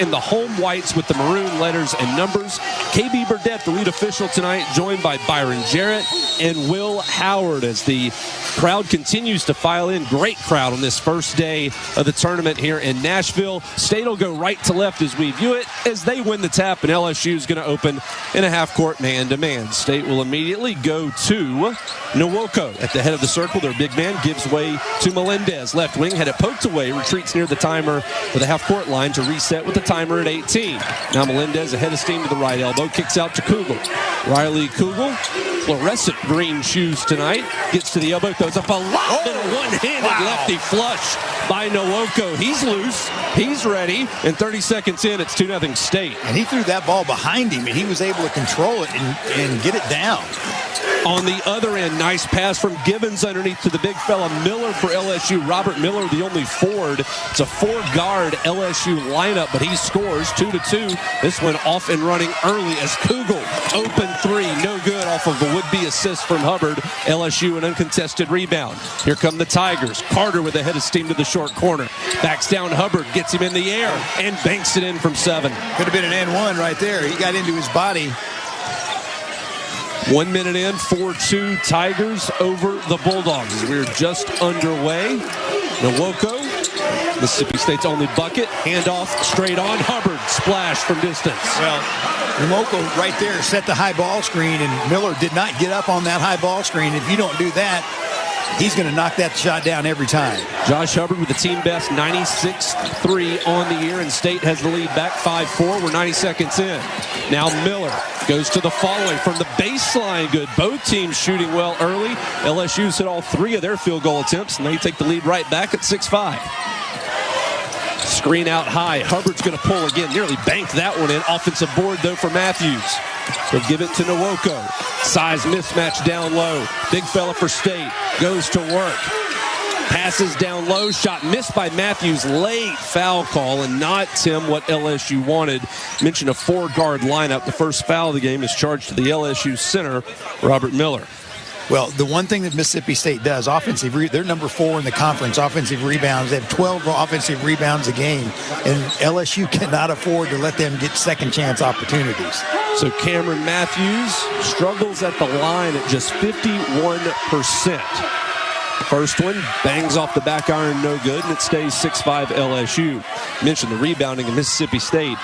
in the home whites with the maroon letters and numbers. KB Burdett, the lead official tonight, joined by Byron Jarrett and Will Howard as the crowd continues to file in. Great crowd on this first day of the tournament here in Nashville. State will go right to left as we view it as they win the tap, and LSU is going to open in a half-court man-to-man. State will immediately go to Nwoko at the head of the circle. Their big man gives way to Melendez. Left wing had it poked away, retreats near the timer for the half-court line to reset with the timer at 18. Now Melendez ahead of steam to the right elbow, kicks out to Kugel. Riley Kugel, fluorescent green shoes tonight, gets to the elbow, throws up a lob and a one-handed lefty flush by Nwoko. He's loose, he's ready, and 30 seconds in, it's 2-0 State. And he threw that ball behind him, and he was able to control it and get it down. On the other end, nice pass from Gibbons underneath to the big fella Miller for LSU. Robert Miller, the only forward. It's a four-guard LSU lineup, but he scores 2-2. This one off and running early as Kugel, open three, no good off of a would-be assist from Hubbard. LSU an uncontested rebound. Here come the Tigers. Carter with a head of steam to the short corner. Backs down Hubbard, gets him in the air, and banks it in from 7. Could have been an N1 right there. He got into his body. 1 minute in, 4-2 Tigers over the Bulldogs. We're just underway. Nwoko, Mississippi State's only bucket. Handoff straight on Hubbard. Splash from distance. Well, Nwoko right there set the high ball screen, and Miller did not get up on that high ball screen. If you don't do that, he's going to knock that shot down every time. Josh Hubbard with the team best 96-3 on the year, and State has the lead back 5-4. We're 90 seconds in. Now Miller goes to the follow-away from the baseline. Good. Both teams shooting well early. LSU's hit all 3 of their field goal attempts, and they take the lead right back at 6-5. Screen out high. Hubbard's going to pull again. Nearly banked that one in. Offensive board, though, for Matthews. He'll give it to Nwoko. Size mismatch down low. Big fella for State. Goes to work. Passes down low. Shot missed by Matthews. Late foul call, and not, Tim, what LSU wanted. Mentioned a 4-guard lineup. The first foul of the game is charged to the LSU center, Robert Miller. Well, the one thing that Mississippi State does, they're number 4 in the conference, offensive rebounds. They have 12 offensive rebounds a game, and LSU cannot afford to let them get second chance opportunities. So Cameron Matthews struggles at the line at just 51%. First one bangs off the back iron, no good, and it stays 6-5 LSU. Mentioned the rebounding in Mississippi State.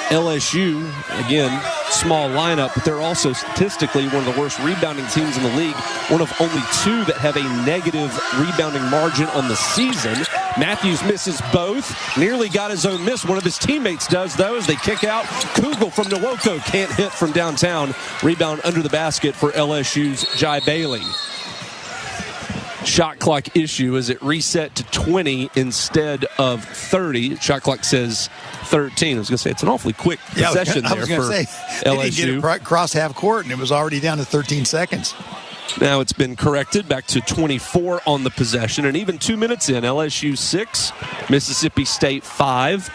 LSU, again, small lineup, but they're also statistically one of the worst rebounding teams in the league. One of only 2 that have a negative rebounding margin on the season. Matthews misses both. Nearly got his own miss. One of his teammates does, though, as they kick out. Kugel from Nwoko can't hit from downtown. Rebound under the basket for LSU's Jai Bailey. Shot clock issue as it reset to 20 instead of 30. Shot clock says 13. I was going to say it's an awfully quick possession there for LSU. They didn't get it across half court, and it was already down to 13 seconds. Now it's been corrected back to 24 on the possession, and even 2 minutes in, LSU 6, Mississippi State 5.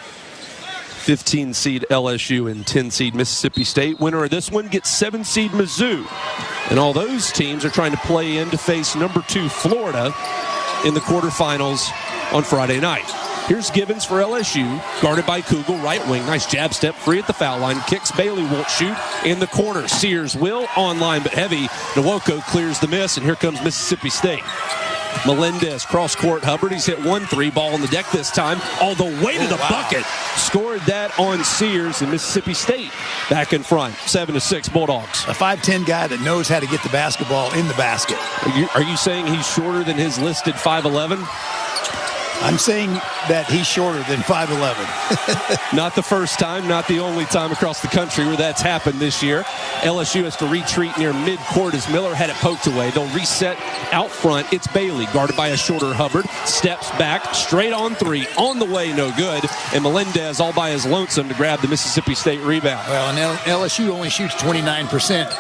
15 seed LSU and 10 seed Mississippi State. Winner of this one gets 7 seed Mizzou. And all those teams are trying to play in to face number 2 Florida in the quarterfinals on Friday night. Here's Gibbons for LSU, guarded by Kugel, right wing. Nice jab step, free at the foul line. Kicks, Bailey won't shoot in the corner. Sears will, online but heavy. Nwoko clears the miss, and here comes Mississippi State. Melendez, cross-court Hubbard. He's hit 1-3, ball on the deck this time, all the way to the bucket. Scored that on Sears, and Mississippi State back in front, 7-6 Bulldogs. A 5'10 guy that knows how to get the basketball in the basket. Are you saying he's shorter than his listed 5'11"? I'm saying that he's shorter than 5'11". Not the first time, not the only time across the country where that's happened this year. LSU has to retreat near midcourt as Miller had it poked away. They'll reset out front. It's Bailey, guarded by a shorter Hubbard. Steps back, straight on 3. On the way, no good. And Melendez all by his lonesome to grab the Mississippi State rebound. Well, and LSU only shoots 29%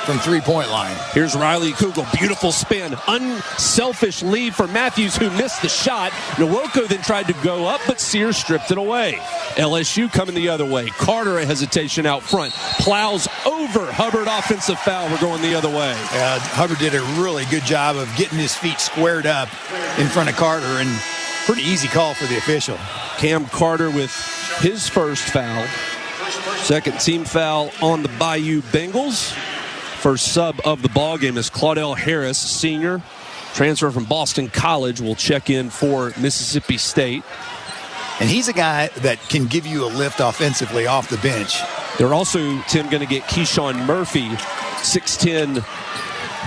from three-point line. Here's Riley Kugel. Beautiful spin. Unselfish lead for Matthews, who missed the shot. Nwoko then tried to go up, but Sears stripped it away. LSU coming the other way. Carter a hesitation out front. Plows over Hubbard. Offensive foul. We're going the other way. Hubbard did a really good job of getting his feet squared up in front of Carter, and pretty easy call for the official. Cam Carter with his first foul. Second team foul on the Bayou Bengals. First sub of the ballgame is Claudell Harris, senior, transfer from Boston College, will check in for Mississippi State. And he's a guy that can give you a lift offensively off the bench. They're also, Tim, going to get Keyshawn Murphy, 6'10",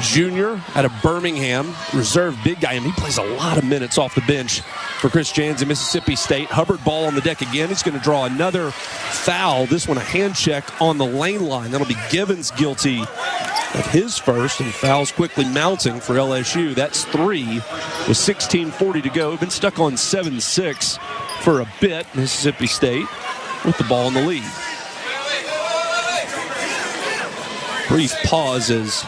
junior out of Birmingham, reserve big guy, and he plays a lot of minutes off the bench for Chris Jans in Mississippi State. Hubbard ball on the deck again. He's going to draw another foul. This one a hand check on the lane line. That'll be Givens guilty of his first, and fouls quickly mounting for LSU. That's 3 with 16:40 to go. Been stuck on 7-6 for a bit. Mississippi State with the ball in the lead. Brief pause as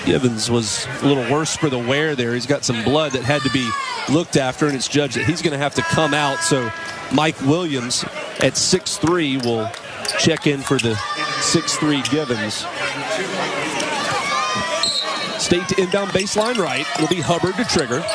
Givens was a little worse for the wear there. He's got some blood that had to be looked after, and it's judged that he's going to have to come out. So Mike Williams at 6'3" will check in for the 6'3" Givens. State to inbound baseline right. It'll be Hubbard to trigger.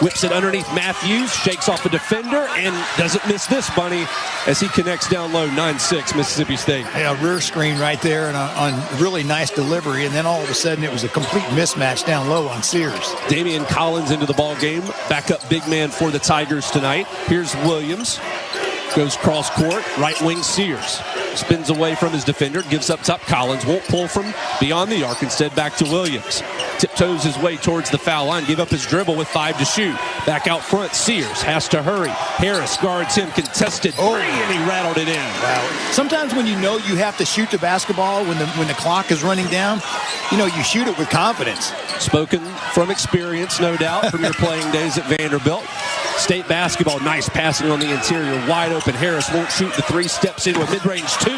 Whips it underneath Matthews, shakes off a defender, and doesn't miss this, Bunny, as he connects down low, 9-6, Mississippi State. Yeah, rear screen right there and on really nice delivery, and then all of a sudden it was a complete mismatch down low on Sears. Damian Collins into the ball game. Backup big man for the Tigers tonight. Here's Williams. Goes cross court, right wing Sears. Spins away from his defender, gives up top. Collins won't pull from beyond the arc, instead back to Williams. Tiptoes his way towards the foul line, gave up his dribble with 5 to shoot. Back out front, Sears has to hurry. Harris guards him, contested three, and he rattled it in. Wow. Sometimes when you know you have to shoot the basketball when the clock is running down, you shoot it with confidence. Spoken from experience, no doubt, from your playing days at Vanderbilt. State basketball, nice passing on the interior, wide open. Harris won't shoot the 3, steps into a mid-range 2,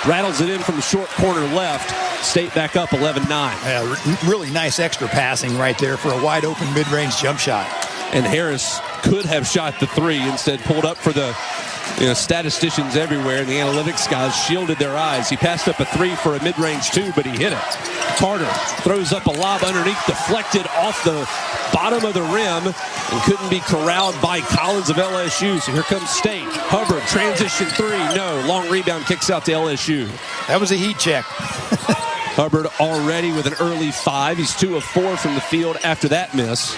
rattles it in from the short corner left. State back up 11-9. Yeah, really nice extra passing right there for a wide open mid-range jump shot. And Harris could have shot the 3, instead pulled up for the statisticians everywhere, and the analytics guys shielded their eyes. He passed up a 3 for a mid-range 2, but he hit it. Carter throws up a lob underneath, deflected off the bottom of the rim, and couldn't be corralled by Collins of LSU. So here comes State. Hubbard, transition 3, no. Long rebound, kicks out to LSU. That was a heat check. Hubbard already with an early 5. He's 2 of 4 from the field after that miss.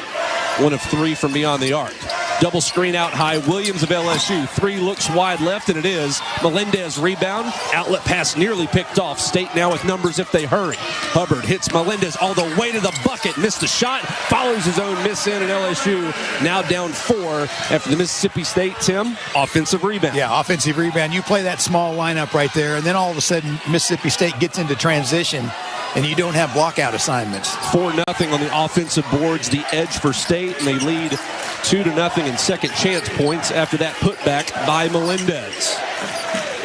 1 of 3 from beyond the arc. Double screen out high. Williams of LSU. 3 looks wide left, and it is. Melendez rebound. Outlet pass nearly picked off. State now with numbers if they hurry. Hubbard hits Melendez all the way to the bucket. Missed the shot. Follows his own miss in, and LSU now down 4 after the Mississippi State, Tim, offensive rebound. Yeah, offensive rebound. You play that small lineup right there, and then all of a sudden Mississippi State gets into transition, and you don't have blockout assignments. 4-0 on the offensive boards, the edge for State, and they lead 2-0 in second chance points after that putback by Melendez.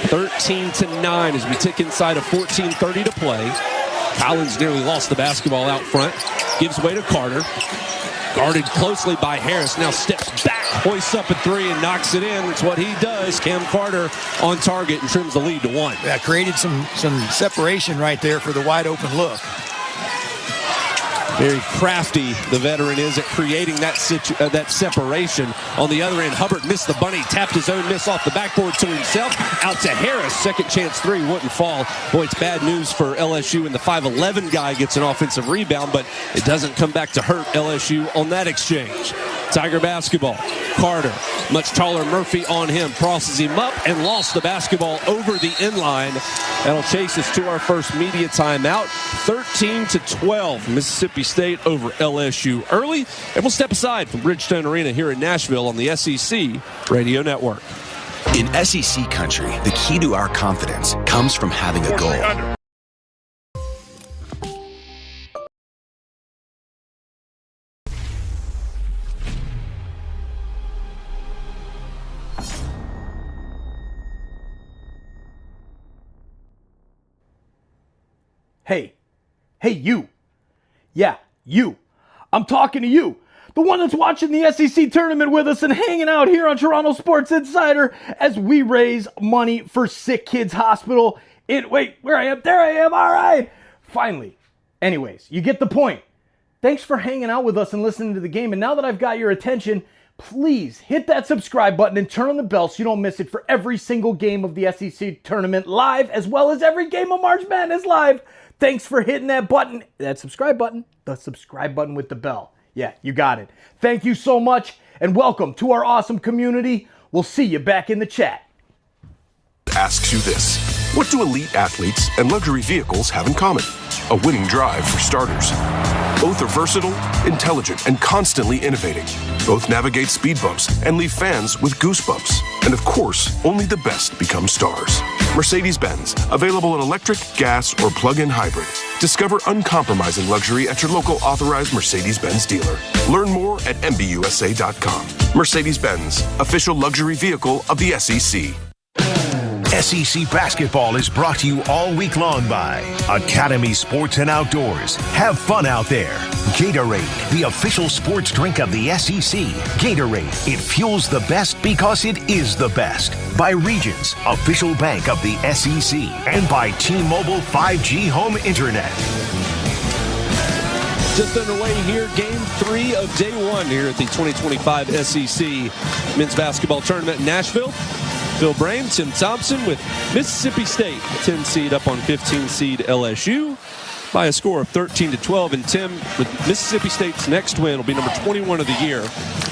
13-9 as we tick inside of 14:30 to play. Collins nearly lost the basketball out front. Gives way to Carter. Guarded closely by Harris. Now steps back, hoists up a 3, and knocks it in. That's what he does. Cam Carter on target and trims the lead to 1. Yeah, created some separation right there for the wide open look. Very crafty, the veteran is, at creating that separation. On the other end, Hubbard missed the bunny, tapped his own miss off the backboard to himself. Out to Harris, second chance 3, wouldn't fall. Boy, it's bad news for LSU, and the 5'11" guy gets an offensive rebound, but it doesn't come back to hurt LSU on that exchange. Tiger basketball. Carter, much taller Murphy on him, crosses him up and lost the basketball over the inline. That'll chase us to our first media timeout. 13-12, Mississippi State over LSU early. And we'll step aside from Bridgestone Arena here in Nashville on the SEC Radio Network. In SEC country, the key to our confidence comes from having a goal. Hey, you. Yeah, you. I'm talking to you. The one that's watching the SEC tournament with us and hanging out here on Toronto Sports Insider as we raise money for SickKids Hospital. Where I am? There I am. All right. Finally. Anyways, you get the point. Thanks for hanging out with us and listening to the game. And now that I've got your attention, please hit that subscribe button and turn on the bell so you don't miss it for every single game of the SEC tournament live, as well as every game of March Madness live. Thanks for hitting that button, that subscribe button, the subscribe button with the bell. Yeah, you got it. Thank you so much, and welcome to our awesome community. We'll see you back in the chat. Asks you this: what do elite athletes and luxury vehicles have in common? A winning drive, for starters. Both are versatile, intelligent, and constantly innovating. Both navigate speed bumps and leave fans with goosebumps. And of course, only the best become stars. Mercedes-Benz, available in electric, gas, or plug-in hybrid. Discover uncompromising luxury at your local authorized Mercedes-Benz dealer. Learn more at MBUSA.com. Mercedes-Benz, official luxury vehicle of the SEC. SEC basketball is brought to you all week long by Academy Sports and Outdoors. Have fun out there. Gatorade, the official sports drink of the SEC. Gatorade, it fuels the best because it is the best. By Regions, official bank of the SEC. And by T-Mobile 5G home internet. Just underway here, game 3 of day 1 here at the 2025 SEC Men's Basketball Tournament in Nashville. Phil Brame, Tim Thompson with Mississippi State, 10 seed up on 15 seed LSU by a score of 13-12. And Tim, with Mississippi State's next win will be number 21 of the year.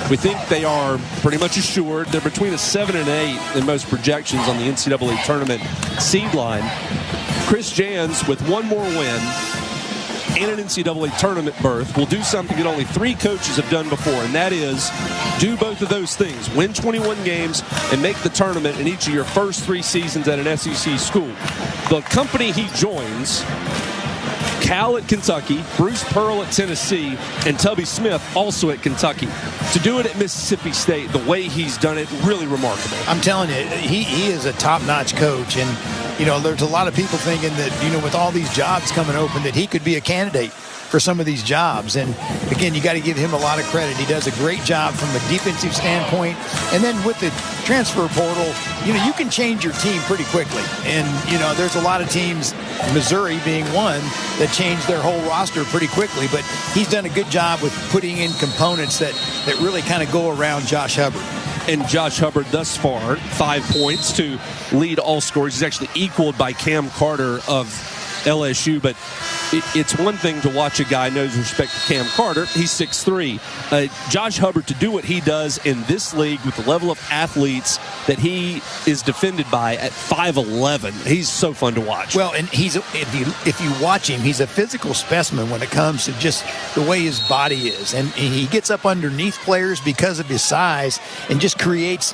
We think they are pretty much assured. They're between a 7 and 8 in most projections on the NCAA tournament seed line. Chris Jans, with one more win and an NCAA tournament berth, will do something that only 3 coaches have done before, and that is do both of those things: win 21 games and make the tournament in each of your first 3 seasons at an SEC school. The company he joins, Cal at Kentucky, Bruce Pearl at Tennessee, and Tubby Smith also at Kentucky. To do it at Mississippi State, the way he's done it, really remarkable. I'm telling you, he is a top-notch coach, and there's a lot of people thinking that, with all these jobs coming open, that he could be a candidate for some of these jobs. And again, you got to give him a lot of credit. He does a great job from a defensive standpoint. And then with the transfer portal, you can change your team pretty quickly. And, there's a lot of teams, Missouri being one, that changed their whole roster pretty quickly. But he's done a good job with putting in components that really kind of go around Josh Hubbard. And Josh Hubbard thus far, 5 points to lead all scorers. He's actually equaled by Cam Carter of LSU, but it's one thing to watch a guy knows respect to Cam Carter. He's 6'3". Josh Hubbard, to do what he does in this league with the level of athletes that he is defended by at 5'11", he's so fun to watch. Well, and if you watch him, he's a physical specimen when it comes to just the way his body is. And he gets up underneath players because of his size and just creates,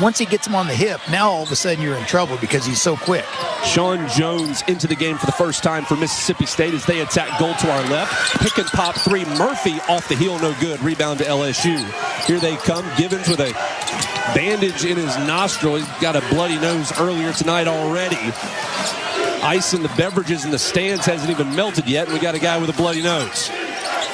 once he gets him on the hip, now all of a sudden you're in trouble because he's so quick. Sean Jones into the game for the first time for Mississippi State as they attack goal to our left. Pick and pop 3. Murphy off the heel, no good. Rebound to LSU. Here they come. Givens with a bandage in his nostril. He's got a bloody nose earlier tonight already. Ice in the beverages in the stands hasn't even melted yet. We got a guy with a bloody nose.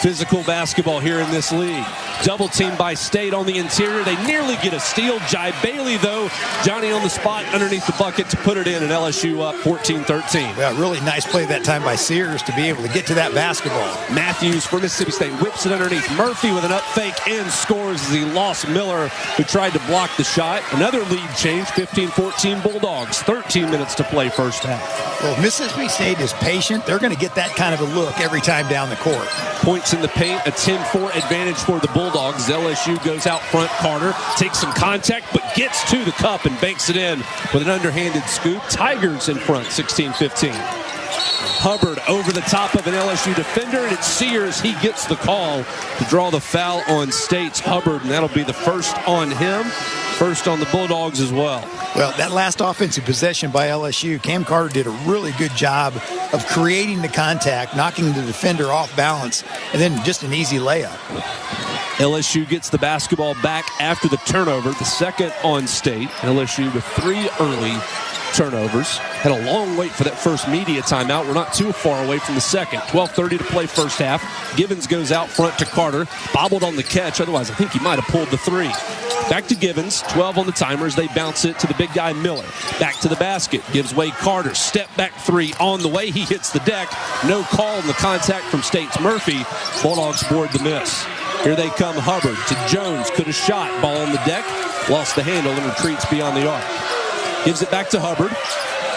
Physical basketball here in this league. Double team by State on the interior. They nearly get a steal. Jai Bailey, though, Johnny on the spot underneath the bucket to put it in, and LSU up 14-13. Yeah, really nice play that time by Sears to be able to get to that basketball. Matthews for Mississippi State whips it underneath. Murphy with an up fake and scores as he lost Miller, who tried to block the shot. Another lead change, 15-14 Bulldogs. 13 minutes to play first half. Well, if Mississippi State is patient, they're going to get that kind of a look every time down the court. Points in the paint, a 10-4 advantage for the Bulldogs. LSU goes out front. Carter takes some contact, but gets to the cup and banks it in with an underhanded scoop. Tigers in front, 16-15. Hubbard over the top of an LSU defender, and it's Sears. He gets the call to draw the foul on State's Hubbard, and that'll be the first on him, first on the Bulldogs as well. Well, that last offensive possession by LSU, Cam Carter did a really good job of creating the contact, knocking the defender off balance, and then just an easy layup. LSU gets the basketball back after the turnover, the second on State. LSU with 3 early turnovers. Had a long wait for that first media timeout. We're not too far away from the second. 12:30 to play first half. Givens goes out front to Carter. Bobbled on the catch. Otherwise, I think he might have pulled the 3. Back to Givens. 12 on the timers. They bounce it to the big guy Miller. Back to the basket. Gives way Carter. Step back 3 on the way. He hits the deck. No call on the contact from State's Murphy. Bulldogs board the miss. Here they come. Hubbard to Jones. Could have shot. Ball on the deck. Lost the handle and retreats beyond the arc. Gives it back to Hubbard.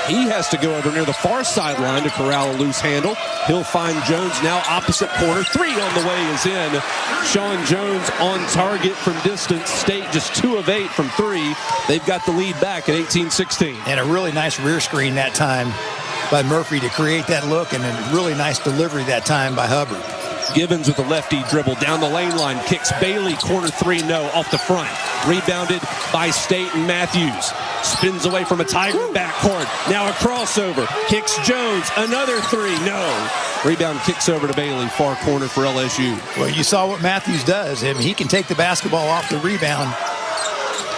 He has to go over near the far sideline to corral a loose handle. He'll find Jones now opposite corner. 3 on the way is in. Sean Jones on target from distance. State just 2 of 8 from 3. They've got the lead back at 18-16. And a really nice rear screen that time by Murphy to create that look, and a really nice delivery that time by Hubbard. Givens with a lefty dribble down the lane line. Kicks Bailey. Corner 3, no. Off the front. Rebounded by State and Matthews. Spins away from a Tiger backcourt. Now a crossover. Kicks Jones. Another 3, no. Rebound kicks over to Bailey. Far corner for LSU. Well, you saw what Matthews does. He can take the basketball off the rebound.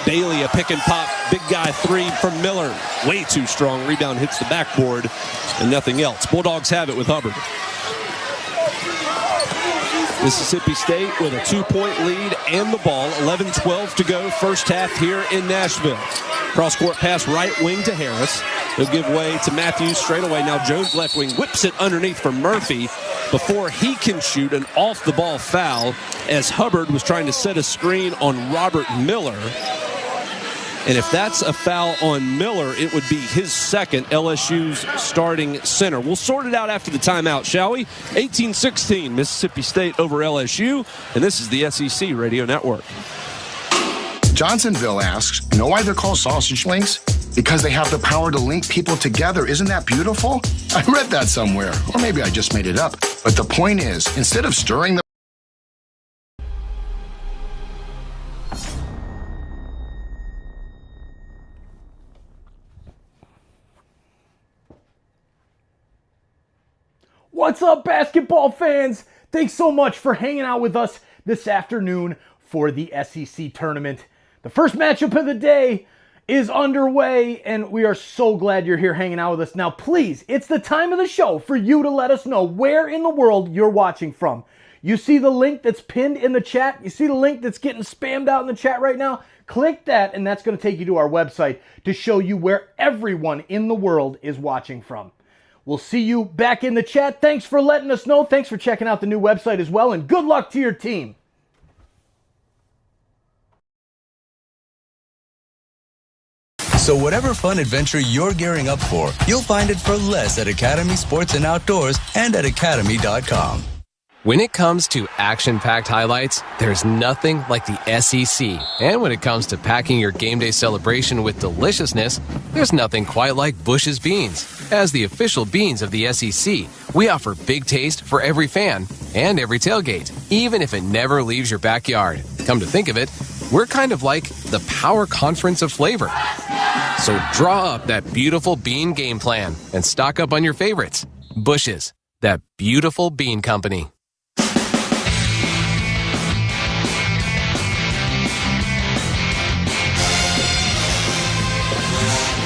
Bailey, a pick and pop. Big guy 3 from Miller. Way too strong. Rebound hits the backboard and nothing else. Bulldogs have it with Hubbard. Mississippi State with a 2-point lead and the ball. 11-12 to go. First half here in Nashville. Cross-court pass right wing to Harris. He'll give way to Matthews straight away. Now Jones left wing whips it underneath for Murphy before he can shoot an off-the-ball foul as Hubbard was trying to set a screen on Robert Miller. And if that's a foul on Miller, it would be his second, LSU's starting center. We'll sort it out after the timeout, shall we? 18-16, Mississippi State over LSU, and this is the SEC Radio Network. Johnsonville asks, know why they're called sausage links? Because they have the power to link people together. Isn't that beautiful? I read that somewhere, or maybe I just made it up. But the point is, instead of stirring the What's up, basketball fans? Thanks so much for hanging out with us this afternoon for the SEC tournament. The first matchup of the day is underway, and we are so glad you're here hanging out with us. Now, please, it's the time of the show for you to let us know where in the world you're watching from. You see the link that's pinned in the chat? You see the link that's getting spammed out in the chat right now? Click that, and that's going to take you to our website to show you where everyone in the world is watching from. We'll see you back in the chat. Thanks for letting us know. Thanks for checking out the new website as well, and good luck to your team. So whatever fun adventure you're gearing up for, you'll find it for less at Academy Sports and Outdoors and at academy.com. When it comes to action-packed highlights, there's nothing like the SEC. And when it comes to packing your game day celebration with deliciousness, there's nothing quite like Bush's Beans. As the official beans of the SEC, we offer big taste for every fan and every tailgate, even if it never leaves your backyard. Come to think of it, we're kind of like the power conference of flavor. So draw up that beautiful bean game plan and stock up on your favorites. Bush's, that beautiful bean company.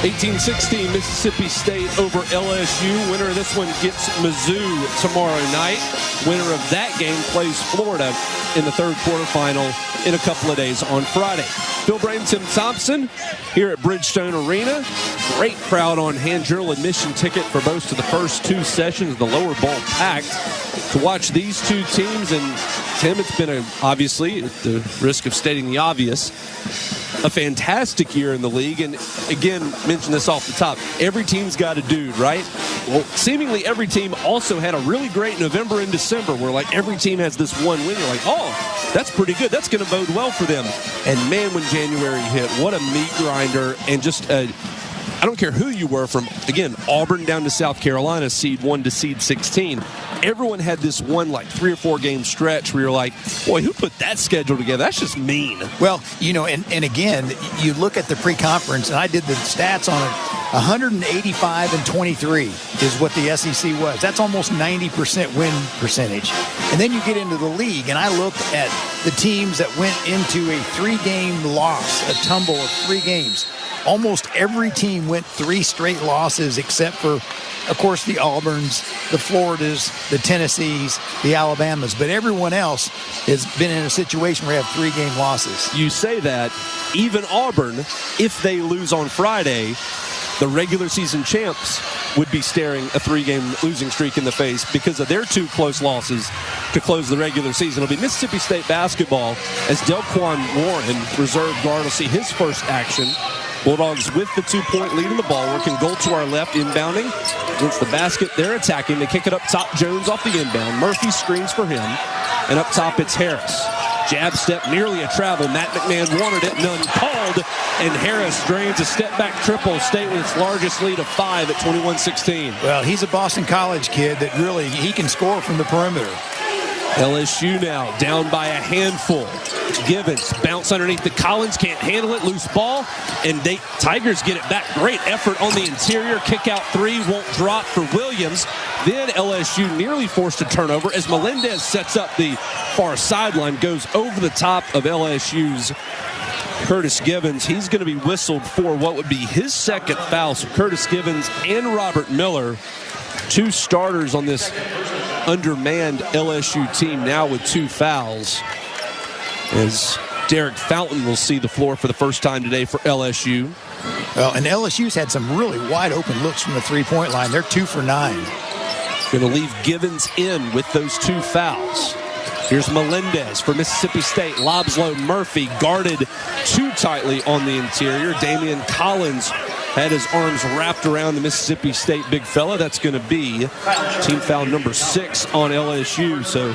18-16, Mississippi State over LSU. Winner of this one gets Mizzou tomorrow night. Winner of that game plays Florida in the third quarterfinal in a couple of days on Friday. Phil Braden, Tim Thompson here at Bridgestone Arena. Great crowd on hand. General admission ticket for both of the first 2 sessions. The lower bowl packed to watch these two teams. And Tim, it's been obviously, at the risk of stating the obvious, a fantastic year in the league. And again, mention this off the top, every team's got a dude, right? Well, seemingly every team also had a really great November and December where like every team has this one win. You're like, oh, that's pretty good. That's going to bode well for them. And man, when January hit, what a meat grinder. And just I don't care who you were from, again, Auburn down to South Carolina, seed 1 to seed 16. Everyone had this one like 3 or 4 game stretch where you're like, boy, who put that schedule together? That's just mean. Well, you know, and again, you look at the pre-conference, and I did the stats on it. 185 and 23 is what the SEC was. That's almost 90% win percentage. And then you get into the league, and I looked at the teams that went into a 3-game loss, a tumble of 3 games. Almost every team went 3 straight losses except for, of course, the Auburns, the Floridas, the Tennessees, the Alabamas. But everyone else has been in a situation where they have 3-game losses. You say that, even Auburn, if they lose on Friday, the regular season champs would be staring a 3-game losing streak in the face because of their 2 close losses to close the regular season. It'll be Mississippi State basketball as Delquan Warren, reserve guard, will see his first action. Bulldogs with the 2-point lead in the ball, working goal to our left, inbounding against the basket. They're attacking. They kick it up top. Jones off the inbound. Murphy screens for him. And up top, it's Harris. Jab step, nearly a travel. Matt McMahon wanted it, none called. And Harris drains a step-back triple. State with its largest lead of 5 at 21-16. Well, he's a Boston College kid that really, he can score from the perimeter. LSU now down by a handful. Givens bounce underneath the Collins, can't handle it, loose ball, and Tigers get it back. Great effort on the interior. Kick out 3, won't drop for Williams. Then LSU nearly forced a turnover as Melendez sets up the far sideline, goes over the top of LSU's Curtis Givens. He's going to be whistled for what would be his second foul. So Curtis Givens and Robert Miller, 2 starters on this undermanned LSU team, now with 2 fouls, as Derek Fountain will see the floor for the first time today for LSU. Well, and LSU's had some really wide open looks from the 3-point line. They're 2 for 9. Going to leave Givens in with those 2 fouls. Here's Melendez for Mississippi State. Lobs low. Murphy guarded too tightly on the interior. Damian Collins had his arms wrapped around the Mississippi State big fella. That's going to be team foul number 6 on LSU. So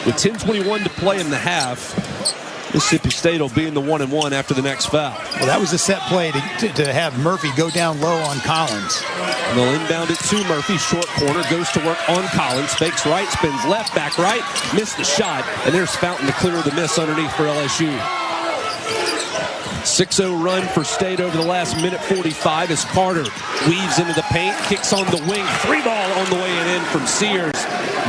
with 10:21 to play in the half, Mississippi State will be in the 1-and-1 after the next foul. Well, that was a set play to have Murphy go down low on Collins. And they'll inbound it to Murphy. Short corner, goes to work on Collins. Fakes right, spins left, back right. Missed the shot. And there's Fountain to clear the miss underneath for LSU. 6-0 run for State over the last minute 45 as Carter weaves into the paint, kicks on the wing. 3-ball on the way and in from Sears.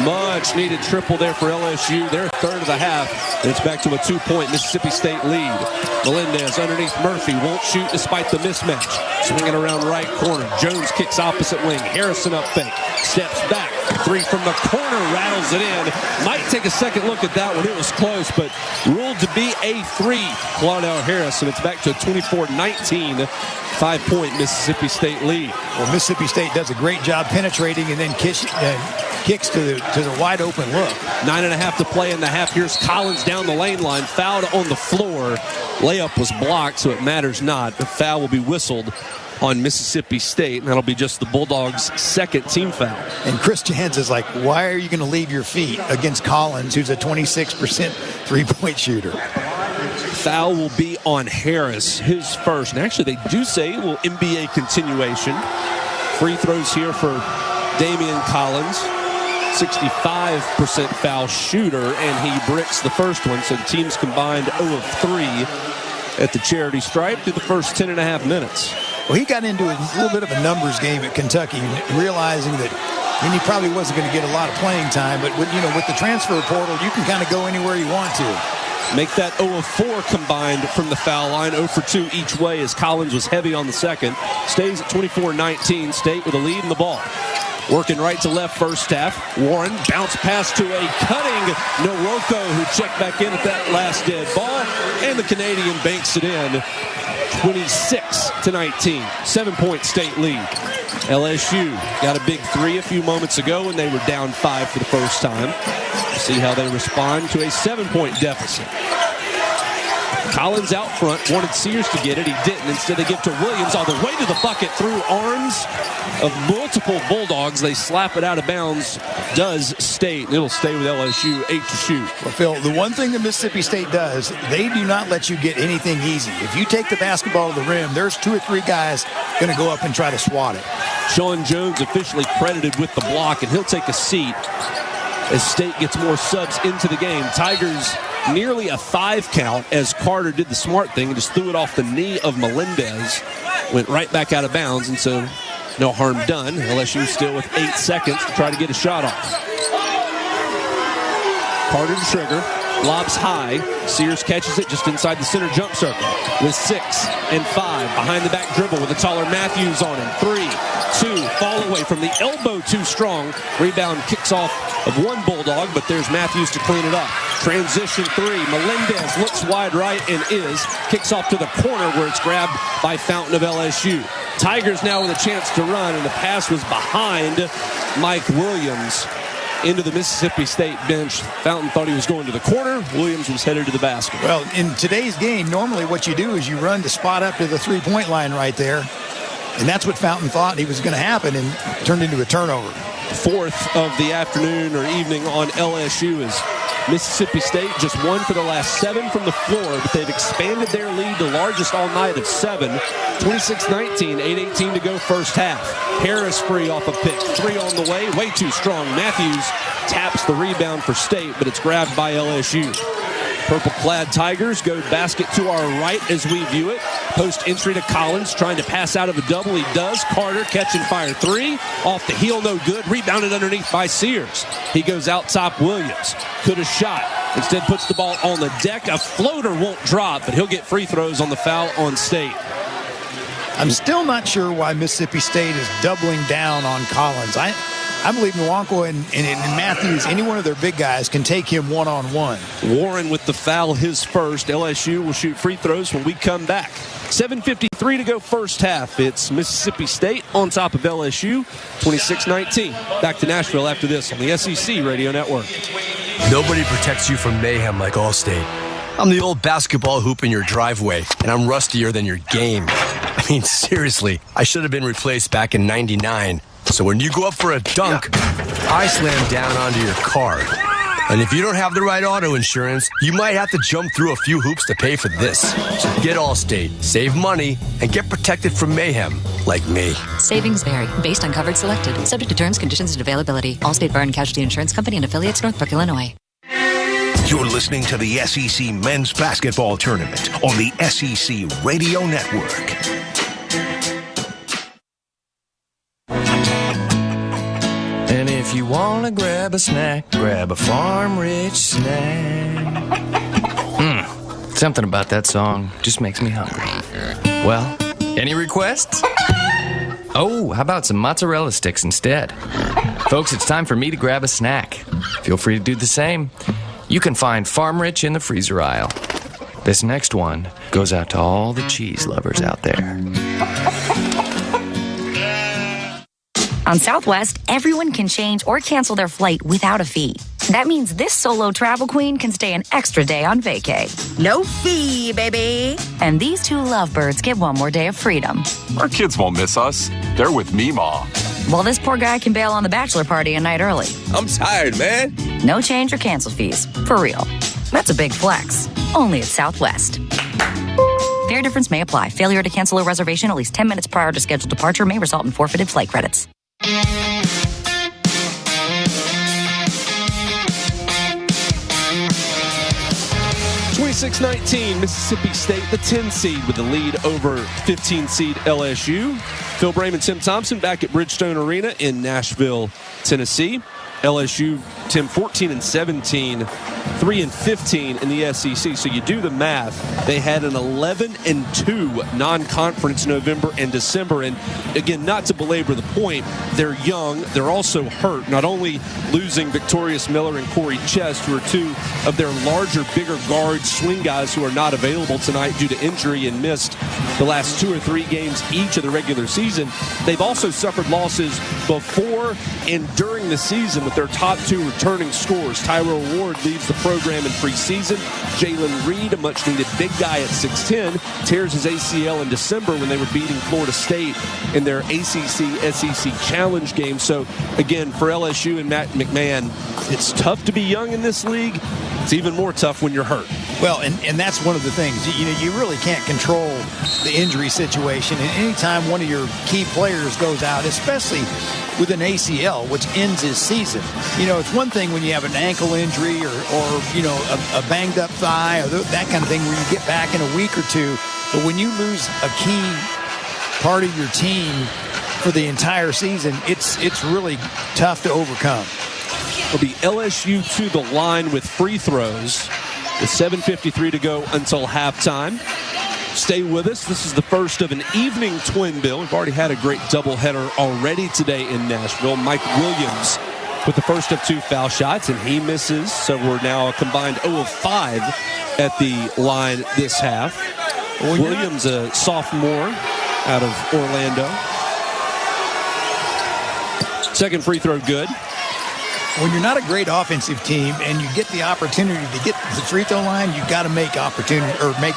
Much needed triple there for LSU. Their third of the half. And it's back to a 2-point Mississippi State lead. Melendez underneath Murphy. Won't shoot despite the mismatch. Swinging around right corner. Jones kicks opposite wing. Harrison up fake. Steps back. 3 from the corner. Rattles it in. Might take a second look at that one. It was close, but ruled to be a 3. Claudel Harris. And it's back to a 24-19. 5-point Mississippi State lead. Well, Mississippi State does a great job penetrating and then kicks to the wide open look. 9.5 to play in the half. Here's Collins down the lane line, fouled on the floor. Layup was blocked, so it matters not. The foul will be whistled on Mississippi State, and that'll be just the Bulldogs' second team foul. And Chris Jans is like, why are you going to leave your feet against Collins, who's a 26% three-point shooter? Foul will be on Harris, his first. And actually, they do say it will NBA continuation. Free throws here for Damian Collins. 65% foul shooter, and he bricks the first one. So the teams combined 0 of 3 at the charity stripe through the first 10.5 minutes. Well, he got into a little bit of a numbers game at Kentucky, realizing that he probably wasn't going to get a lot of playing time. But with the transfer portal, you can kind of go anywhere you want to. Make that 0 of 4 combined from the foul line. 0 for 2 each way as Collins was heavy on the second. Stays at 24-19. State with a lead in the ball. Working right to left first half. Warren bounce pass to a cutting Nwoko, who checked back in at that last dead ball. And the Canadian banks it in. 26-19. 7-point State lead. LSU got a big 3 a few moments ago when they were down 5 for the first time. See how they respond to a 7-point deficit. Collins out front, wanted Sears to get it. He didn't. Instead, they give to Williams all the way to the bucket through arms of multiple Bulldogs. They slap it out of bounds. Does State. It'll stay with LSU, 8 to shoot. Well, Phil, the one thing that Mississippi State does, they do not let you get anything easy. If you take the basketball to the rim, there's 2 or 3 guys going to go up and try to swat it. Sean Jones officially credited with the block, and he'll take a seat as State gets more subs into the game. Tigers nearly a 5 count as Carter did the smart thing and just threw it off the knee of Melendez. Went right back out of bounds, and so no harm done. LSU still with 8 seconds to try to get a shot off. Carter to trigger. Lobs high. Sears catches it just inside the center jump circle with 6 and 5. Behind the back dribble with a taller Matthews on him. 3, 2, fall away from the elbow too strong. Rebound kicks off of one Bulldog, but there's Matthews to clean it up. Transition 3. Melendez looks wide right and kicks off to the corner where it's grabbed by Fountain of LSU. Tigers now with a chance to run, and the pass was behind Mike Williams. into the Mississippi State bench. Fountain thought he was going to the corner. Williams was headed to the basket. Well, in today's game, normally what you do is you run the spot up to the three-point line right there. And that's what Fountain thought he was going to happen and turned into a turnover. Fourth of the afternoon or evening on LSU is Mississippi State just won for the last 7 from the floor, but they've expanded their lead, the largest all night of 7. 26-19, 8:18 to go first half. Harris free off a pick, 3 on the way too strong. Matthews taps the rebound for State, but it's grabbed by LSU. Purple-clad Tigers go basket to our right as we view it. Post entry to Collins, trying to pass out of a double. He does. Carter catch and fire 3. Off the heel, no good. Rebounded underneath by Sears. He goes out top Williams. Could have shot. Instead puts the ball on the deck. A floater won't drop, but he'll get free throws on the foul on State. I'm still not sure why Mississippi State is doubling down on Collins. I believe Nwankwo and Matthews, any one of their big guys, can take him one-on-one. Warren with the foul, his first. LSU will shoot free throws when we come back. 7:53 to go first half. It's Mississippi State on top of LSU, 26-19. Back to Nashville after this on the SEC Radio Network. Nobody protects you from mayhem like Allstate. I'm the old basketball hoop in your driveway, and I'm rustier than your game. I mean, seriously, I should have been replaced back in '99. So when you go up for a dunk, I slam down onto your car. And if you don't have the right auto insurance, you might have to jump through a few hoops to pay for this. So get Allstate, save money, and get protected from mayhem like me. Savings vary based on coverage selected. Subject to terms, conditions, and availability. Allstate Fire and Casualty Insurance Company and affiliates, Northbrook, Illinois. You're listening to the SEC Men's Basketball Tournament on the SEC Radio Network. And if you want to grab a snack, grab a Farm Rich snack. Something about that song just makes me hungry. Well, any requests? Oh, how about some mozzarella sticks instead? Folks, it's time for me to grab a snack. Feel free to do the same. You can find Farm Rich in the freezer aisle. This next one goes out to all the cheese lovers out there. On Southwest, everyone can change or cancel their flight without a fee. That means this solo travel queen can stay an extra day on vacay. No fee, baby. And these 2 lovebirds get 1 more day of freedom. Our kids won't miss us. They're with me, Ma. Well, this poor guy can bail on the bachelor party a night early. I'm tired, man. No change or cancel fees. For real. That's a big flex. Only at Southwest. Fare difference may apply. Failure to cancel a reservation at least 10 minutes prior to scheduled departure may result in forfeited flight credits. 26-19, Mississippi State, the 10 seed with the lead over 15 seed LSU. Phil Brame and Tim Thompson back at Bridgestone Arena in Nashville, Tennessee. LSU, Tim, 14-17, 3-15 in the SEC. So you do the math. They had an 11-2 non-conference November and December. And again, not to belabor the point, they're young. They're also hurt. Not only losing Victorious Miller and Corey Chest, who are 2 of their larger, bigger guards, swing guys who are not available tonight due to injury and missed the last 2 or 3 games each of the regular season. They've also suffered losses before and during the season with their top 2 returning scorers. Tyrell Ward leaves the program in preseason. Jalen Reed, a much-needed big guy at 6'10", tears his ACL in December when they were beating Florida State in their ACC-SEC Challenge game. So, again, for LSU and Matt McMahon, it's tough to be young in this league. It's even more tough when you're hurt. Well, and that's one of the things. You really can't control the injury situation. And anytime one of your key players goes out, especially with an ACL, which ends his season, it's one thing when you have an ankle injury or a banged up thigh or that kind of thing where you get back in a week or 2. But when you lose a key part of your team for the entire season, it's really tough to overcome. It'll be LSU to the line with free throws with 7:53 to go until halftime. Stay with us. This is the first of an evening twin bill. We've already had a great doubleheader already today in Nashville. Mike Williams with the first of 2 foul shots, and he misses. So we're now a combined 0 of 5 at the line this half. Williams, a sophomore out of Orlando. Second free throw good. when you're not a great offensive team and you get the opportunity to get to the free throw line, you've got to make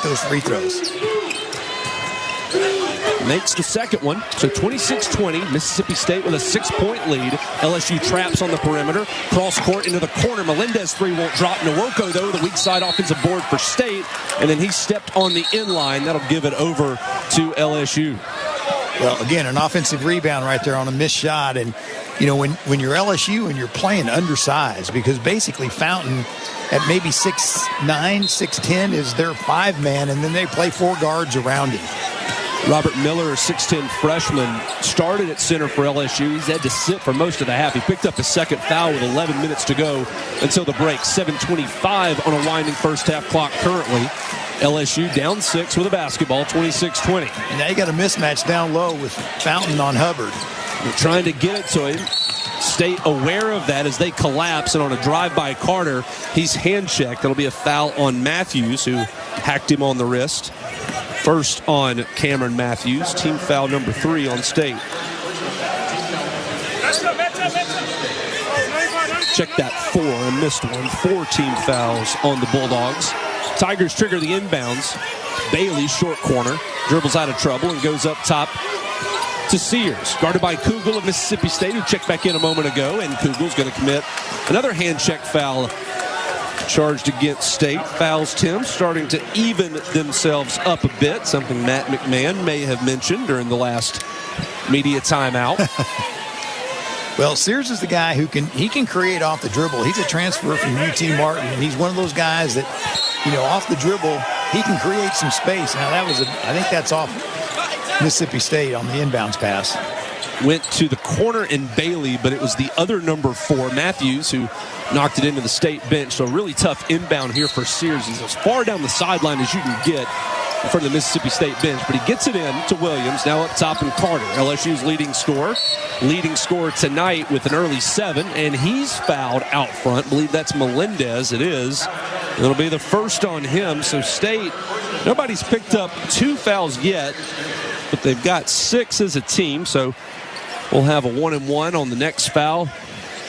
those free throws. Makes the second one. So 26-20, Mississippi State with a 6-point lead. LSU traps on the perimeter. Cross court into the corner. Melendez three won't drop. Nwoko, though, the weak side offensive board for State. And then he stepped on the inline. That'll give it over to LSU. Well, again, an offensive rebound right there on a missed shot. And, you know, when you're LSU and you're playing undersized, because basically Fountain at maybe 6'9", 6'10", is their 5-man, and then they play 4 guards around him. Robert Miller, a 6'10 freshman, started at center for LSU. He's had to sit for most of the half. He picked up his second foul with 11 minutes to go until the break. 7:25 on a winding first half clock currently. LSU down 6 with a basketball, 26-20. And now you got a mismatch down low with Fountain on Hubbard. They're trying to get it to him. Stay aware of that as they collapse, and on a drive by Carter, he's hand-checked. That'll be a foul on Matthews, who hacked him on the wrist. First on Cameron Matthews, team foul number 3 on State. Check that 4, I missed one. 4 team fouls on the Bulldogs. Tigers trigger the inbounds. Bailey, short corner, dribbles out of trouble and goes up top to Sears. Guarded by Kugel of Mississippi State, who checked back in a moment ago, and Kugel's going to commit another hand check foul charged against State. Fouls Tim, starting to even themselves up a bit, something Matt McMahon may have mentioned during the last media timeout. Well, Sears is the guy who can create off the dribble. He's a transfer from UT Martin, and he's one of those guys that, you know, off the dribble, he can create some space. Now I think that's off Mississippi State on the inbounds pass. Went to the corner in Bailey, but it was the other number 4, Matthews, who knocked it into the State bench. So a really tough inbound here for Sears. He's as far down the sideline as you can get in front of the Mississippi State bench, but he gets it in to Williams. Now up top in Carter, LSU's leading scorer tonight with an early 7, and he's fouled out front. I believe that's Melendez. It is. It'll be the first on him. So State, nobody's picked up 2 fouls yet, but they've got 6 as a team. So we'll have a 1-and-1 on the next foul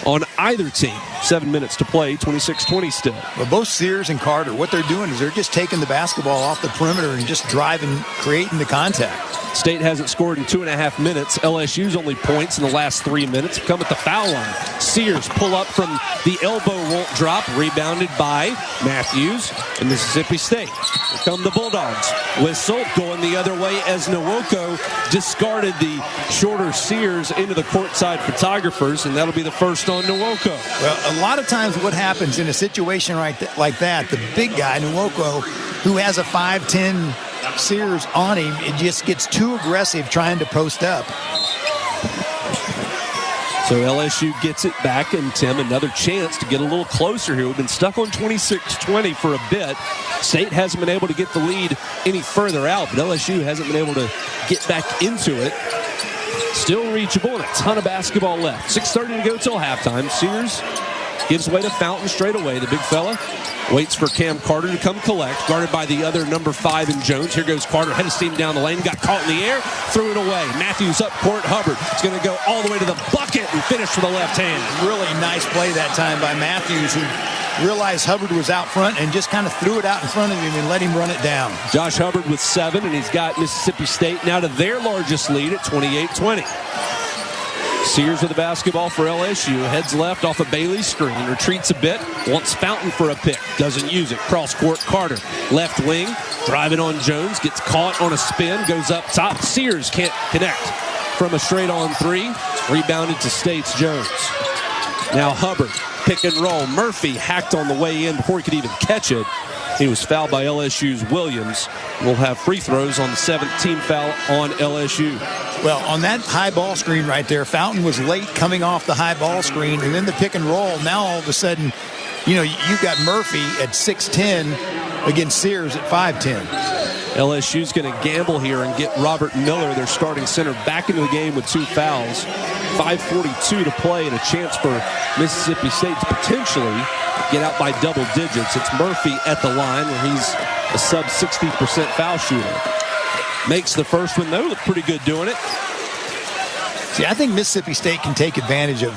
on either team. 7 minutes to play, 26-20 still. Well, both Sears and Carter, what they're doing is they're just taking the basketball off the perimeter and just driving, creating the contact. State hasn't scored in 2.5 minutes. LSU's only points in the last 3 minutes come at the foul line. Sears pull up from the elbow, won't drop. Rebounded by Matthews and Mississippi State. Here come the Bulldogs. Whistle going the other way as Nwoko discarded the shorter Sears into the courtside photographers, and that'll be the first on Nwoko. Well, a lot of times what happens in a situation like that, the big guy, Nwoko, who has a 5'10", Sears on him, it just gets too aggressive trying to post up. So LSU gets it back, and Tim, another chance to get a little closer here. We've been stuck on 26-20 for a bit. State hasn't been able to get the lead any further out, but LSU hasn't been able to get back into it. Still reachable and a ton of basketball left. 6:30 to go till halftime. Sears gives way to Fountain straight away. The big fella waits for Cam Carter to come collect. Guarded by the other number 5 in Jones. Here goes Carter. Head of steam down the lane. Got caught in the air. Threw it away. Matthews up court. Hubbard is going to go all the way to the bucket and finish with the left hand. Really nice play that time by Matthews, who realized Hubbard was out front and just kind of threw it out in front of him and let him run it down. Josh Hubbard with 7, and he's got Mississippi State now to their largest lead at 28-20. Sears with the basketball for LSU. Heads left off a Bailey screen. Retreats a bit. Wants Fountain for a pick. Doesn't use it. Cross court, Carter. Left wing. Driving on Jones. Gets caught on a spin. Goes up top. Sears can't connect from a straight on 3. Rebounded to State's Jones. Now Hubbard. Pick and roll. Murphy hacked on the way in before he could even catch it. He was fouled by LSU's Williams. We'll have free throws on the 17th foul on LSU. Well, on that high ball screen right there, Fountain was late coming off the high ball screen, and then the pick and roll. Now all of a sudden, you know, you've got Murphy at 6'10" against Sears at 5'10". LSU's going to gamble here and get Robert Miller, their starting center, back into the game with 2 fouls. 5:42 to play and a chance for Mississippi State to potentially get out by double digits. It's Murphy at the line where he's a sub 60% foul shooter. Makes the first one, though. Looked pretty good doing it. See, I think Mississippi State can take advantage of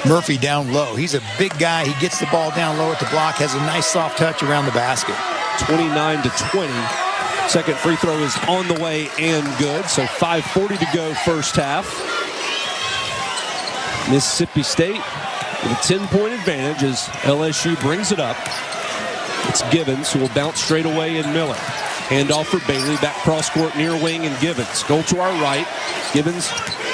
Murphy down low. He's a big guy. He gets the ball down low at the block, has a nice soft touch around the basket. 29-20. Second free throw is on the way and good. So 5:40 to go first half. Mississippi State with a 10-point advantage as LSU brings it up. It's Givens who will bounce straight away in Miller. Handoff for Bailey, back cross court near wing, and Givens. Goal to our right. Givens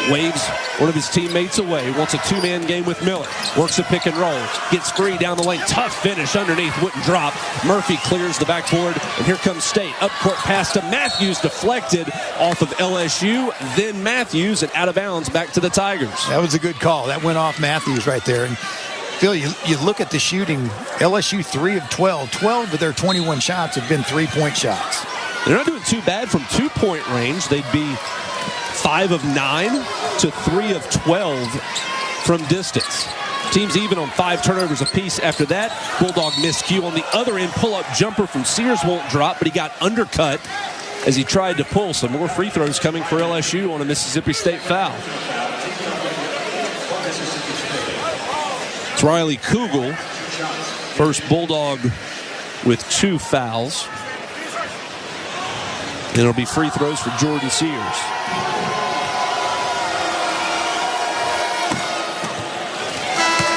waves one of his teammates away. Wants a two-man game with Miller. Works a pick and roll. Gets free down the lane. Tough finish underneath. Wouldn't drop. Murphy clears the backboard. And here comes State. Up court pass to Matthews. Deflected off of LSU. Then Matthews and out of bounds back to the Tigers. That was a good call. That went off Matthews right there. And Phil, you look at the shooting. LSU 3 of 12. 12 of their 21 shots have been three-point shots. They're not doing too bad from two-point range. They'd be 5 of 9 to 3 of 12 from distance. Teams even on 5 turnovers apiece after that. Bulldog miscue on the other end. Pull-up jumper from Sears won't drop, but he got undercut as he tried to pull. Some more free throws coming for LSU on a Mississippi State foul. It's Riley Kugel, first Bulldog with 2 fouls. And it'll be free throws for Jordan Sears.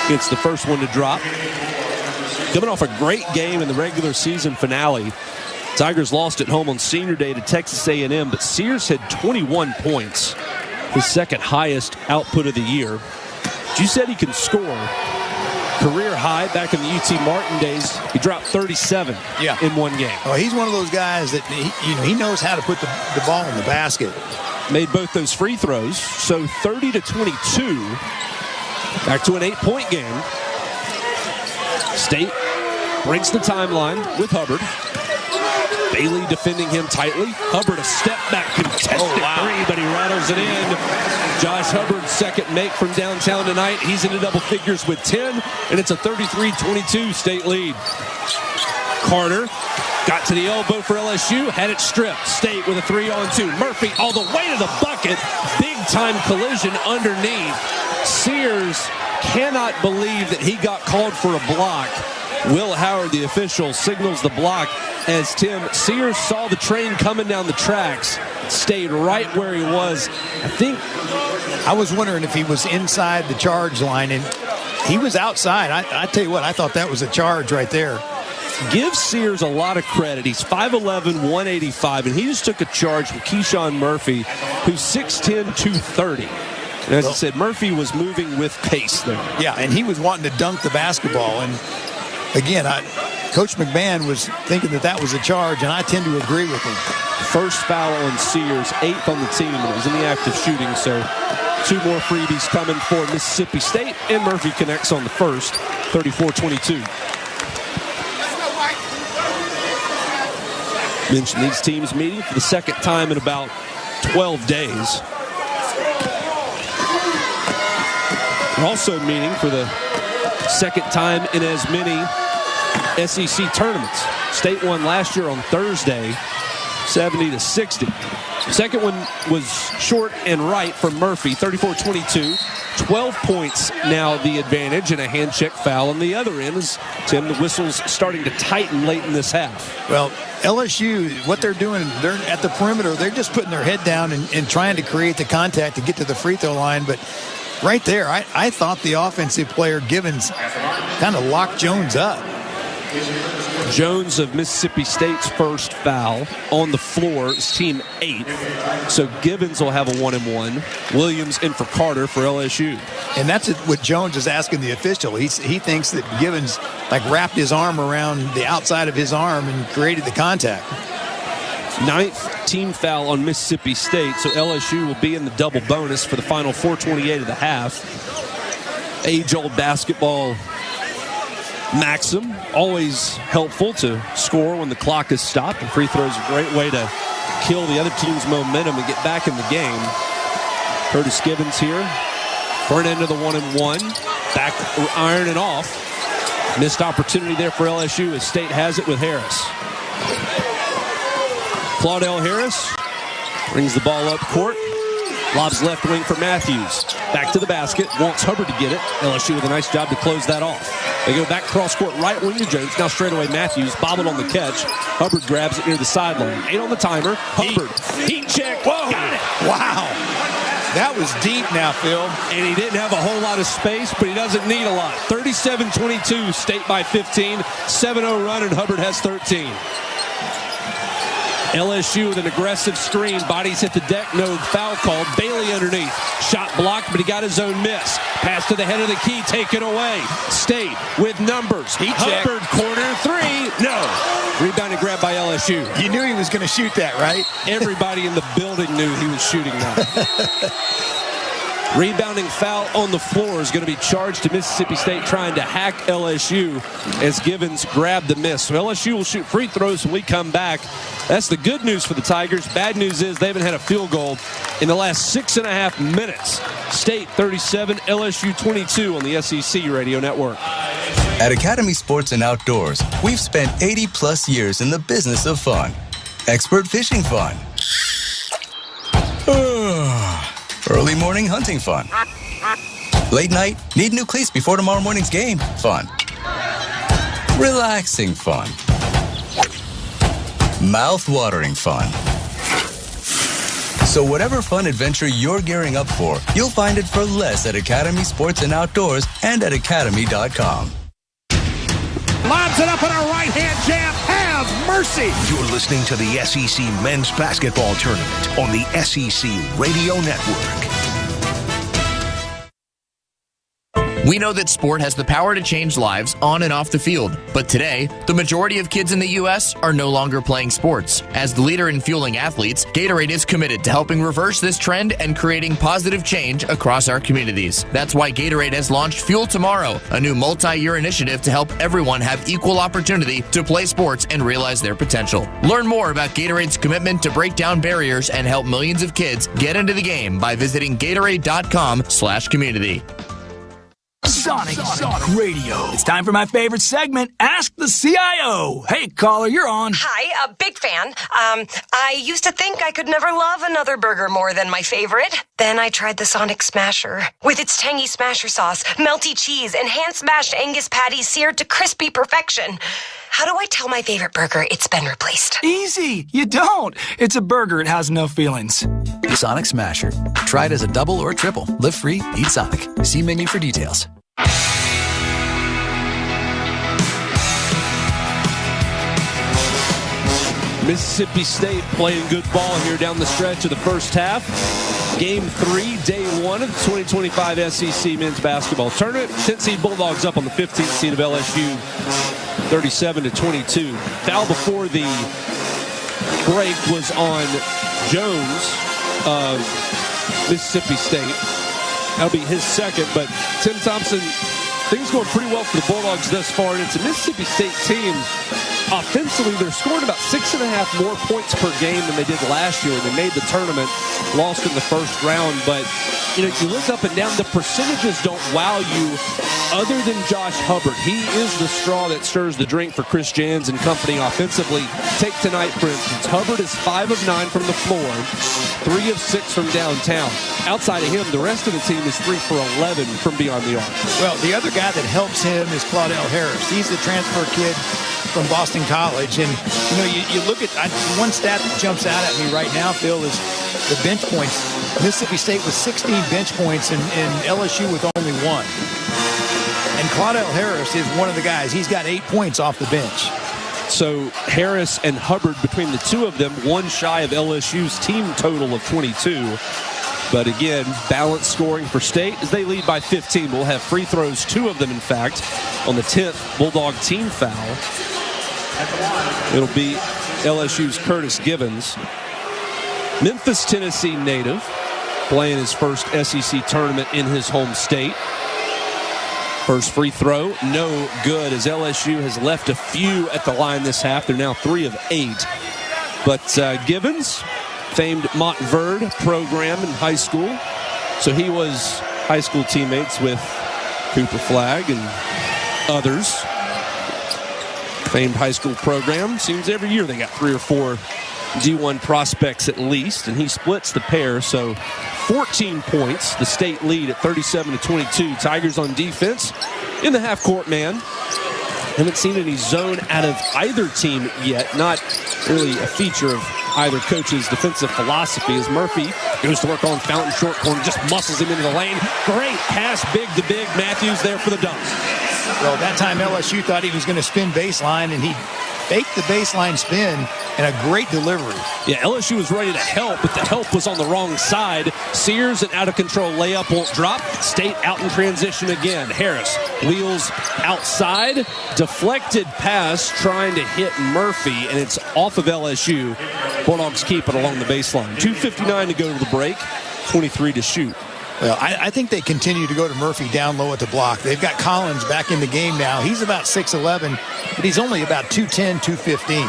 It's the first one to drop. Coming off a great game in the regular season finale. Tigers lost at home on Senior Day to Texas A&M, but Sears had 21 points, his second highest output of the year. You said he can score. Career high back in the UT Martin days. He dropped 37 in one game. Oh, he's one of those guys that he knows how to put the ball in the basket. Made both those free throws, so 30-22. Back to an 8-point game. State breaks the timeline with Hubbard. Bailey defending him tightly. Hubbard a step back contested three, but he rattles it in. Josh Hubbard's second make from downtown tonight. He's into double figures with 10, and it's a 33-22 State lead. Carter got to the elbow for LSU, had it stripped. State with a 3-on-2. Murphy all the way to the bucket. Big time collision underneath. Sears cannot believe that he got called for a block. Will Howard, the official, signals the block as Tim Sears saw the train coming down the tracks, stayed right where he was. I was wondering if he was inside the charge line, and he was outside. I tell you what, I thought that was a charge right there. Give Sears a lot of credit. He's 5'11", 185, and he just took a charge from Keyshawn Murphy, who's 6'10", 230. And as I said, Murphy was moving with pace there. Yeah, and he was wanting to dunk the basketball. And again, Coach McMahon was thinking that was a charge, and I tend to agree with him. First foul on Sears, 8th on the team, and it was in the act of shooting. So 2 more freebies coming for Mississippi State, and Murphy connects on the first, 34-22. Mentioned these teams meeting for the second time in about 12 days. We're also meeting for the second time in as many SEC tournaments. State won last year on Thursday, 70-60. Second one was short and right from Murphy, 34-22. 12 points now the advantage, and a hand check foul on the other end as Tim, the whistle's starting to tighten late in this half. Well, LSU, what they're doing, they're at the perimeter. They're just putting their head down and trying to create the contact to get to the free throw line. But right there, I thought the offensive player, Givens, kind of locked Jones up. Jones of Mississippi State's first foul on the floor is team 8th. So Givens will have a 1-and-1. Williams in for Carter for LSU. And that's what Jones is asking the official. He thinks that Givens wrapped his arm around the outside of his arm and created the contact. 9th team foul on Mississippi State, so LSU will be in the double bonus for the final 4:28 of the half. Age-old basketball maxim, always helpful to score when the clock is stopped, and free throws are a great way to kill the other team's momentum and get back in the game. Curtis Givens here, front end of the 1-and-1, back iron it off. Missed opportunity there for LSU as State has it with Harris. Claudell Harris brings the ball up court. Lobs left wing for Matthews. Back to the basket. Wants Hubbard to get it. LSU with a nice job to close that off. They go back cross-court right wing to Jones. Now straight away Matthews. Bobbled on the catch. Hubbard grabs it near the sideline. 8 on the timer. Hubbard. Heat check. Whoa. Got it. Wow. That was deep now, Phil. And he didn't have a whole lot of space, but he doesn't need a lot. 37-22, State by 15. 7-0 run, and Hubbard has 13. LSU with an aggressive screen. Bodies hit the deck. No foul called. Bailey underneath. Shot blocked, but he got his own miss. Pass to the head of the key. Taken away. State with numbers. Hubbard, corner 3. No. Rebound and grab by LSU. You knew he was going to shoot that, right? Everybody in the building knew he was shooting that. Rebounding foul on the floor is going to be charged to Mississippi State, trying to hack LSU as Givens grabbed the miss. So LSU will shoot free throws when we come back. That's the good news for the Tigers. Bad news is they haven't had a field goal in the last 6.5 minutes. State 37, LSU 22 on the SEC Radio Network. At Academy Sports and Outdoors, we've spent 80-plus years in the business of fun. Expert fishing fun. Early morning hunting fun. Late night, need new cleats before tomorrow morning's game fun. Relaxing fun. Mouth-watering fun. So whatever fun adventure you're gearing up for, you'll find it for less at Academy Sports and Outdoors and at academy.com. Lobs it up in a right-hand jam. Have mercy. You're listening to the SEC Men's Basketball Tournament on the SEC Radio Network. We know that sport has the power to change lives on and off the field. But today, the majority of kids in the U.S. are no longer playing sports. As the leader in fueling athletes, Gatorade is committed to helping reverse this trend and creating positive change across our communities. That's why Gatorade has launched Fuel Tomorrow, a new multi-year initiative to help everyone have equal opportunity to play sports and realize their potential. Learn more about Gatorade's commitment to break down barriers and help millions of kids get into the game by visiting Gatorade.com/community. Sonic Radio. It's time for my favorite segment, Ask the CIO. Hey, caller, you're on. Hi, big fan. I used to think I could never love another burger more than my favorite. Then I tried the Sonic Smasher. With its tangy smasher sauce, melty cheese, and hand-smashed Angus patties seared to crispy perfection. How do I tell my favorite burger it's been replaced? Easy. You don't. It's a burger. It has no feelings. Sonic Smasher. Try it as a double or triple. Live free, eat Sonic. See menu for details. Mississippi State playing good ball here down the stretch of the first half. Game 3, day 1 of the 2025 SEC Men's Basketball Tournament. 10th seed Bulldogs up on the 15th seed of LSU, 37-22. Foul before the break was on Jones of Mississippi State. That'll be his second, but Tim Thompson, things going pretty well for the Bulldogs thus far, and it's a Mississippi State team. Offensively, they're scoring about 6.5 more points per game than they did last year, and they made the tournament, lost in the first round. But, you look up and down, the percentages don't wow you other than Josh Hubbard. He is the straw that stirs the drink for Chris Jans and company offensively. Take tonight, for instance. Hubbard is 5 of 9 from the floor, 3 of 6 from downtown. Outside of him, the rest of the team is 3 for 11 from beyond the arc. Well, the other guy that helps him is Claudell Harris. He's the transfer kid from Boston College. And, you look at one stat that jumps out at me right now, Phil, is the bench points. Mississippi State with 16 bench points and LSU with only 1. And Claudell Harris is one of the guys. He's got 8 points off the bench. So Harris and Hubbard, between the two of them, one shy of LSU's team total of 22. But again, balanced scoring for State as they lead by 15. We'll have free throws, 2 of them, in fact, on the 10th Bulldog team foul. It'll be LSU's Curtis Givens. Memphis, Tennessee native, playing his first SEC tournament in his home state. First free throw, no good, as LSU has left a few at the line this half. They're now 3 of 8. But Givens, famed Montverde program in high school. So he was high school teammates with Cooper Flagg and others. Famed high school program. Seems every year they got 3 or 4 D1 prospects at least, and he splits the pair, so 14 points, the state lead at 37-22. Tigers on defense in the half-court man. Haven't seen any zone out of either team yet. Not really a feature of either coach's defensive philosophy as Murphy goes to work on Fountain short corner, just muscles him into the lane. Great pass, big to big. Matthews there for the dunk. Well, that time LSU thought he was going to spin baseline, and he faked the baseline spin and a great delivery. Yeah, LSU was ready to help, but the help was on the wrong side. Sears, an out-of-control layup won't drop. State out in transition again. Harris wheels outside. Deflected pass trying to hit Murphy, and it's off of LSU. Bulldogs keep it along the baseline. 2:59 to go to the break. 23 to shoot. Well, I think they continue to go to Murphy down low at the block. They've got Collins back in the game now. He's about 6'11", but he's only about 210, 215.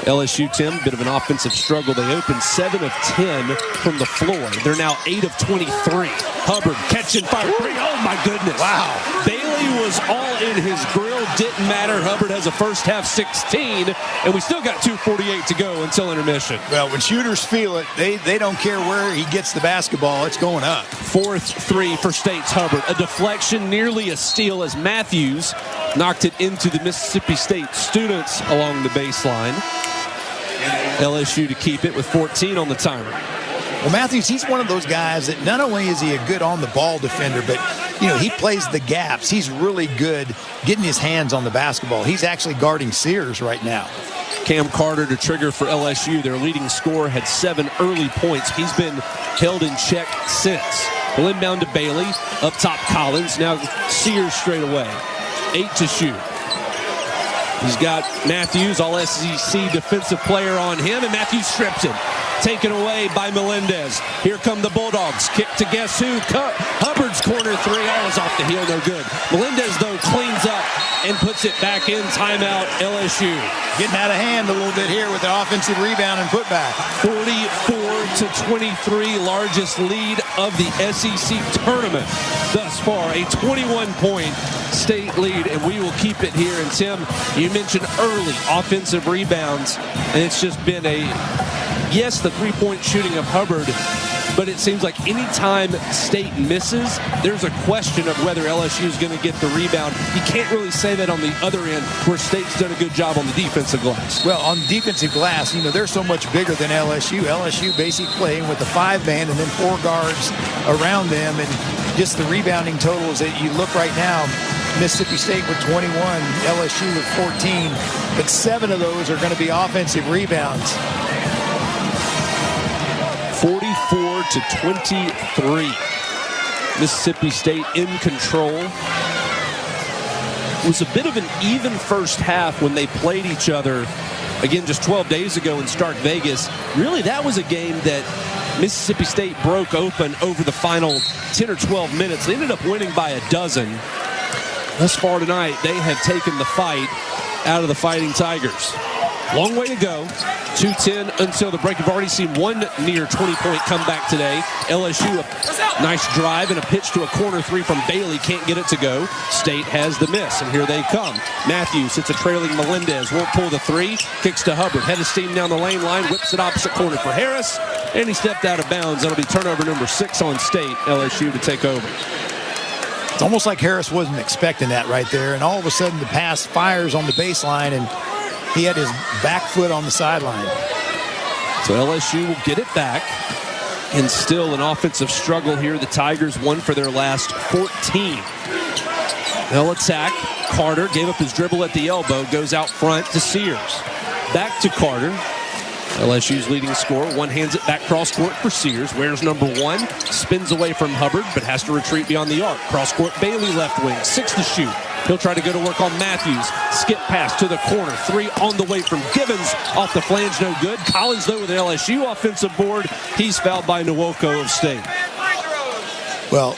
LSU, Tim, bit of an offensive struggle. They opened 7 of 10 from the floor. They're now 8 of 23. Hubbard catching fire three. Oh, my goodness. Wow. Bailey was all in his grill. Didn't matter. Hubbard has a first half 16, and we still got 2:48 to go until intermission. Well, when shooters feel it, they don't care where he gets the basketball. It's going up. 4th three for State's Hubbard. A deflection, nearly a steal as Matthews knocked it into the Mississippi State students along the baseline. LSU to keep it with 14 on the timer. Well, Matthews, he's one of those guys that not only is he a good on-the-ball defender, but, he plays the gaps. He's really good getting his hands on the basketball. He's actually guarding Sears right now. Cam Carter to trigger for LSU. Their leading scorer had 7 early points. He's been held in check since. Well, inbound to Bailey. Up top, Collins. Now Sears straight away. 8 to shoot. He's got Matthews, all SEC defensive player on him, and Matthews strips him. Taken away by Melendez. Here come the Bulldogs. Kick to guess who? Hubbard's corner three. Oh, it's off the heel, no good. Melendez, though, cleans up and puts it back in. Timeout, LSU. Getting out of hand a little bit here with the offensive rebound and putback. 44-23, largest lead of the SEC tournament thus far. A 21-point state lead, and we will keep it here. And Tim, you mentioned early offensive rebounds, and it's just been yes, the three-point shooting of Hubbard, but it seems like any time State misses, there's a question of whether LSU is going to get the rebound. You can't really say that on the other end where State's done a good job on the defensive glass. Well, on defensive glass, they're so much bigger than LSU. LSU basically playing with the 5-man and then 4 guards around them, and just the rebounding totals that you look right now, Mississippi State with 21, LSU with 14, but 7 of those are going to be offensive rebounds. 44-23. Mississippi State in control. It was a bit of an even first half when they played each other, again, just 12 days ago in Stark Vegas. Really, that was a game that Mississippi State broke open over the final 10 or 12 minutes. They ended up winning by a dozen. Thus far tonight, they have taken the fight out of the Fighting Tigers. Long way to go. 2:10 until the break. We've already seen one near 20-point comeback today. LSU, a nice drive and a pitch to a corner three from Bailey. Can't get it to go. State has the miss, and here they come. Matthews hits a trailing Melendez. Won't pull the three. Kicks to Hubbard. Head of steam down the lane line. Whips it opposite corner for Harris. And he stepped out of bounds. That'll be turnover number 6 on State. LSU to take over. It's almost like Harris wasn't expecting that right there. And all of a sudden the pass fires on the baseline, and he had his back foot on the sideline. So LSU will get it back. And still an offensive struggle here. The Tigers won for their last 14. They'll attack. Carter gave up his dribble at the elbow. Goes out front to Sears. Back to Carter. LSU's leading scorer. One hands it back cross court for Sears. Wears number 1. Spins away from Hubbard, but has to retreat beyond the arc. Cross court, Bailey left wing. 6 to shoot. He'll try to go to work on Matthews. Skip pass to the corner. 3 on the way from Givens. Off the flange, no good. Collins, though, with an LSU offensive board. He's fouled by Nwoko of State. Well,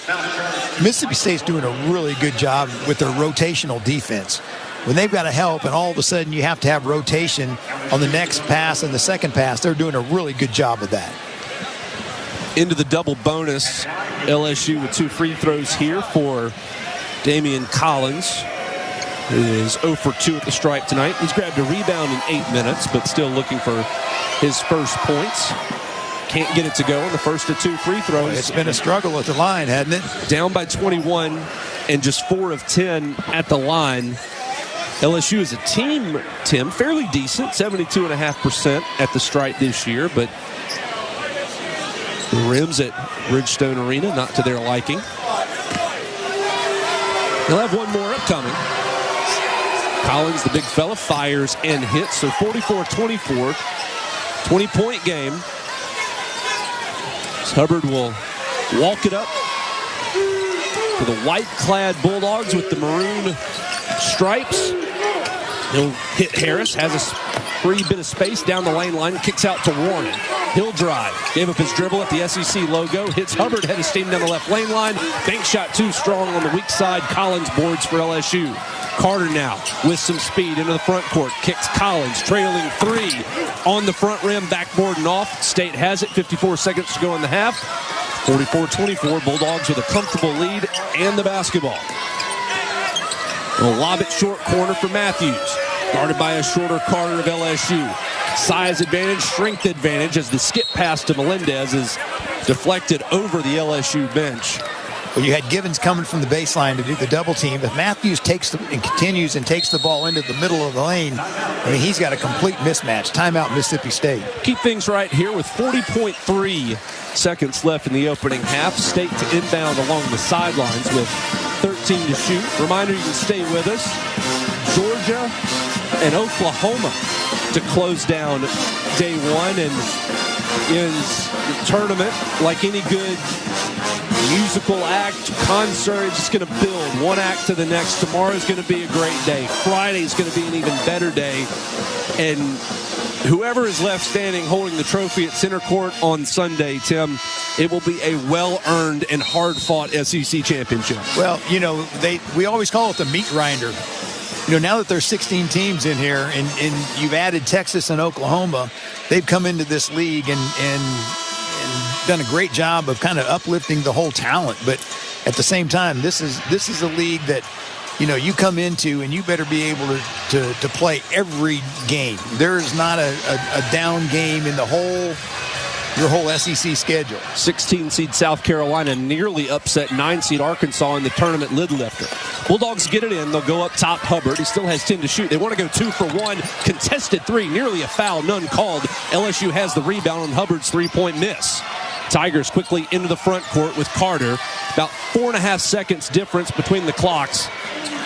Mississippi State's doing a really good job with their rotational defense. When they've got to help and all of a sudden you have to have rotation on the next pass and the second pass, they're doing a really good job of that. Into the double bonus. LSU with 2 free throws here for Damian Collins. is 0 for 2 at the stripe tonight. He's grabbed a rebound in 8 minutes, but still looking for his first points. Can't get it to go on the first of 2 free throws. It's been a struggle at the line, hasn't it? Down by 21 and just 4 of 10 at the line. LSU as a team, Tim, fairly decent, 72.5% at the stripe this year, but the rims at Bridgestone Arena, not to their liking. They'll have one more upcoming. Collins, the big fella, fires and hits, so 44-24, 20-point game. Hubbard will walk it up for the white-clad Bulldogs with the maroon stripes. He'll hit Harris, has a free bit of space down the lane line, kicks out to Warren. He'll drive, gave up his dribble at the SEC logo, hits Hubbard, head of steam down the left lane line. Bank shot too strong on the weak side. Collins boards for LSU. Carter now with some speed into the front court. Kicks Collins, trailing 3 on the front rim, backboard and off. State has it, 54 seconds to go in the half. 44-24, Bulldogs with a comfortable lead and the basketball. They'll lob it short corner for Matthews. Guarded by a shorter Carter of LSU. Size advantage, strength advantage as the skip pass to Melendez is deflected over the LSU bench. Well, you had Givens coming from the baseline to do the double team. If Matthews takes and continues and takes the ball into the middle of the lane, I mean, he's got a complete mismatch. Timeout, Mississippi State. Keep things right here with 40.3 seconds left in the opening half. State to inbound along the sidelines with 13 to shoot. Reminder, you can stay with us. Georgia and Oklahoma to close down day one, and is the tournament like any good musical act, concert. It's just going to build one act to the next. Tomorrow's going to be a great day. Friday's going to be an even better day. And whoever is left standing holding the trophy at center court on Sunday, Tim, it will be a well-earned and hard-fought SEC championship. Well, you know, we always call it the meat grinder. You know, now that there's 16 teams in here and you've added Texas and Oklahoma, they've come into this league and done a great job of kind of uplifting the whole talent. But at the same time, this is a league that, you know, you come into and you better be able to play every game. There is not a down game in your whole SEC schedule. 16-seed South Carolina nearly upset 9-seed Arkansas in the tournament lid lifter. Bulldogs get it in. They'll go up top. Hubbard, he still has 10 to shoot. They want to go 2 for 1. Contested 3, nearly a foul, none called. LSU has the rebound on Hubbard's three-point miss. Tigers quickly into the front court with Carter. About 4.5 seconds difference between the clocks.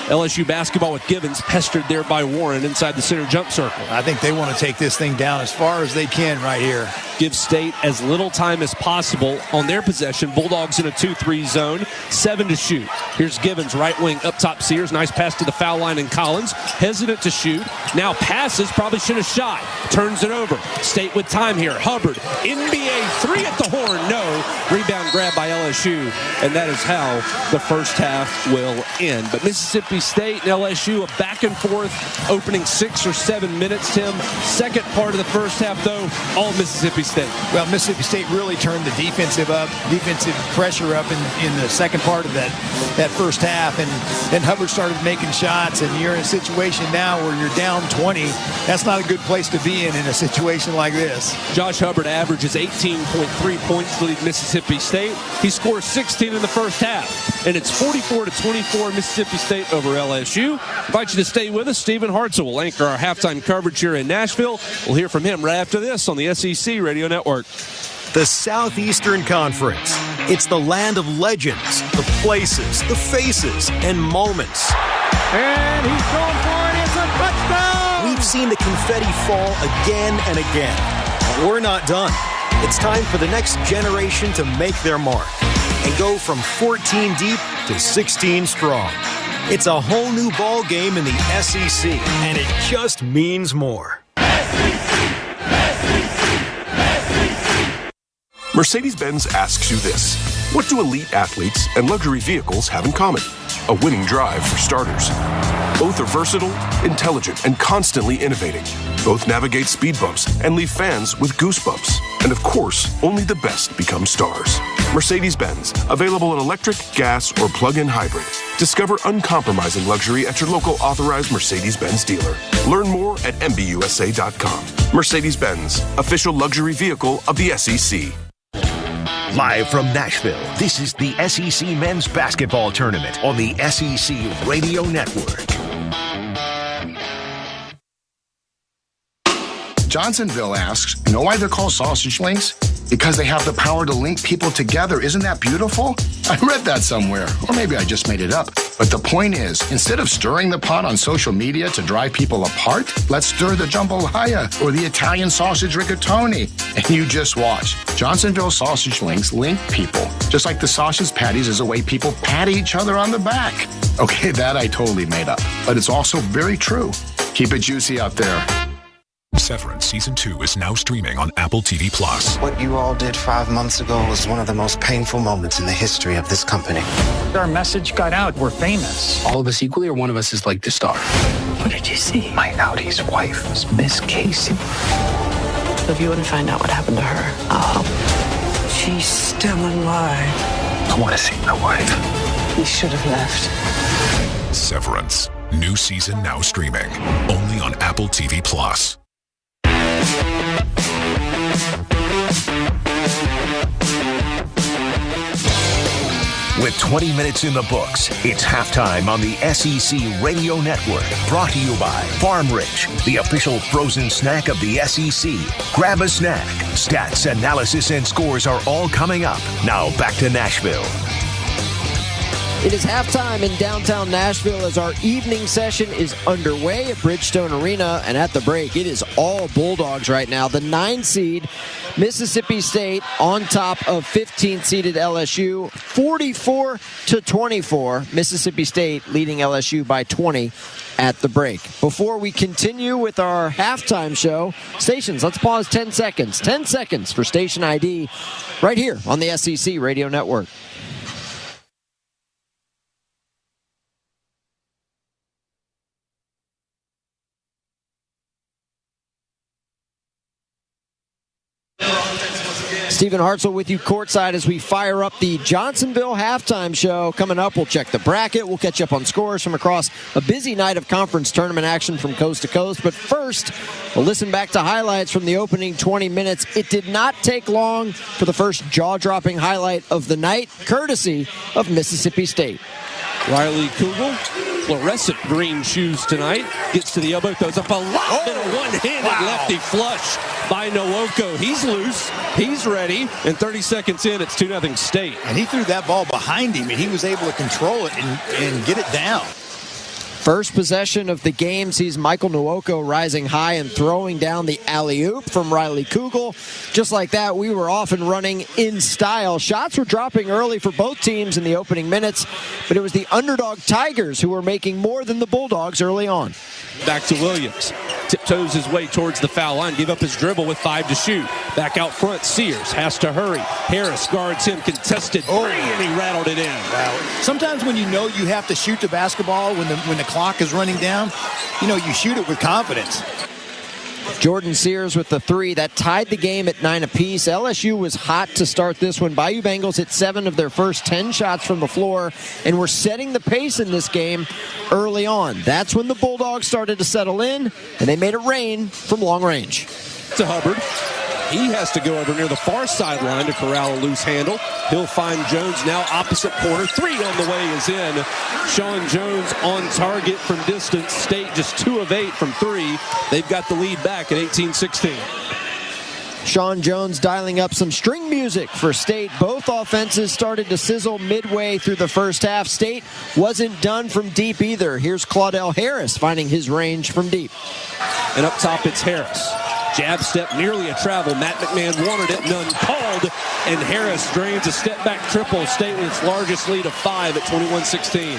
LSU basketball with Givens, pestered there by Warren inside the center jump circle. I think they want to take this thing down as far as they can right here. Give State as little time as possible on their possession. Bulldogs in a 2-3 zone, 7 to shoot. Here's Givens, right wing, up top Sears. Nice pass to the foul line, and Collins hesitant to shoot. Now passes, probably should have shot. Turns it over. State with time here. Hubbard, NBA 3 at the horn. No. Rebound grab by LSU, and that is how the first half will end. But Mississippi State and LSU, a back and forth opening 6 or 7 minutes, Tim. Second part of the first half, though, all Mississippi State. Well, Mississippi State really turned the defensive pressure up in the second part of that first half, and then Hubbard started making shots, and you're in a situation now where you're down 20. That's not a good place to be in a situation like this. Josh Hubbard averages 18.3 points to lead Mississippi State. He scores 16 in the first half, and it's 44-24 Mississippi State over LSU. Invite you to stay with us. Stephen Hartzell will anchor our halftime coverage here in Nashville. We'll hear from him right after this on the SEC Radio Network. The Southeastern Conference. It's the land of legends, the places, the faces, and moments. And he's going for it. It's a touchdown! We've seen the confetti fall again and again. But we're not done. It's time for the next generation to make their mark and go from 14 deep to 16 strong. It's a whole new ball game in the SEC, and it just means more. Mercedes-Benz asks you this. What do elite athletes and luxury vehicles have in common? A winning drive for starters. Both are versatile, intelligent, and constantly innovating. Both navigate speed bumps and leave fans with goosebumps. And of course, only the best become stars. Mercedes-Benz, available in electric, gas, or plug-in hybrid. Discover uncompromising luxury at your local authorized Mercedes-Benz dealer. Learn more at MBUSA.com. Mercedes-Benz, official luxury vehicle of the SEC. Live from Nashville, this is the SEC Men's Basketball Tournament on the SEC Radio Network. Johnsonville asks, you know why they're called sausage links? Because they have the power to link people together. Isn't that beautiful? I read that somewhere, or maybe I just made it up. But the point is, instead of stirring the pot on social media to drive people apart, let's stir the jambalaya or the Italian sausage rigatoni. And you just watch. Johnsonville sausage links link people, just like the sausage patties is a way people pat each other on the back. Okay, that I totally made up, but it's also very true. Keep it juicy out there. Severance Season 2 is now streaming on Apple TV+. What you all did 5 months ago was one of the most painful moments in the history of this company. Our message got out. We're famous. All of us equally, or one of us is like the star? What did you see? My Naughty's wife was Miss Casey. If you want to find out what happened to her, I'll help. She's still alive. I want to see my wife. We should have left. Severance. New season now streaming. Only on Apple TV+. With 20 minutes in the books, it's halftime on the SEC Radio Network. Brought to you by Farm Rich, the official frozen snack of the SEC. Grab a snack. Stats, analysis, and scores are all coming up. Now back to Nashville. It is halftime in downtown Nashville as our evening session is underway at Bridgestone Arena. And at the break, it is all Bulldogs right now. The 9 seed, Mississippi State, on top of 15th-seeded LSU, 44-24. Mississippi State leading LSU by 20 at the break. Before we continue with our halftime show, stations, let's pause 10 seconds. 10 seconds for station ID right here on the SEC Radio Network. Stephen Hartzell with you courtside as we fire up the Johnsonville halftime show. Coming up, we'll check the bracket. We'll catch up on scores from across a busy night of conference tournament action from coast to coast. But first, we'll listen back to highlights from the opening 20 minutes. It did not take long for the first jaw-dropping highlight of the night, courtesy of Mississippi State. Riley Kugel, fluorescent green shoes tonight, gets to the elbow, throws up a lot, and a one-handed lefty flush by Nwoko. He's loose, he's ready, and 30 seconds in, it's 2-0 State. And he threw that ball behind him, and he was able to control it and get it down. First possession of the game sees Michael Nwoko rising high and throwing down the alley-oop from Riley Kugel. Just like that, we were off and running in style. Shots were dropping early for both teams in the opening minutes, but it was the underdog Tigers who were making more than the Bulldogs early on. Back to Williams. Tiptoes his way towards the foul line. Gave up his dribble with 5 to shoot. Back out front, Sears has to hurry. Harris guards him, contested three, and he rattled it in. Wow. Sometimes when you know you have to shoot the basketball when the clock is running down, you shoot it with confidence. Jordan Sears with the 3 that tied the game at 9 apiece. LSU was hot to start this one. Bayou Bengals hit 7 of their first 10 shots from the floor and were setting the pace in this game early on. That's when the Bulldogs started to settle in, and they made it rain from long range. To Hubbard. He has to go over near the far sideline to corral a loose handle. He'll find Jones now opposite corner. 3 on the way is in. Sean Jones on target from distance. State just 2 of 8 from 3. They've got the lead back at 18-16. Sean Jones dialing up some string music for State. Both offenses started to sizzle midway through the first half. State wasn't done from deep either. Here's Claudell Harris finding his range from deep. And up top, it's Harris. Jab step, nearly a travel. Matt McMahon wanted it, none called. And Harris drains a step-back triple. State with its largest lead of 5 at 21-16.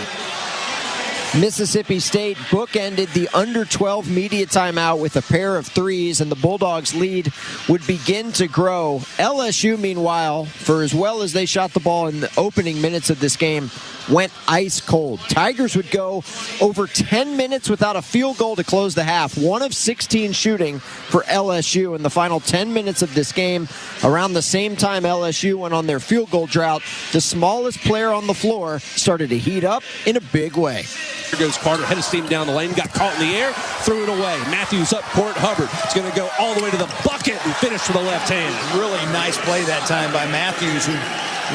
Mississippi State bookended the under-12 media timeout with a pair of threes, and the Bulldogs' lead would begin to grow. LSU, meanwhile, for as well as they shot the ball in the opening minutes of this game, went ice cold. Tigers would go over 10 minutes without a field goal to close the half. 1 of 16 shooting for LSU in the final 10 minutes of this game. Around the same time LSU went on their field goal drought, the smallest player on the floor started to heat up in a big way. Here goes Carter, head of steam down the lane, got caught in the air, threw it away. Matthews up court, Hubbard is going to go all the way to the bucket and finish with the left hand. Really nice play that time by Matthews, who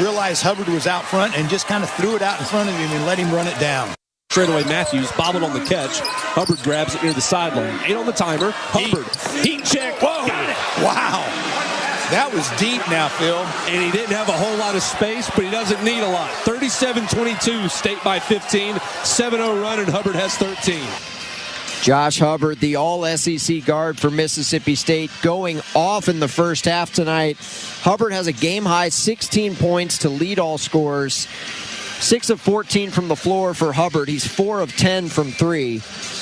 realized Hubbard was out front and just kind of threw it out in front of him and let him run it down. Straight away, Matthews bobbled on the catch. Hubbard grabs it near the sideline. 8 on the timer. Hubbard, heat check. Whoa! Got it. Wow. That was deep now, Phil. And he didn't have a whole lot of space, but he doesn't need a lot. 37-22, State by 15. 7-0 run, and Hubbard has 13. Josh Hubbard, the all-SEC guard for Mississippi State, going off in the first half tonight. Hubbard has a game-high 16 points to lead all scorers. 6 of 14 from the floor for Hubbard. He's 4 of 10 from 3.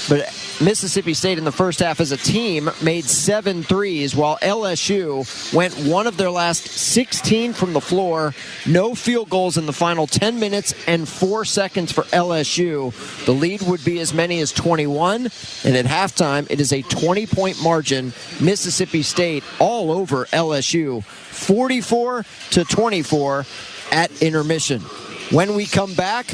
But Mississippi State in the first half as a team made 7 threes, while LSU went 1 of their last 16 from the floor. No field goals in the final 10 minutes and 4 seconds for LSU. The lead would be as many as 21, and at halftime, it is a 20-point margin. Mississippi State all over LSU, 44-24 at intermission. When we come back,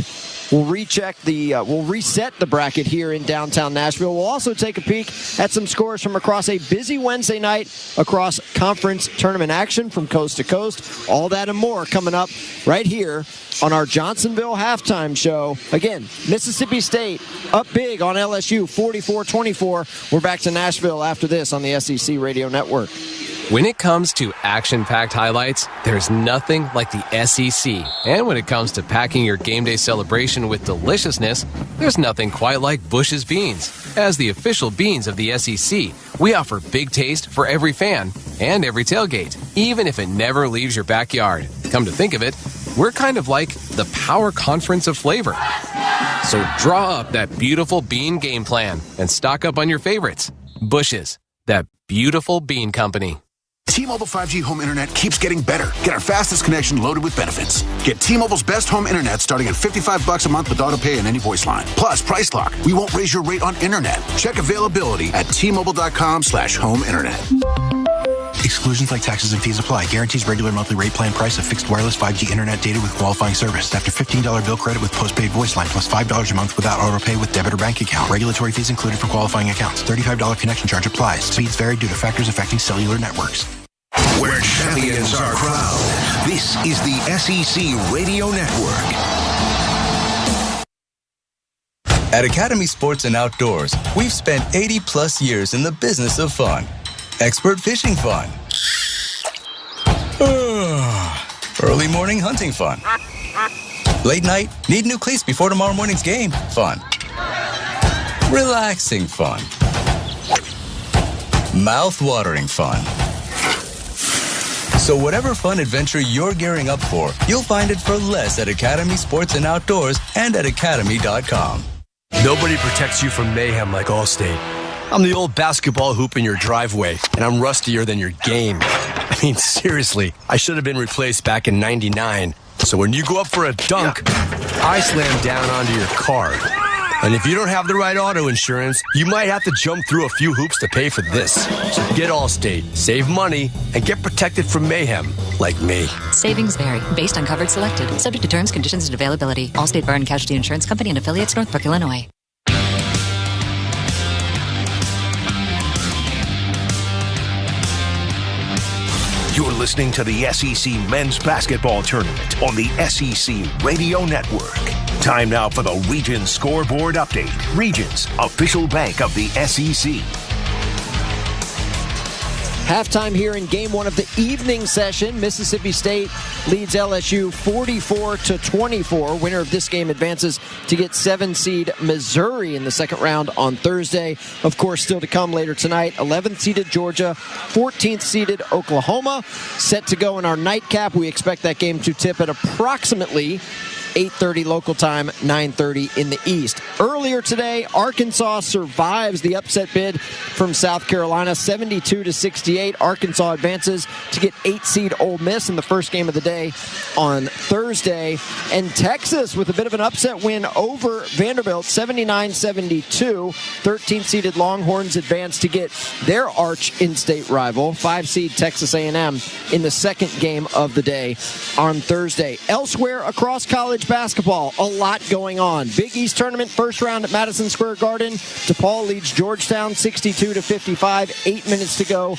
we'll reset the bracket here in downtown Nashville. We'll also take a peek at some scores from across a busy Wednesday night across conference tournament action from coast to coast. All that and more coming up right here on our Johnsonville halftime show. Again, Mississippi State up big on LSU, 44-24. We're back to Nashville after this on the SEC Radio Network. When it comes to action-packed highlights, there's nothing like the SEC. And when it comes to packing your game day celebration with deliciousness, there's nothing quite like Bush's Beans. As the official beans of the SEC, we offer big taste for every fan and every tailgate, even if it never leaves your backyard. Come to think of it, we're kind of like the power conference of flavor. So draw up that beautiful bean game plan and stock up on your favorites. Bush's, that beautiful bean company. T-Mobile 5G home internet keeps getting better. Get our fastest connection loaded with benefits. Get T-Mobile's best home internet starting at $55 a month with auto pay and any voice line. Plus, price lock. We won't raise your rate on internet. Check availability at T-Mobile.com/home internet. Exclusions like taxes and fees apply. Guarantees regular monthly rate plan price of fixed wireless 5G internet data with qualifying service. After $15 bill credit with postpaid voice line plus $5 a month without auto pay with debit or bank account. Regulatory fees included for qualifying accounts. $35 connection charge applies. Speeds vary due to factors affecting cellular networks. Where champions are crowned. This is the SEC Radio Network. At Academy Sports and Outdoors, we've spent 80-plus years in the business of fun. Expert fishing fun. Early morning hunting fun. Late night, need new cleats before tomorrow morning's game fun. Relaxing fun. Mouth-watering fun. So whatever fun adventure you're gearing up for, you'll find it for less at Academy Sports and Outdoors and at academy.com. Nobody protects you from mayhem like Allstate. I'm the old basketball hoop in your driveway, and I'm rustier than your game. I mean, seriously, I should have been replaced back in '99. So when you go up for a dunk, I slam down onto your car. And if you don't have the right auto insurance, you might have to jump through a few hoops to pay for this. So get Allstate, save money, and get protected from mayhem like me. Savings vary based on coverage selected. Subject to terms, conditions, and availability. Allstate Bar and Casualty Insurance Company and affiliates, Northbrook, Illinois. You're listening to the SEC Men's Basketball Tournament on the SEC Radio Network. Time now for the Regions Scoreboard Update. Regions, official bank of the SEC. Halftime here in Game 1 of the evening session. Mississippi State leads LSU 44-24. Winner of this game advances to get 7-seed Missouri in the second round on Thursday. Of course, still to come later tonight, 11th-seeded Georgia, 14th-seeded Oklahoma. Set to go in our nightcap. We expect that game to tip at approximately 8:30 local time, 9:30 in the East. Earlier today, Arkansas survives the upset bid from South Carolina, 72-68. Arkansas advances to get 8-seed Ole Miss in the first game of the day on Thursday. And Texas with a bit of an upset win over Vanderbilt, 79-72. 13-seeded Longhorns advance to get their arch in-state rival, 5-seed Texas A&M, in the second game of the day on Thursday. Elsewhere across college basketball, a lot going on. Big East Tournament first round at Madison Square Garden. DePaul leads Georgetown 62-55. 8 minutes to go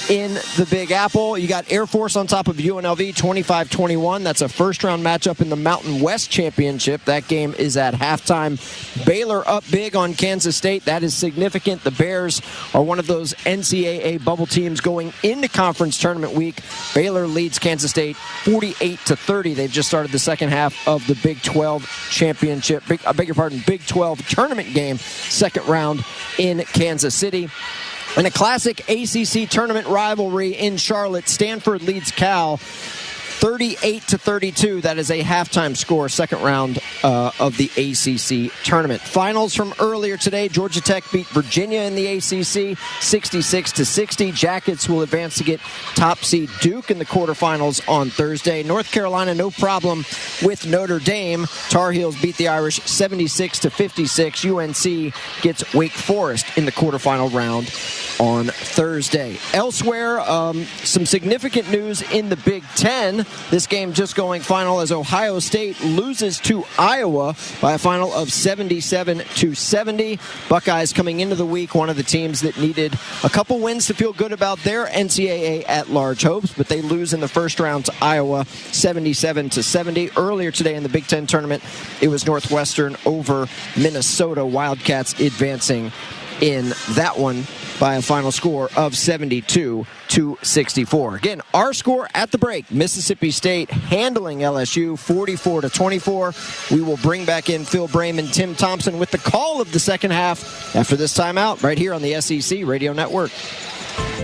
in the Big Apple. You got Air Force on top of UNLV 25-21. That's a first round matchup in the Mountain West Championship. That game is at halftime. Baylor up big on Kansas State. That is significant. The Bears are one of those NCAA bubble teams going into conference tournament week. Baylor leads Kansas State 48-30. They've just started the second half of the Big 12 championship, Big 12 tournament game, second round in Kansas City. In a classic ACC tournament rivalry in Charlotte, Stanford leads Cal 38-32. That is a halftime score, second round of the ACC tournament. Finals from earlier today. Georgia Tech beat Virginia in the ACC 66-60. Jackets will advance to get top seed Duke in the quarterfinals on Thursday. North Carolina, no problem with Notre Dame. Tar Heels beat the Irish 76-56. UNC gets Wake Forest in the quarterfinal round on Thursday. Elsewhere, some significant news in the Big Ten. This game just going final as Ohio State loses to Iowa by a final of 77-70. Buckeyes coming into the week, one of the teams that needed a couple wins to feel good about their NCAA at-large hopes, but they lose in the first round to Iowa 77-70. Earlier today in the Big Ten tournament, it was Northwestern over Minnesota. Wildcats advancing in that one by a final score of 72-64. Again, our score at the break, Mississippi State handling LSU 44-24. We will bring back in Phil Brame and Tim Thompson with the call of the second half after this timeout right here on the SEC Radio Network.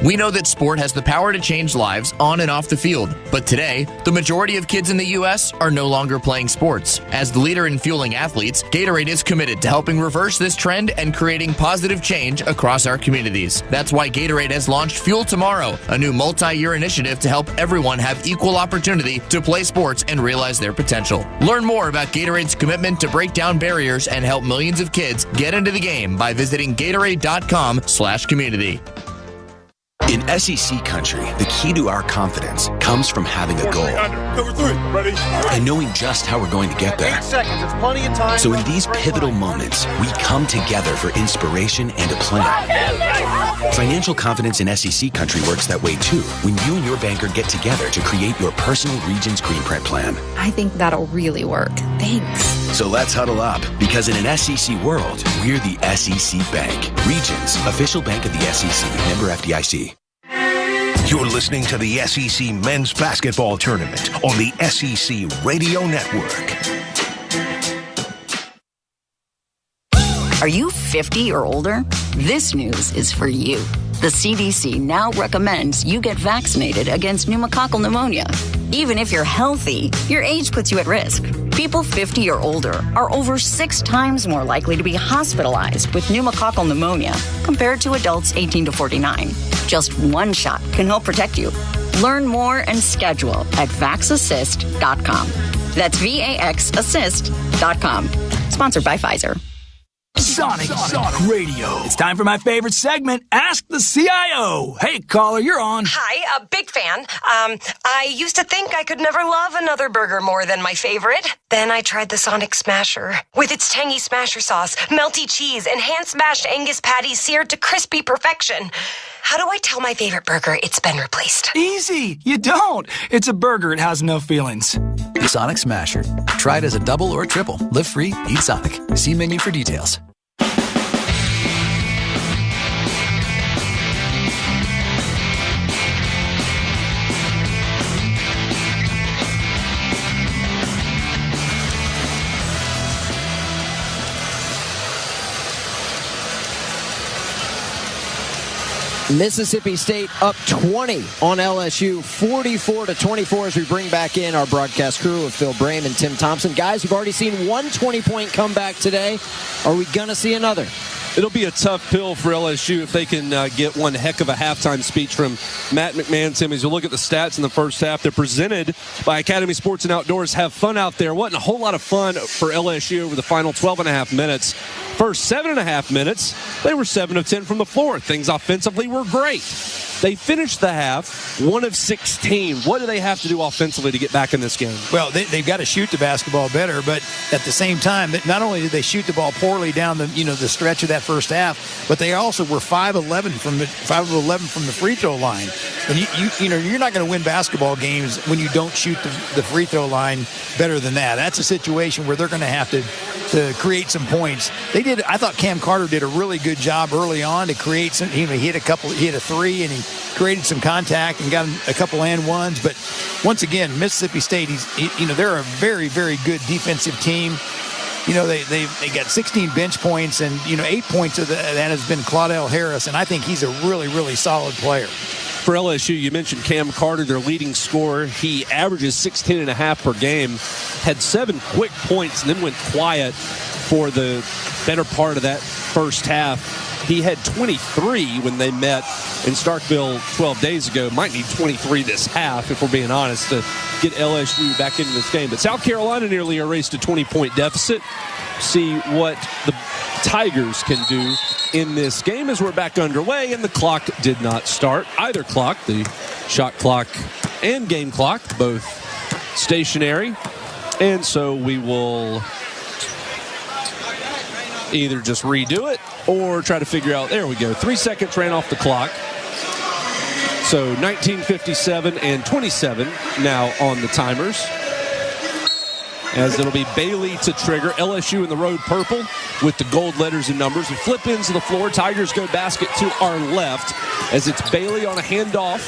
We know that sport has the power to change lives on and off the field, but today, the majority of kids in the U.S. are no longer playing sports. As the leader in fueling athletes, Gatorade is committed to helping reverse this trend and creating positive change across our communities. That's why Gatorade has launched Fuel Tomorrow, a new multi-year initiative to help everyone have equal opportunity to play sports and realize their potential. Learn more about Gatorade's commitment to break down barriers and help millions of kids get into the game by visiting Gatorade.com/community. In SEC country, the key to our confidence comes from having a goal. Cover three. Ready? And knowing just how we're going to get there. 8 seconds. It's plenty of time. So in these pivotal moments, we come together for inspiration and a plan. Financial confidence in SEC country works that way too, when you and your banker get together to create your personal Regions Green Print plan. I think that'll really work. Thanks. So let's huddle up, because in an SEC world, we're the SEC Bank. Regions, official bank of the SEC, member FDIC. You're listening to the SEC Men's Basketball Tournament on the SEC Radio Network. Are you 50 or older? This news is for you. The CDC now recommends you get vaccinated against pneumococcal pneumonia. Even if you're healthy, your age puts you at risk. People 50 or older are over 6 times more likely to be hospitalized with pneumococcal pneumonia compared to adults 18 to 49. Just one shot can help protect you. Learn more and schedule at vaxassist.com. That's VAXassist.com. Sponsored by Pfizer. Sonic Radio. It's time for my favorite segment, Ask the CIO. Hey, caller, you're on. Hi, a big fan. I used to think I could never love another burger more than my favorite. Then I tried the Sonic Smasher. With its tangy smasher sauce, melty cheese, and hand-smashed Angus patties seared to crispy perfection. How do I tell my favorite burger it's been replaced? Easy. You don't. It's a burger. It has no feelings. The Sonic Smasher. Try it as a double or triple. Live free, eat Sonic. See menu for details. Mississippi State up 20 on LSU, 44-24 as we bring back in our broadcast crew of Phil Brame and Tim Thompson. Guys, we've already seen one 20-point comeback today. Are we going to see another? It'll be a tough pill for LSU if they can get one heck of a halftime speech from Matt McMahon. Tim, as you look at the stats in the first half, they're presented by Academy Sports and Outdoors. Have fun out there. Wasn't a whole lot of fun for LSU over the final 12.5 minutes. First 7.5 minutes, they were 7 of 10 from the floor. Things offensively were great. They finished the half 1 of 16. What do they have to do offensively to get back in this game? Well, they've got to shoot the basketball better, but at the same time, not only did they shoot the ball poorly down the stretch of that first half, but they also were 5 of 11 from the free throw line. And you're not going to win basketball games when you don't shoot the free throw line better than that. That's a situation where they're going to have to create some points. I thought Cam Carter did a really good job early on to create some. He hit a three and he created some contact and got a couple and ones. But once again, Mississippi State, they're a very, very good defensive team. They got 16 bench points, and 8 points of that has been Claudell Harris, and I think he's a really, really solid player. For LSU, you mentioned Cam Carter, their leading scorer. He averages 16.5 per game, had 7 quick points, and then went quiet for the better part of that first half. He had 23 when they met in Starkville 12 days ago. Might need 23 this half, if we're being honest, to get LSU back into this game. But South Carolina nearly erased a 20-point deficit. See what the Tigers can do in this game as we're back underway, and the clock did not start. Either clock, the shot clock and game clock, both stationary. And so we will either just redo it or try to figure out. There we go. 3 seconds ran off the clock. So 19:57 and 27 now on the timers. As it'll be Bailey to trigger. LSU in the road purple with the gold letters and numbers. We flip into the floor. Tigers go basket to our left as it's Bailey on a handoff.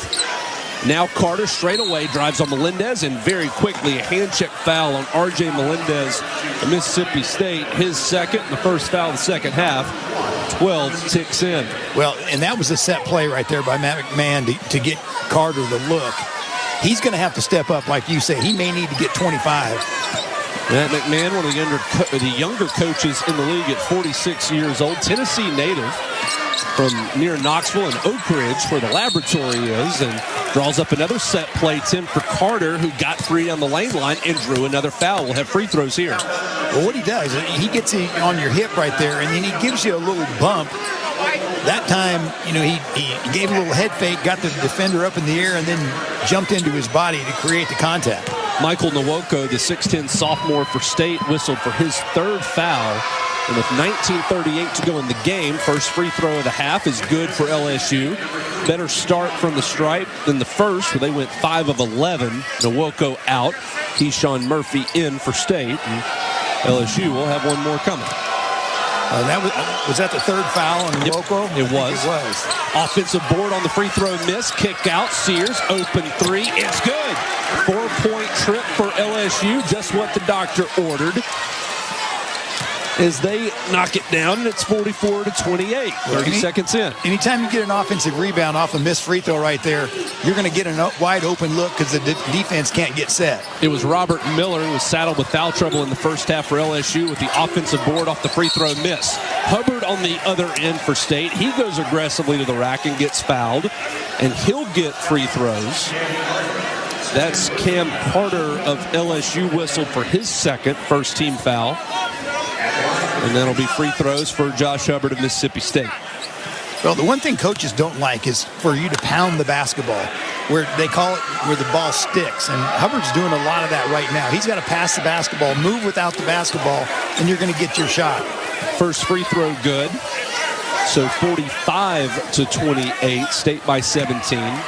Now Carter straight away drives on Melendez, and very quickly a hand check foul on R.J. Melendez of Mississippi State. His second, the first foul of the second half. 12 ticks in. Well, and that was a set play right there by Matt McMahon to get Carter the look. He's going to have to step up, like you say. He may need to get 25. Matt McMahon, one of the younger coaches in the league at 46 years old, Tennessee native from near Knoxville and Oak Ridge, where the laboratory is, and draws up another set play, Tim, for Carter, who got 3 on the lane line and drew another foul. We'll have free throws here. Well, what he does, he gets it on your hip right there, and then he gives you a little bump. That time, he gave a little head fake, got the defender up in the air, and then jumped into his body to create the contact. Michael Nwoko, the 6'10 sophomore for State, whistled for his 3rd foul. And with 19:38 to go in the game, first free throw of the half is good for LSU. Better start from the stripe than the first, where they went 5 of 11. Nwoko out. Keyshawn Murphy in for State. And LSU will have one more coming. Was that the 3rd foul on Nwoko? It was. Offensive board on the free throw miss. Kick out. Sears, open 3. It's good. 4-point trip for LSU. Just what the doctor ordered. As they knock it down, and it's 44-28. 30 seconds in. Anytime you get an offensive rebound off a missed free throw right there, you're going to get a wide open look because the defense can't get set. It was Robert Miller who was saddled with foul trouble in the first half for LSU with the offensive board off the free throw miss. Hubbard on the other end for State. He goes aggressively to the rack and gets fouled, and he'll get free throws. That's Cam Carter of LSU whistled for his second first team foul. And that'll be free throws for Josh Hubbard of Mississippi State. Well, the one thing coaches don't like is for you to pound the basketball, where they call it where the ball sticks. And Hubbard's doing a lot of that right now. He's got to pass the basketball, move without the basketball, and you're going to get your shot. First free throw good. So 45-28, State by 17.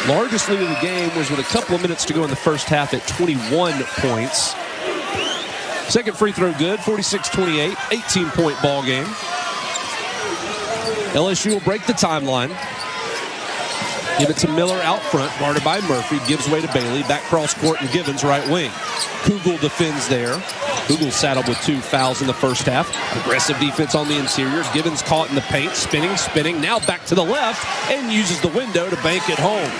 Largest lead of the game was with a couple of minutes to go in the first half at 21 points. Second free throw good, 46-28, 18-point ball game. LSU will break the timeline. Give it to Miller out front, guarded by Murphy. Gives way to Bailey. Back cross court and Givens right wing. Kugel defends there. Kugel saddled with 2 fouls in the first half. Aggressive defense on the interior. Givens caught in the paint, spinning. Now back to the left and uses the window to bank it home.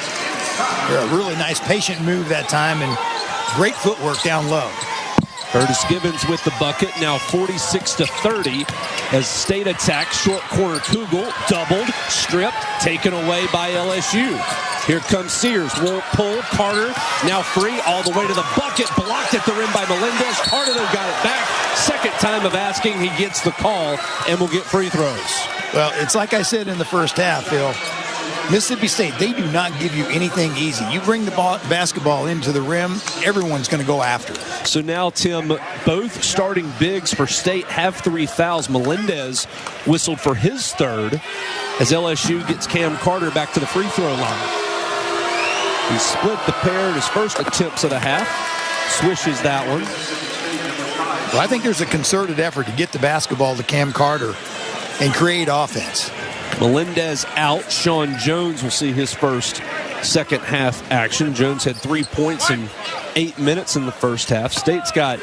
A really nice patient move that time and great footwork down low. Curtis Givens with the bucket, now 46-30 as State attacks. Short corner Kugel, doubled, stripped, taken away by LSU. Here comes Sears, won't pull. Carter now free all the way to the bucket, blocked at the rim by Melendez. Carter though got it back. Second time of asking, he gets the call and will get free throws. Well, it's like I said in the first half, Phil. Mississippi State, they do not give you anything easy. You bring the basketball into the rim, everyone's going to go after it. So now, Tim, both starting bigs for State have 3 fouls. Melendez whistled for his third as LSU gets Cam Carter back to the free throw line. He split the pair in his first attempts of the half. Swishes that one. Well, I think there's a concerted effort to get the basketball to Cam Carter and create offense. Melendez out. Sean Jones will see his first second half action. Jones had 3 points in 8 minutes in the first half. State's got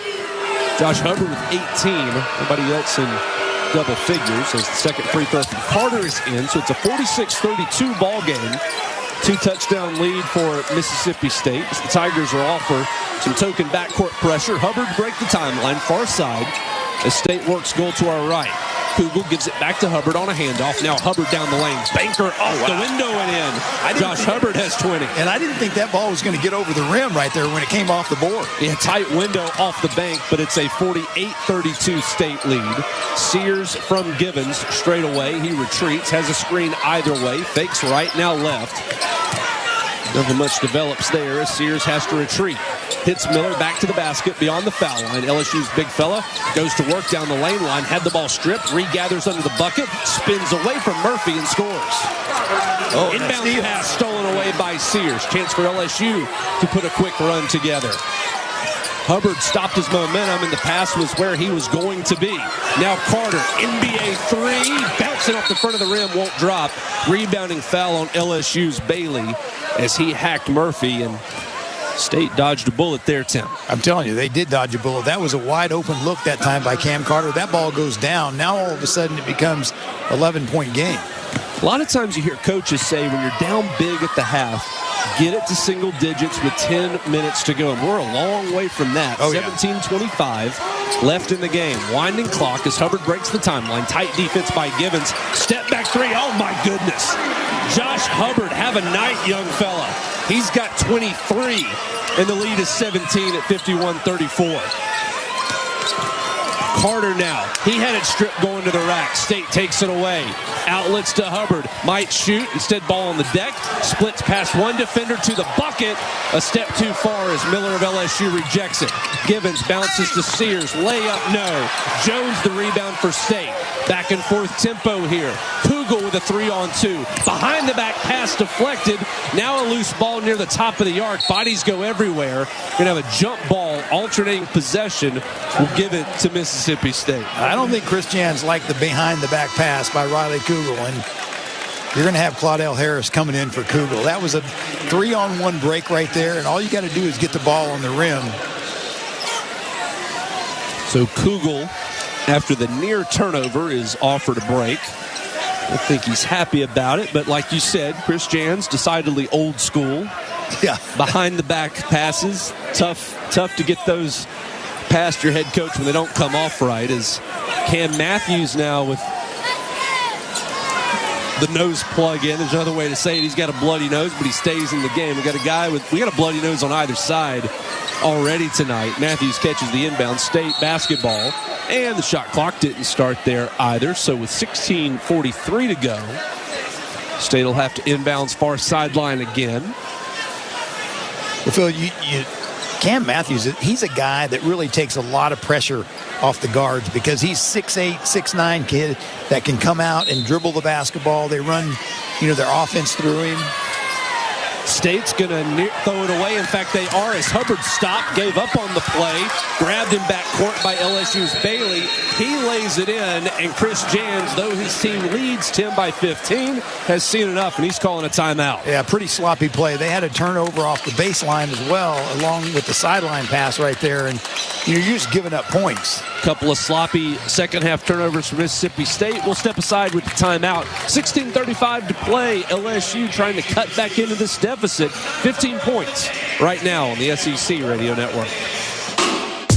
Josh Hubbard with 18. Nobody else in double figures as the second free throw from Carter is in. So it's a 46-32 ball game. 2-touchdown lead for Mississippi State as the Tigers are off for some token backcourt pressure. Hubbard break the timeline far side as State works goal to our right. Kugel gives it back to Hubbard on a handoff. Now Hubbard down the lane. Banker off the window and in. Josh Hubbard has 20. And I didn't think that ball was going to get over the rim right there when it came off the board. Yeah, tight window off the bank, but it's a 48-32 State lead. Sears from Givens straight away. He retreats, has a screen either way. Fakes right, now left. Nothing much develops there as Sears has to retreat. Hits Miller back to the basket beyond the foul line. LSU's big fella goes to work down the lane line. Had the ball stripped, regathers under the bucket, spins away from Murphy and scores. Inbound pass stolen away by Sears. Chance for LSU to put a quick run together. Hubbard stopped his momentum, and the pass was where he was going to be. Now Carter, NBA 3, bouncing off the front of the rim, won't drop. Rebounding foul on LSU's Bailey as he hacked Murphy, and State dodged a bullet there, Tim. I'm telling you, they did dodge a bullet. That was a wide open look that time by Cam Carter. That ball goes down. Now all of a sudden it becomes 11-point game. A lot of times you hear coaches say when you're down big at the half, get it to single digits with 10 minutes to go. And we're a long way from that. 17-25 left in the game. Winding clock as Hubbard breaks the timeline. Tight defense by Givens. Step back 3. Oh, my goodness. Josh Hubbard, have a night, young fella. He's got 23, and the lead is 17 at 51-34. Carter now. He had it stripped going to the rack. State takes it away. Outlets to Hubbard. Might shoot. Instead, ball on the deck. Splits past one defender to the bucket. A step too far as Miller of LSU rejects it. Givens bounces to Sears. Layup, no. Jones the rebound for State. Back and forth tempo here. Kugel with a 3-on-2. Behind the back pass deflected. Now a loose ball near the top of the arc. Bodies go everywhere. Going to have a jump ball alternating possession. We'll give it to Mississippi State. I don't think Chris Jans liked the behind the back pass by Riley Kugel, and you're going to have Claudell Harris coming in for Kugel. That was a 3-on-1 break right there, and all you got to do is get the ball on the rim. So Kugel, after the near turnover, is offered a break. I think he's happy about it, but like you said, Chris Jans, decidedly old school. Yeah. Behind the back passes, tough to get those past your head coach when they don't come off right. As Cam Matthews now with the nose plug in. There's another way to say it. He's got a bloody nose, but he stays in the game. We got a bloody nose on either side already tonight. Matthews catches the inbound. State basketball, and the shot clock didn't start there either. So with 16:43 to go, State will have to inbounds far sideline again. Well, Phil, Cam Matthews, he's a guy that really takes a lot of pressure off the guards because he's 6'8", 6'9" kid that can come out and dribble the basketball. They run, their offense through him. State's going to throw it away. In fact, they are, as Hubbard stopped, gave up on the play, grabbed him back court by LSU's Bailey. He lays it in, and Chris Jans, though his team leads 10 by 15, has seen enough, and he's calling a timeout. Yeah, pretty sloppy play. They had a turnover off the baseline as well, along with the sideline pass right there, and you're just giving up points. Couple of sloppy second-half turnovers for Mississippi State. We'll step aside with the timeout. 16:35 to play. LSU trying to cut back into this deficit. 15 points right now on the SEC Radio Network.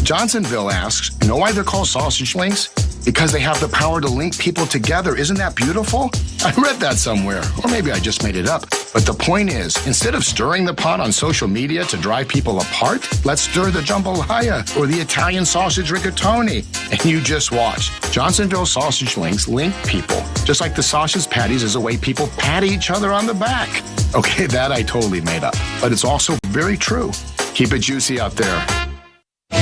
Johnsonville asks, you know why they're called sausage links? Because they have the power to link people together. Isn't that beautiful? I read that somewhere, or maybe I just made it up. But the point is, instead of stirring the pot on social media to drive people apart, let's stir the jambalaya or the Italian sausage rigatoni. And you just watch. Johnsonville sausage links link people, just like the sausage patties is a way people pat each other on the back. Okay, that I totally made up. But it's also very true. Keep it juicy out there.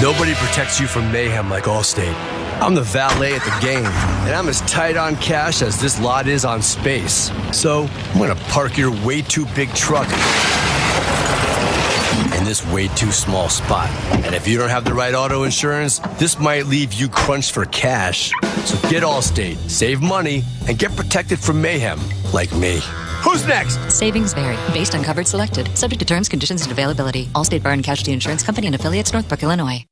Nobody protects you from mayhem like Allstate. I'm the valet at the game, and I'm as tight on cash as this lot is on space. So I'm going to park your way too big truck in this way too small spot. And if you don't have the right auto insurance, this might leave you crunched for cash. So get Allstate, save money, and get protected from mayhem like me. Who's next? Savings vary based on coverage selected, subject to terms, conditions, and availability. Allstate Bar and Casualty Insurance Company and affiliates, Northbrook, Illinois.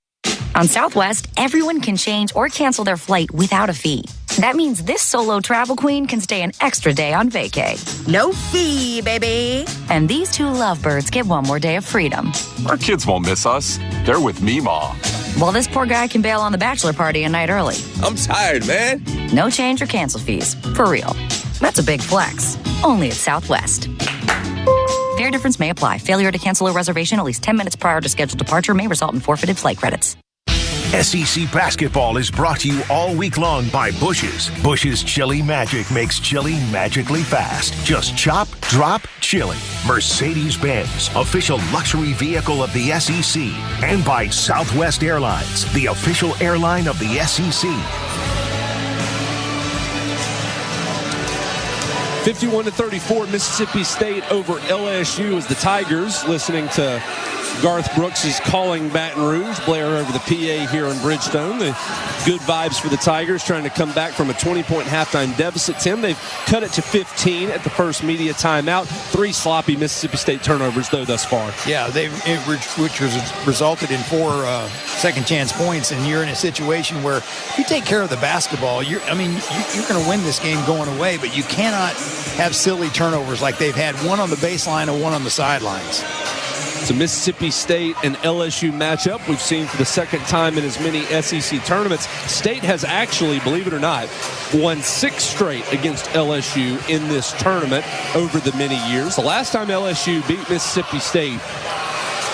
On Southwest, everyone can change or cancel their flight without a fee. That means this solo travel queen can stay an extra day on vacay. No fee, baby. And these two lovebirds get one more day of freedom. Our kids won't miss us. They're with me, Ma. While this poor guy can bail on the bachelor party a night early. I'm tired, man. No change or cancel fees. For real. That's a big flex. Only at Southwest. Fare difference may apply. Failure to cancel a reservation at least 10 minutes prior to scheduled departure may result in forfeited flight credits. SEC basketball is brought to you all week long by Bush's. Bush's Chili Magic makes chili magically fast. Just chop, drop, chili. Mercedes-Benz, official luxury vehicle of the SEC. And by Southwest Airlines, the official airline of the SEC. 51-34, Mississippi State over LSU as the Tigers, listening to Garth Brooks' calling Baton Rouge, Blair over the PA here in Bridgestone. The good vibes for the Tigers, trying to come back from a 20-point halftime deficit. Tim, they've cut it to 15 at the first media timeout. 3 sloppy Mississippi State turnovers, though, thus far. Yeah, which has resulted in 4 second chance points, and you're in a situation where if you take care of the basketball, you're going to win this game going away, but you cannot have silly turnovers like they've had, one on the baseline and one on the sidelines. It's a Mississippi State and LSU matchup we've seen for the second time in as many SEC tournaments. State has actually, believe it or not, won 6 straight against LSU in this tournament over the many years. The last time LSU beat Mississippi State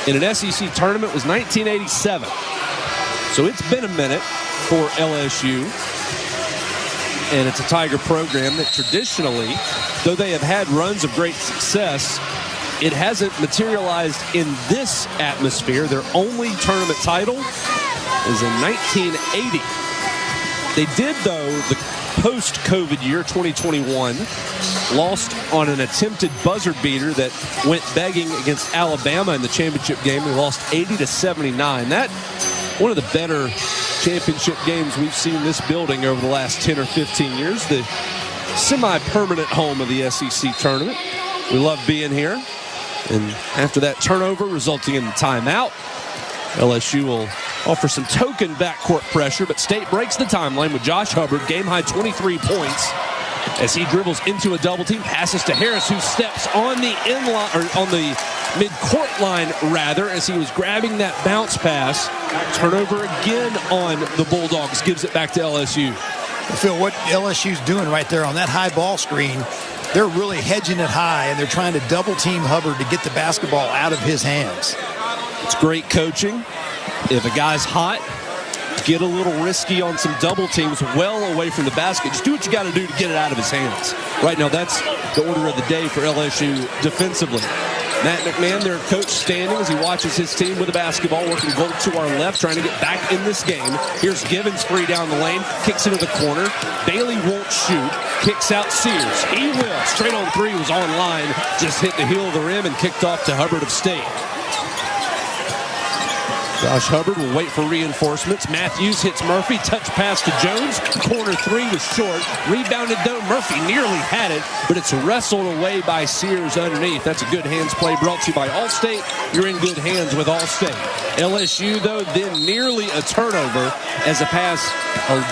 in an SEC tournament was 1987. So it's been a minute for LSU. And it's a Tiger program that traditionally, though they have had runs of great success, it hasn't materialized in this atmosphere. Their only tournament title is in 1980. They did, though, the post-COVID year, 2021, lost on an attempted buzzer beater that went begging against Alabama in the championship game. They lost 80-79. That, one of the better championship games we've seen in this building over the last 10 or 15 years. The semi-permanent home of the SEC tournament. We love being here. And after that turnover resulting in the timeout, LSU will offer some token backcourt pressure, but State breaks the timeline with Josh Hubbard, game-high 23 points, as he dribbles into a double team, passes to Harris, who steps on the inline, or on the mid-court line, rather, as he was grabbing that bounce pass. Turnover again on the Bulldogs, gives it back to LSU. Phil, what LSU's doing right there on that high ball screen, they're really hedging it high, and they're trying to double-team Hubbard to get the basketball out of his hands. It's great coaching. If a guy's hot, get a little risky on some double teams well away from the basket. Just do what you got to do to get it out of his hands. Right now, that's the order of the day for LSU defensively. Matt McMahon, their coach, standing as he watches his team with the basketball, working goal to our left, trying to get back in this game. Here's Givens free down the lane, kicks into the corner. Bailey won't shoot, kicks out Sears. He will. Straight on three, was online, just hit the heel of the rim and kicked off to Hubbard of State. Josh Hubbard will wait for reinforcements. Matthews hits Murphy. Touch pass to Jones. Corner three was short. Rebounded though. Murphy nearly had it, but it's wrestled away by Sears underneath. That's a good hands play brought to you by Allstate. You're in good hands with Allstate. LSU, though, then nearly a turnover as a pass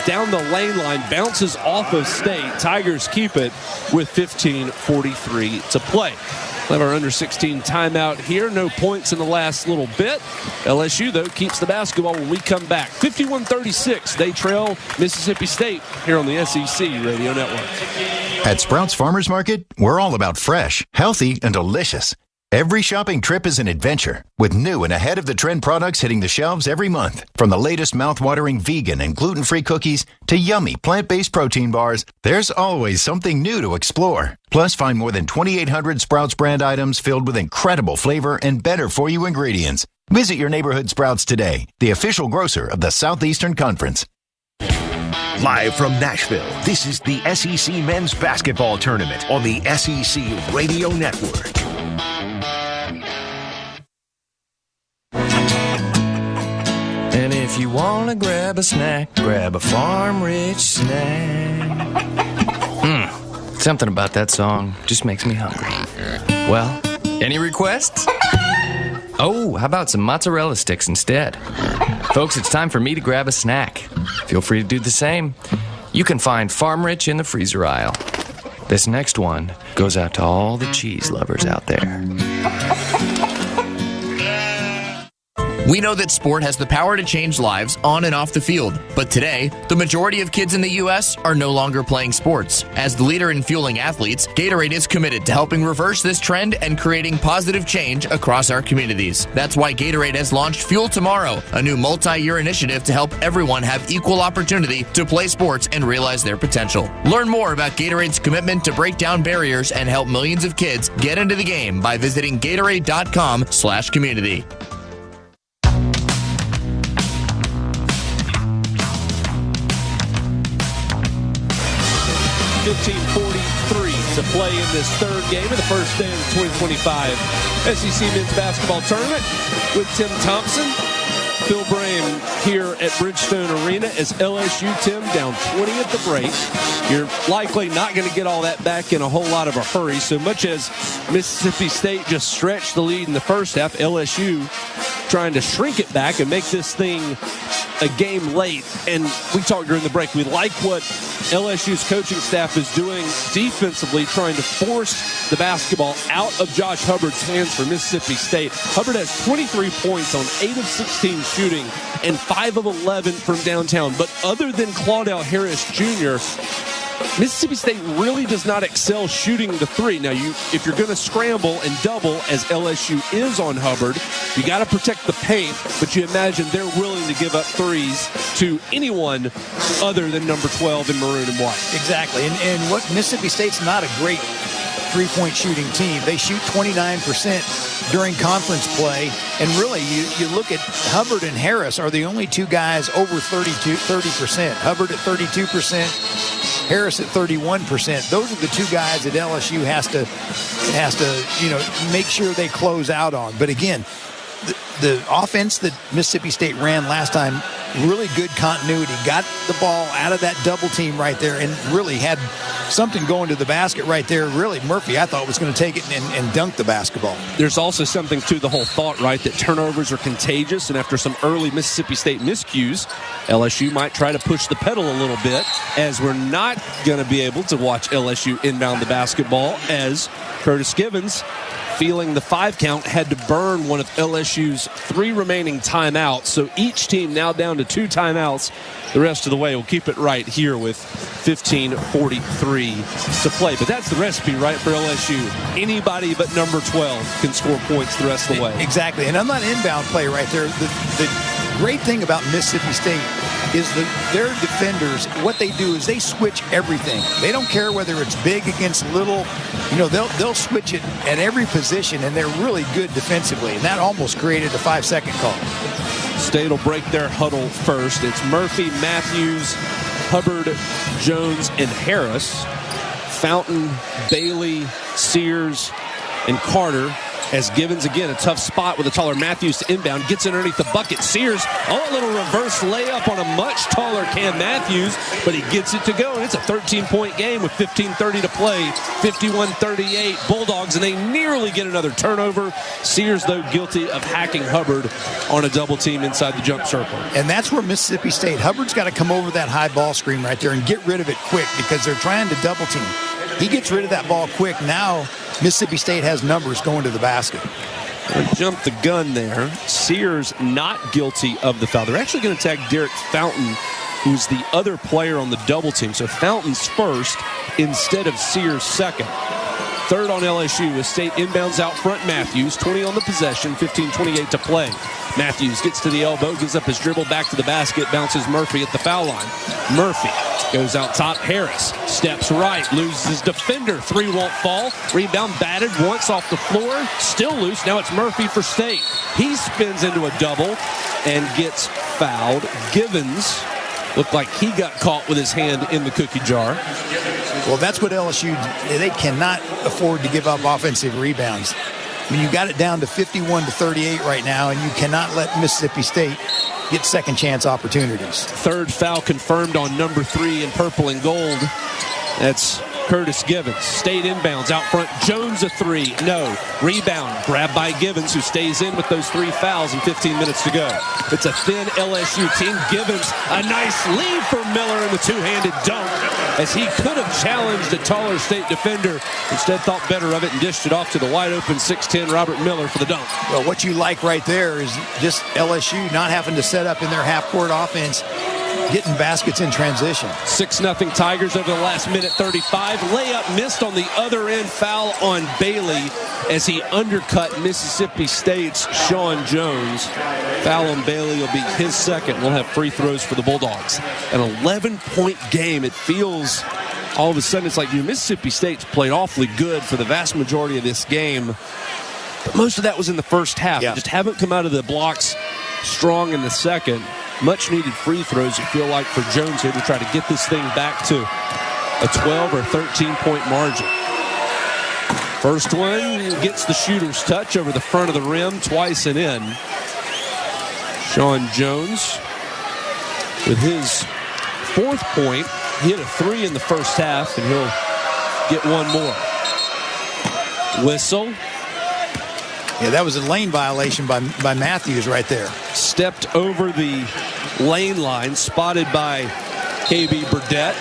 down the lane line bounces off of State. Tigers keep it with 15:43 to play. We'll have our under-16 timeout here. No points in the last little bit. LSU, though, keeps the basketball when we come back. 51-36. They trail Mississippi State here on the SEC Radio Network. At Sprouts Farmers Market, we're all about fresh, healthy, and delicious. Every shopping trip is an adventure, with new and ahead-of-the-trend products hitting the shelves every month. From the latest mouth-watering vegan and gluten-free cookies to yummy plant-based protein bars, there's always something new to explore. Plus, find more than 2,800 Sprouts brand items filled with incredible flavor and better-for-you ingredients. Visit your neighborhood Sprouts today, the official grocer of the Southeastern Conference. Live from Nashville, this is the SEC Men's Basketball Tournament on the SEC Radio Network. And if you want to grab a snack, grab a Farm Rich snack. Something about that song just makes me hungry. Well, any requests? Oh, how about some mozzarella sticks instead? Folks, it's time for me to grab a snack. Feel free to do the same. You can find Farm Rich in the freezer aisle. This next one goes out to all the cheese lovers out there. We know that sport has the power to change lives on and off the field, but today, the majority of kids in the U.S. are no longer playing sports. As the leader in fueling athletes, Gatorade is committed to helping reverse this trend and creating positive change across our communities. That's why Gatorade has launched Fuel Tomorrow, a new multi-year initiative to help everyone have equal opportunity to play sports and realize their potential. Learn more about Gatorade's commitment to break down barriers and help millions of kids get into the game by visiting Gatorade.com/community. 15:43 to play in this third game of the first day of the 2025 SEC Men's Basketball Tournament with Tim Thompson, Phil Brame here at Bridgestone Arena as LSU, Tim, down 20 at the break. You're likely not going to get all that back in a whole lot of a hurry. So much as Mississippi State just stretched the lead in the first half, LSU trying to shrink it back and make this thing a game late. And we talked during the break, we like what LSU's coaching staff is doing defensively, trying to force the basketball out of Josh Hubbard's hands for Mississippi State. Hubbard has 23 points on 8 of 16 shooting and 5 of 11 from downtown. But other than Claudell Harris Jr., Mississippi State really does not excel shooting the three. Now, if you're going to scramble and double, as LSU is on Hubbard, you got to protect the paint, but you imagine they're willing to give up threes to anyone other than number 12 in maroon and white. Exactly. And what Mississippi State's not a great three-point shooting team. They shoot 29% during conference play. And really, you look at Hubbard and Harris are the only two guys over 30%. Hubbard at 32%. Harris at 31%. Those are the two guys that LSU has to make sure they close out on. But again, the offense that Mississippi State ran last time, really good continuity, got the ball out of that double team right there and really had something going to the basket right there. Really, Murphy, I thought, was going to take it and dunk the basketball. There's also something to the whole thought, right, that turnovers are contagious, and after some early Mississippi State miscues, LSU might try to push the pedal a little bit, as we're not going to be able to watch LSU inbound the basketball, as Curtis Givens, feeling the 5 count, had to burn one of LSU's 3 remaining timeouts. So each team now down to 2 timeouts the rest of the way. We'll keep it right here with 15:43 to play. But that's the recipe, right, for LSU. Anybody but number 12 can score points the rest of the way. Exactly. And on that inbound play right there, the great thing about Mississippi State is their defenders, what they do is they switch everything. They don't care whether it's big against little. They'll switch it at every position, and they're really good defensively. And that almost created a 5-second call. State will break their huddle first. It's Murphy, Matthews, Hubbard, Jones, and Harris. Fountain, Bailey, Sears, and Carter. As Givens, again, a tough spot with a taller Matthews to inbound. Gets it underneath the bucket. Sears, a little reverse layup on a much taller Cam Matthews, but he gets it to go. And it's a 13-point game with 15:30 to play. 51-38 Bulldogs, and they nearly get another turnover. Sears, though, guilty of hacking Hubbard on a double team inside the jump circle. And that's where Mississippi State, Hubbard's got to come over that high ball screen right there and get rid of it quick because they're trying to double team. He gets rid of that ball quick. Now Mississippi State has numbers going to the basket. Jumped the gun there. Sears not guilty of the foul. They're actually going to tag Derek Fountain, who's the other player on the double team. So Fountain's first instead of Sears second. Third on LSU with State inbounds out front. Matthews, 20 on the possession, 15:28 to play. Matthews gets to the elbow, gives up his dribble back to the basket, bounces Murphy at the foul line. Murphy goes out top. Harris steps right, loses his defender. Three won't fall. Rebound batted once off the floor. Still loose. Now it's Murphy for State. He spins into a double and gets fouled. Givens looked like he got caught with his hand in the cookie jar. Well, that's what LSU, they cannot afford to give up offensive rebounds. I mean, you got it down to 51-38 right now, and you cannot let Mississippi State get second chance opportunities. Third foul confirmed on number 3 in purple and gold. That's Curtis Givens. State inbounds out front. Jones a three. No. Rebound. Grabbed by Givens, who stays in with those 3 fouls and 15 minutes to go. It's a thin LSU team. Givens, a nice lead for Miller in the two-handed dunk, as he could have challenged a taller State defender. Instead thought better of it and dished it off to the wide-open 6'10" Robert Miller for the dunk. Well, what you like right there is just LSU not having to set up in their half-court offense, getting baskets in transition. 6-0 Tigers over the last minute 35. Layup missed on the other end. Foul on Bailey as he undercut Mississippi State's Sean Jones. Foul on Bailey will be his second. We'll have free throws for the Bulldogs. An 11-point game. It feels all of a sudden it's like Mississippi State's played awfully good for the vast majority of this game. But most of that was in the first half. Yeah. They just haven't come out of the blocks strong in the second. Much needed free throws, you feel like, for Jones here to try to get this thing back to a 12 or 13-point margin. First one gets the shooter's touch over the front of the rim, twice and in. Sean Jones with his 4th point. He hit a 3 in the first half, and he'll get one more. Whistle. Yeah, that was a lane violation by Matthews right there. Stepped over the lane line, spotted by KB Burdett.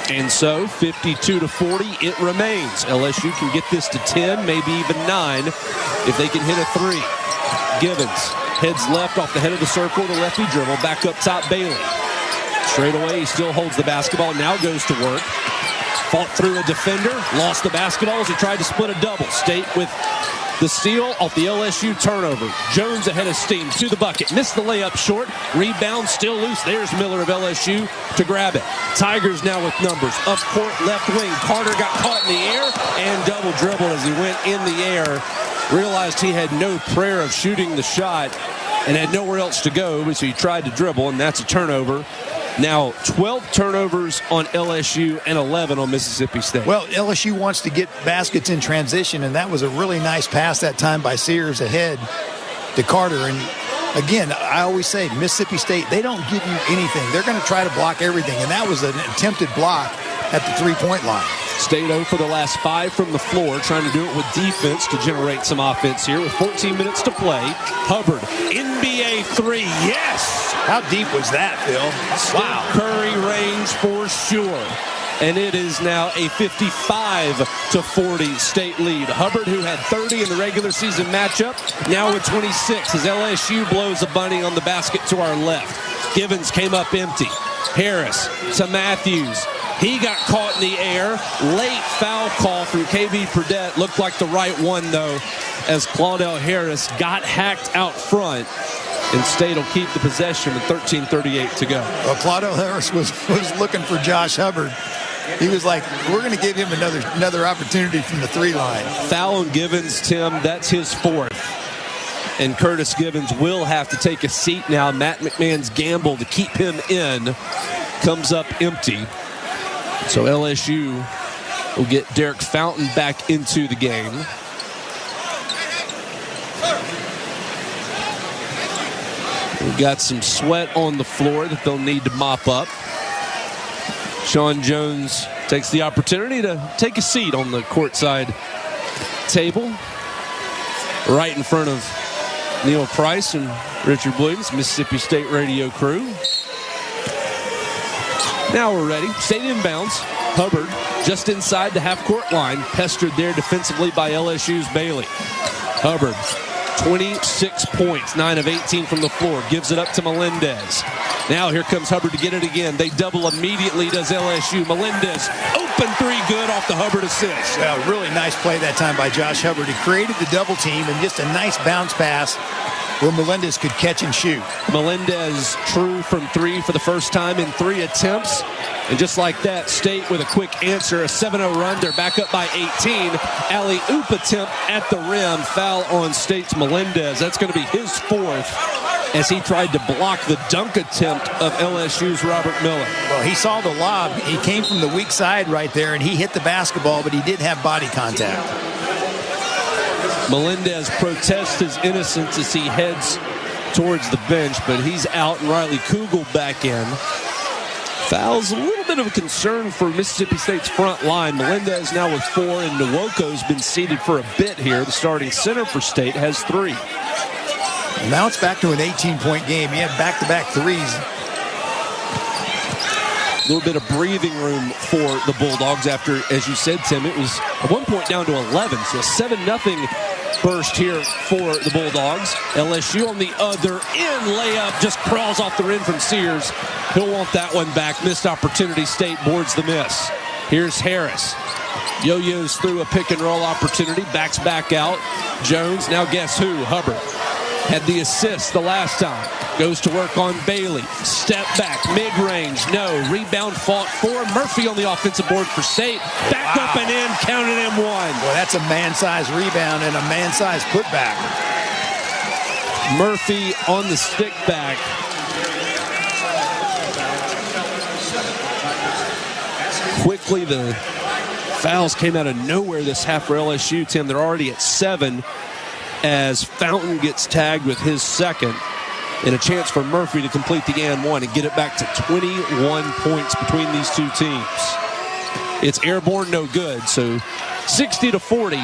And so 52-40 it remains. LSU can get this to 10, maybe even 9 if they can hit a 3. Givens heads left off the head of the circle, the lefty dribble, back up top Bailey. Straight away, he still holds the basketball, now goes to work. Fought through a defender, lost the basketball as he tried to split a double. State with the steal off the LSU turnover. Jones ahead of steam to the bucket. Missed the layup short. Rebound still loose. There's Miller of LSU to grab it. Tigers now with numbers. Up court, left wing. Carter got caught in the air and double dribbled as he went in the air. Realized he had no prayer of shooting the shot and had nowhere else to go, so he tried to dribble, and that's a turnover. Now 12 turnovers on LSU and 11 on Mississippi State. Well, LSU wants to get baskets in transition, and that was a really nice pass that time by Sears ahead to Carter. And again, I always say Mississippi State, they don't give you anything. They're going to try to block everything, and that was an attempted block at the 3-point line. State 0 for the last 5 from the floor, trying to do it with defense to generate some offense here with 14 minutes to play. Hubbard, NBA 3, yes! How deep was that, Phil? Wow. Curry range for sure. And it is now a 55-40 State lead. Hubbard, who had 30 in the regular season matchup, now with 26 as LSU blows a bunny on the basket to our left. Givens came up empty. Harris to Matthews. He got caught in the air. Late foul call from KB Burdett. Looked like the right one, though, as Claudell Harris got hacked out front. And State will keep the possession with 13:38 to go. Well, Claudio Harris was looking for Josh Hubbard. He was like, we're going to give him another opportunity from the 3 line. Foul on Givens, Tim. That's his 4th. And Curtis Givens will have to take a seat now. Matt McMahon's gamble to keep him in comes up empty. So LSU will get Derek Fountain back into the game. We've got some sweat on the floor that they'll need to mop up. Sean Jones takes the opportunity to take a seat on the courtside table right in front of Neil Price and Richard Williams, Mississippi State radio crew. Now we're ready. State inbounds. Hubbard just inside the half-court line, pestered there defensively by LSU's Bailey. Hubbard, 26 points, 9 of 18 from the floor, gives it up to Melendez. Now here comes Hubbard to get it again. They double immediately, does LSU. Melendez, open 3, good off the Hubbard assist. Well, really nice play that time by Josh Hubbard. He created the double team and just a nice bounce pass where Melendez could catch and shoot. Melendez true from 3 for the first time in 3 attempts. And just like that, State with a quick answer, a 7-0 run. They're back up by 18. Alley-oop attempt at the rim. Foul on State's Melendez. That's going to be his 4th as he tried to block the dunk attempt of LSU's Robert Miller. Well, he saw the lob. He came from the weak side right there, and he hit the basketball, but he did have body contact. Melendez protests his innocence as he heads towards the bench, but he's out, and Riley Kugel back in. Fouls a little bit of a concern for Mississippi State's front line. Melendez now with 4, and Nwoko's been seated for a bit here. The starting center for State has 3. Now it's back to an 18-point game. He had back-to-back 3s. A little bit of breathing room for the Bulldogs after, as you said, Tim, it was at one point down to 11. So a 7-0 burst here for the Bulldogs. LSU on the other end. Layup just crawls off the rim from Sears. He'll want that one back. Missed opportunity. State boards the miss. Here's Harris. Yo-yos through a pick-and-roll opportunity. Backs back out. Jones. Now guess who? Hubbard. Had the assist the last time. Goes to work on Bailey. Step back. Mid-range. No. Rebound fought for. Murphy on the offensive board for State. Back up and in. Counted him 1. Well, that's a man-sized rebound and a man-sized putback. Murphy on the stick back. Quickly, the fouls came out of nowhere this half for LSU, Tim. They're already at 7 as Fountain gets tagged with his 2nd, and a chance for Murphy to complete the and 1 and get it back to 21 points between these two teams. It's airborne, no good. So 60-40,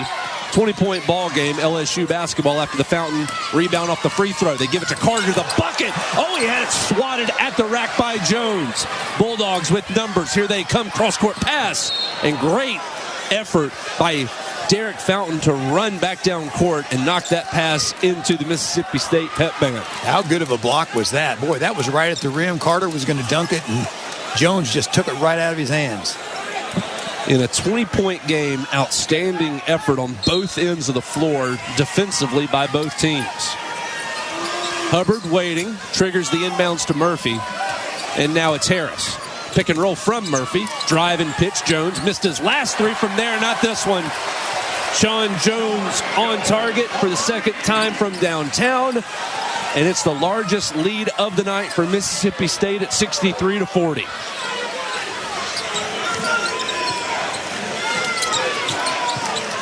20-point ball game. LSU basketball after the Fountain rebound off the free throw. They give it to Carter, the bucket. Oh, he had it swatted at the rack by Jones. Bulldogs with numbers. Here they come. Cross-court pass. And great effort by Derek Fountain to run back down court and knock that pass into the Mississippi State pep band. How good of a block was that? Boy, that was right at the rim. Carter was going to dunk it, and Jones just took it right out of his hands. In a 20-point game, outstanding effort on both ends of the floor defensively by both teams. Hubbard waiting, triggers the inbounds to Murphy, and now it's Harris. Pick and roll from Murphy. Drive and pitch. Jones missed his last 3 from there, not this one. Sean Jones on target for the 2nd time from downtown. And it's the largest lead of the night for Mississippi State at 63-40.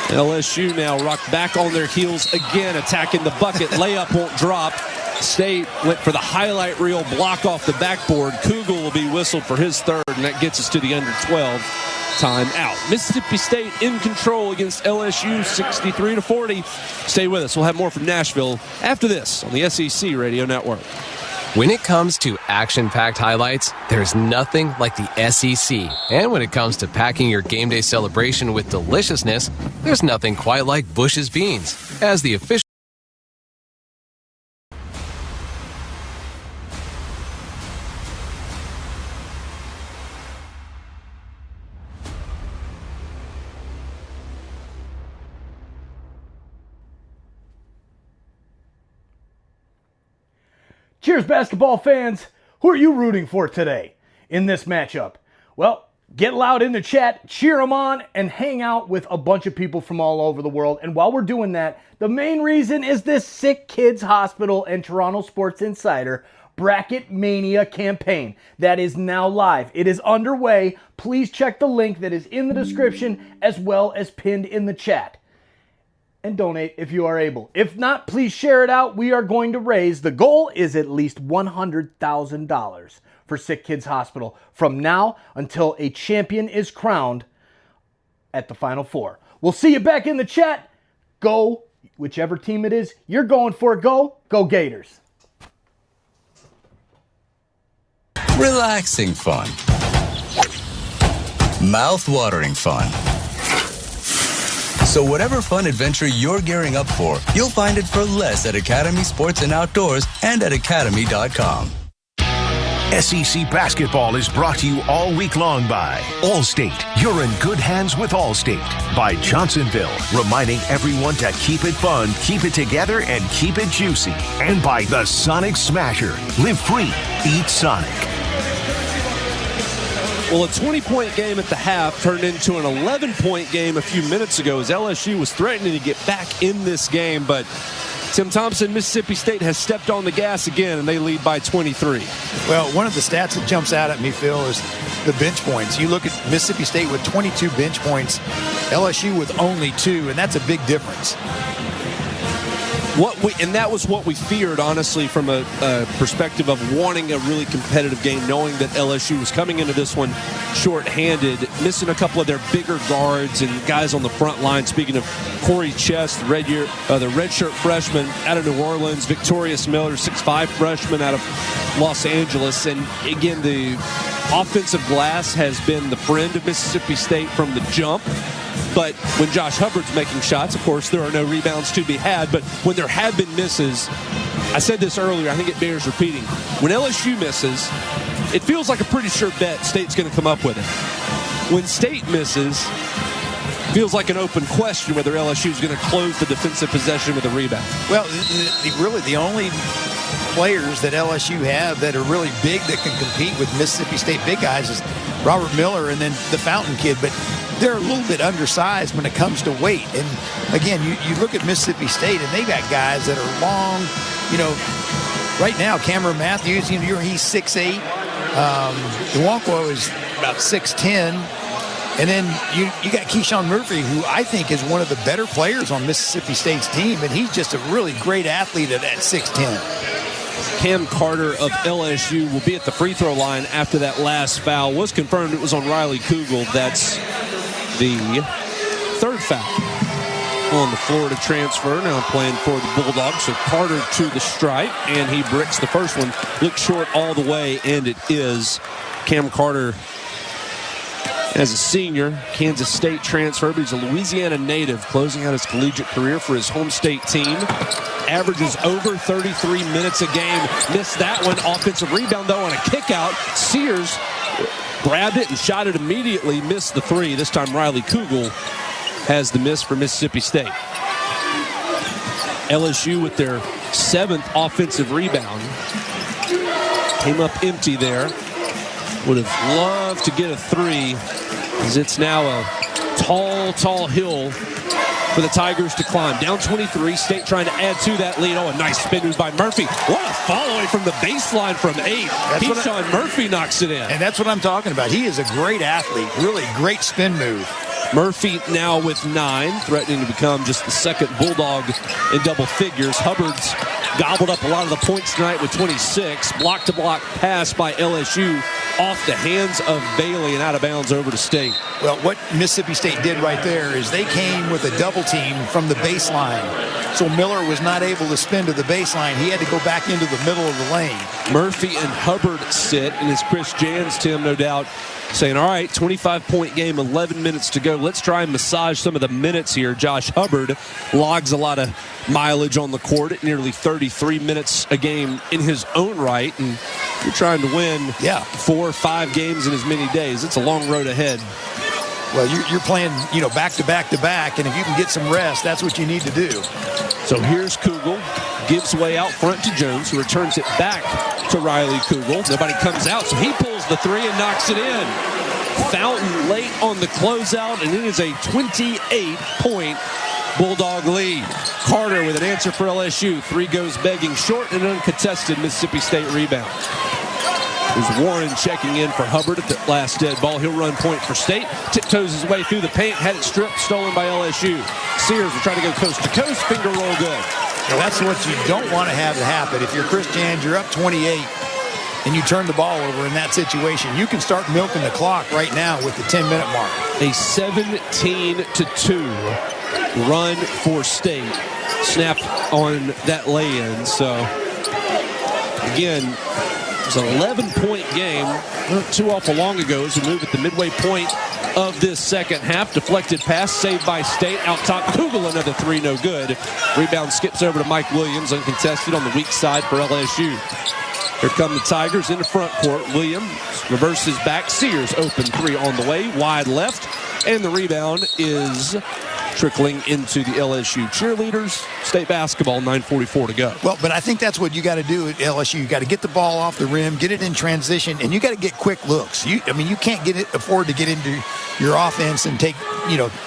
LSU now rocked back on their heels again, attacking the bucket. Layup won't drop. State went for the highlight reel block off the backboard. Kugel will be whistled for his 3rd, and that gets us to the under 12 time out. Mississippi State in control against LSU, 63-40. Stay with us. We'll have more from Nashville after this on the SEC Radio Network. When it comes to action-packed highlights, there's nothing like the SEC. And when it comes to packing your game day celebration with deliciousness, there's nothing quite like Bush's Beans. As the official Cheers, basketball fans. Who are you rooting for today in this matchup? Well, get loud in the chat, cheer them on, and hang out with a bunch of people from all over the world. And while we're doing that, the main reason is this SickKids Hospital and Toronto Sports Insider Bracket Mania campaign that is now live. It is underway. Please check the link that is in the description as well as pinned in the chat. And donate if you are able. If not, please share it out. We are going to raise, the goal is at least $100,000 for SickKids Hospital from now until a champion is crowned at the Final Four. We'll see you back in the chat. Go, whichever team it is you're going for. Go Gators. Relaxing fun. Mouth-watering fun. So whatever fun adventure you're gearing up for, you'll find it for less at Academy Sports and Outdoors and at academy.com. SEC basketball is brought to you all week long by Allstate. You're in good hands with Allstate. By Johnsonville, reminding everyone to keep it fun, keep it together, and keep it juicy. And by the Sonic Smasher. Live free, eat Sonic. Well, a 20-point game at the half turned into an 11-point game a few minutes ago as LSU was threatening to get back in this game. But Tim Thompson, Mississippi State has stepped on the gas again, and they lead by 23. Well, one of the stats that jumps out at me, Phil, is the bench points. You look at Mississippi State with 22 bench points, LSU with only 2, and that's a big difference. And that was what we feared, honestly, from a perspective of wanting a really competitive game, knowing that LSU was coming into this one short-handed, missing a couple of their bigger guards and guys on the front line. Speaking of Corey Chest, the redshirt freshman out of New Orleans, Victorious Miller, 6'5" freshman out of Los Angeles. And again, the offensive glass has been the friend of Mississippi State from the jump. But when Josh Hubbard's making shots, of course, there are no rebounds to be had. But when there have been misses, I said this earlier, I think it bears repeating. When LSU misses, it feels like a pretty sure bet State's going to come up with it. When State misses, it feels like an open question whether LSU is going to close the defensive possession with a rebound. Well, really the only players that LSU have that are really big that can compete with Mississippi State big guys is Robert Miller and then the Fountain kid. But they're a little bit undersized when it comes to weight. And again, you look at Mississippi State and they got guys that are long. Right now, Cameron Matthews, he's 6'8". Nwankwo is about 6'10". And then you got Keyshawn Murphy, who I think is one of the better players on Mississippi State's team, and he's just a really great athlete at 6'10". Cam Carter of LSU will be at the free throw line after that last foul. Was confirmed it was on Riley Kugel. That's the third foul on the Florida transfer, now playing for the Bulldogs. So Carter to the stripe, and he bricks the first one. Looked short all the way, and it is Cam Carter. As a senior, Kansas State transfer, but he's a Louisiana native, closing out his collegiate career for his home state team. Averages over 33 minutes a game. Missed that one. Offensive rebound, though, on a kick out. Sears grabbed it and shot it immediately. Missed the three. This time Riley Kugel has the miss for Mississippi State. LSU with their 7th offensive rebound. Came up empty there. Would have loved to get a three, as it's now a tall hill for the Tigers to climb. Down 23, State trying to add to that lead. Oh, a nice spin move by Murphy. What a following from the baseline from 8. Keyshawn Murphy knocks it in. And that's what I'm talking about. He is a great athlete, really great spin move. Murphy now with 9, threatening to become just the second Bulldog in double figures. Hubbard's gobbled up a lot of the points tonight with 26. Block-to-block pass by LSU off the hands of Bailey and out of bounds over to State. Well, what Mississippi State did right there is they came with a double team from the baseline. So Miller was not able to spin to the baseline. He had to go back into the middle of the lane. Murphy and Hubbard sit, and it's Chris Jans, Tim, no doubt, saying, all right, 25-point game, 11 minutes to go. Let's try and massage some of the minutes here. Josh Hubbard logs a lot of mileage on the court at nearly 33 minutes a game in his own right. And you're trying to win 4 or 5 games in as many days. It's a long road ahead. Well, you're playing, back to back to back, and if you can get some rest, that's what you need to do. So here's Kugel. gives way out front to Jones, who returns it back to Riley Kugel. Nobody comes out, so he pulls the three and knocks it in. Fountain late on the closeout, and it is a 28-point Bulldog lead. Carter with an answer for LSU. Three goes begging short, and an uncontested Mississippi State rebound. There's Warren checking in for Hubbard at the last dead ball. He'll run point for State. Tiptoes his way through the paint. Had it stripped, stolen by LSU. Sears will try to go coast to coast. Finger roll good. Well, that's what you don't want to have happen. If you're Chris Jans, you're up 28, and you turn the ball over in that situation. You can start milking the clock right now with the 10-minute mark. A 17-2 run for State. Snapped on that lay-in. So, again, it was an 11-point game not too awful long ago as we move at the midway point of this second half. Deflected pass saved by State. Out top, Kugel, another three, no good. Rebound skips over to Mike Williams, uncontested on the weak side for LSU. Here come the Tigers into front court. Williams reverses back. Sears open three on the way, wide left. And the rebound is trickling into the LSU cheerleaders. State basketball, 9:44 to go. Well, but I think that's what you got to do at LSU. You got to get the ball off the rim, get it in transition, and you got to get quick looks. You can't afford to get into your offense and take